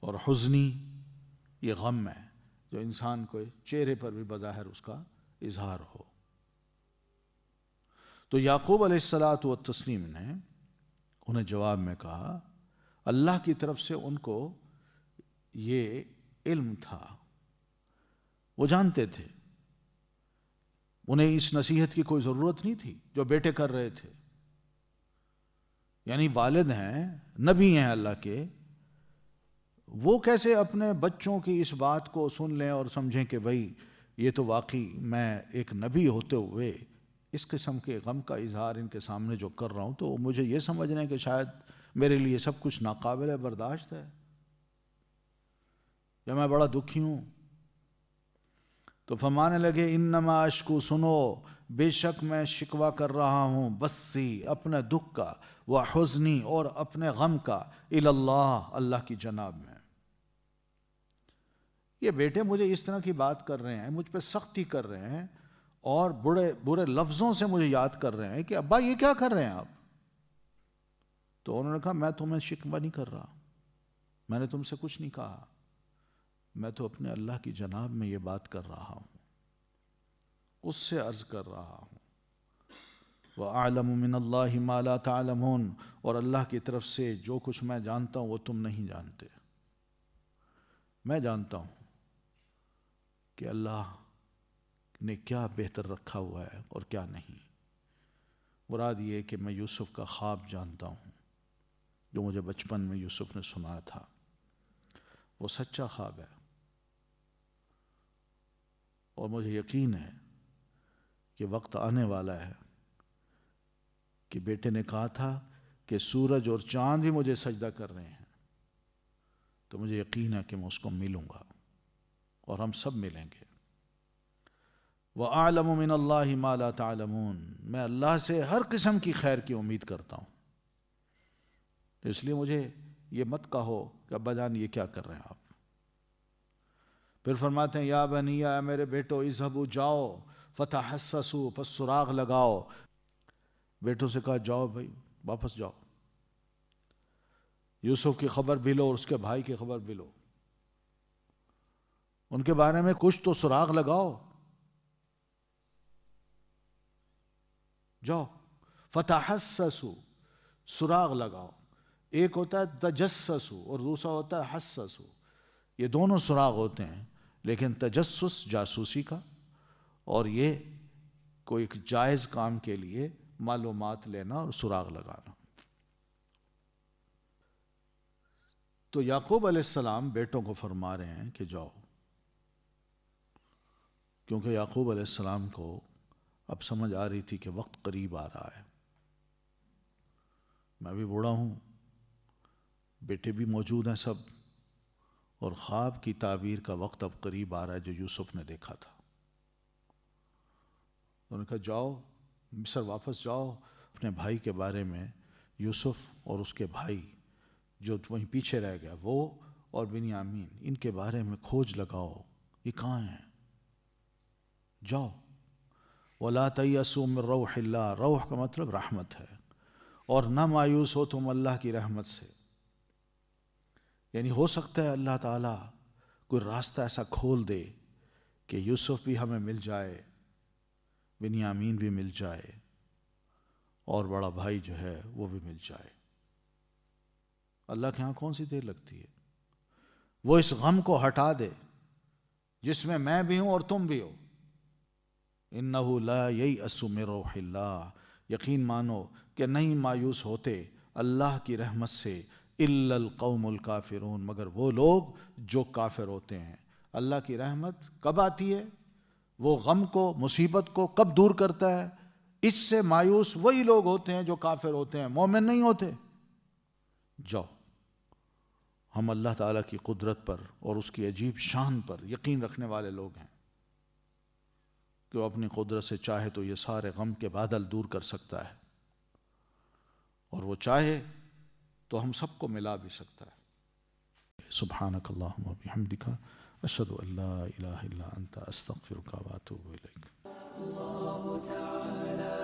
اور حزنی یہ غم ہے جو انسان کو چہرے پر بھی بظاہر اس کا اظہار ہو. تو یعقوب علیہ الصلاۃ والتسلیم نے انہیں جواب میں کہا، اللہ کی طرف سے ان کو یہ علم تھا، وہ جانتے تھے، انہیں اس نصیحت کی کوئی ضرورت نہیں تھی جو بیٹے کر رہے تھے. یعنی والد ہیں، نبی ہیں اللہ کے، وہ کیسے اپنے بچوں کی اس بات کو سن لیں اور سمجھیں کہ بھئی یہ تو واقعی میں ایک نبی ہوتے ہوئے اس قسم کے غم کا اظہار ان کے سامنے جو کر رہا ہوں تو مجھے یہ سمجھنا ہے کہ شاید میرے لیے سب کچھ ناقابل برداشت ہے یا میں بڑا دکھی ہوں. تو فرمانے لگے، انما اشکو، سنو، بے شک میں شکوہ کر رہا ہوں، بسی اپنے دکھ کا، وحزنی اور اپنے غم کا، اللہ اللہ کی جناب میں. یہ بیٹے مجھے اس طرح کی بات کر رہے ہیں، مجھ پہ سختی کر رہے ہیں اور برے لفظوں سے مجھے یاد کر رہے ہیں کہ ابا یہ کیا کر رہے ہیں آپ. تو انہوں نے کہا، میں تمہیں شکوہ نہیں کر رہا، میں نے تم سے کچھ نہیں کہا، میں تو اپنے اللہ کی جناب میں یہ بات کر رہا ہوں، اس سے عرض کر رہا ہوں. وَأَعْلَمُ مِنَ اللَّهِ مَا لَا تَعْلَمُونَ، اور اللہ کی طرف سے جو کچھ میں جانتا ہوں وہ تم نہیں جانتے. میں جانتا ہوں کہ اللہ نے کیا بہتر رکھا ہوا ہے اور کیا نہیں. مراد یہ کہ میں یوسف کا خواب جانتا ہوں جو مجھے بچپن میں یوسف نے سنایا تھا، وہ سچا خواب ہے، اور مجھے یقین ہے کہ وقت آنے والا ہے کہ بیٹے نے کہا تھا کہ سورج اور چاند بھی مجھے سجدہ کر رہے ہیں، تو مجھے یقین ہے کہ میں اس کو ملوں گا اور ہم سب ملیں گے. وَأَعْلَمُ مِنَ اللَّهِ مَا لَا تَعْلَمُونَ، میں اللہ سے ہر قسم کی خیر کی امید کرتا ہوں. تو اس لیے مجھے یہ مت کہو کہ ابا جان یہ کیا کر رہے ہیں آپ. پھر فرماتے ہیں، یا بنی، اے میرے بیٹو، اذهبوا، جاؤ، فتحسسوا، پس سراغ لگاؤ. بیٹوں سے کہا جاؤ بھائی، واپس جاؤ، یوسف کی خبر بھی لو اور اس کے بھائی کی خبر بھی لو، ان کے بارے میں کچھ تو سراغ لگاؤ. جاؤ، فتحسسوا، سراغ لگاؤ. ایک ہوتا ہے تجسسوا اور دوسرا ہوتا ہے حسسوا. یہ دونوں سراغ ہوتے ہیں، لیکن تجسس جاسوسی کا، اور یہ کوئی ایک جائز کام کے لیے معلومات لینا اور سراغ لگانا. تو یعقوب علیہ السلام بیٹوں کو فرما رہے ہیں کہ جاؤ، کیونکہ یعقوب علیہ السلام کو اب سمجھ آ رہی تھی کہ وقت قریب آ رہا ہے، میں بھی بوڑھا ہوں، بیٹے بھی موجود ہیں سب، اور خواب کی تعبیر کا وقت اب قریب آ رہا ہے جو یوسف نے دیکھا تھا۔ انہوں نے کہا جاؤ مصر واپس جاؤ، اپنے بھائی کے بارے میں، یوسف اور اس کے بھائی جو وہیں پیچھے رہ گیا وہ اور بنیامین، ان کے بارے میں کھوج لگاؤ، یہ کہاں ہیں، جاؤ۔ وَلَا تَيْأَسُوا مِن رَوْحِ اللَّهِ، روح کا مطلب رحمت ہے، اور نہ مایوس ہو تم اللہ کی رحمت سے۔ یعنی ہو سکتا ہے اللہ تعالیٰ کوئی راستہ ایسا کھول دے کہ یوسف بھی ہمیں مل جائے، بنیامین بھی مل جائے، اور بڑا بھائی جو ہے وہ بھی مل جائے۔ اللہ کے ہاں کون سی دیر لگتی ہے؟ وہ اس غم کو ہٹا دے جس میں بھی ہوں اور تم بھی ہو۔ اِنَّهُ لَا يَيْأَسُ مِن رَوْحِ اللَّهِ، یقین مانو کہ نہیں مایوس ہوتے اللہ کی رحمت سے إِلَّا الْقَوْمُ الْكَافِرُونَ، مگر وہ لوگ جو کافر ہوتے ہیں۔ اللہ کی رحمت کب آتی ہے؟ وہ غم کو، مصیبت کو کب دور کرتا ہے؟ اس سے مایوس وہی لوگ ہوتے ہیں جو کافر ہوتے ہیں، مومن نہیں ہوتے۔ جاؤ، ہم اللہ تعالیٰ کی قدرت پر اور اس کی عجیب شان پر یقین رکھنے والے لوگ ہیں کہ وہ اپنی قدرت سے چاہے تو یہ سارے غم کے بادل دور کر سکتا ہے، اور وہ چاہے تو ہم سب کو ملا بھی سکتا ہے۔ سبحانک اللہم و بحمدک، اشہد ان لا الہ الا انت، استغفرک و اتوب الیک۔ اللہ تعالی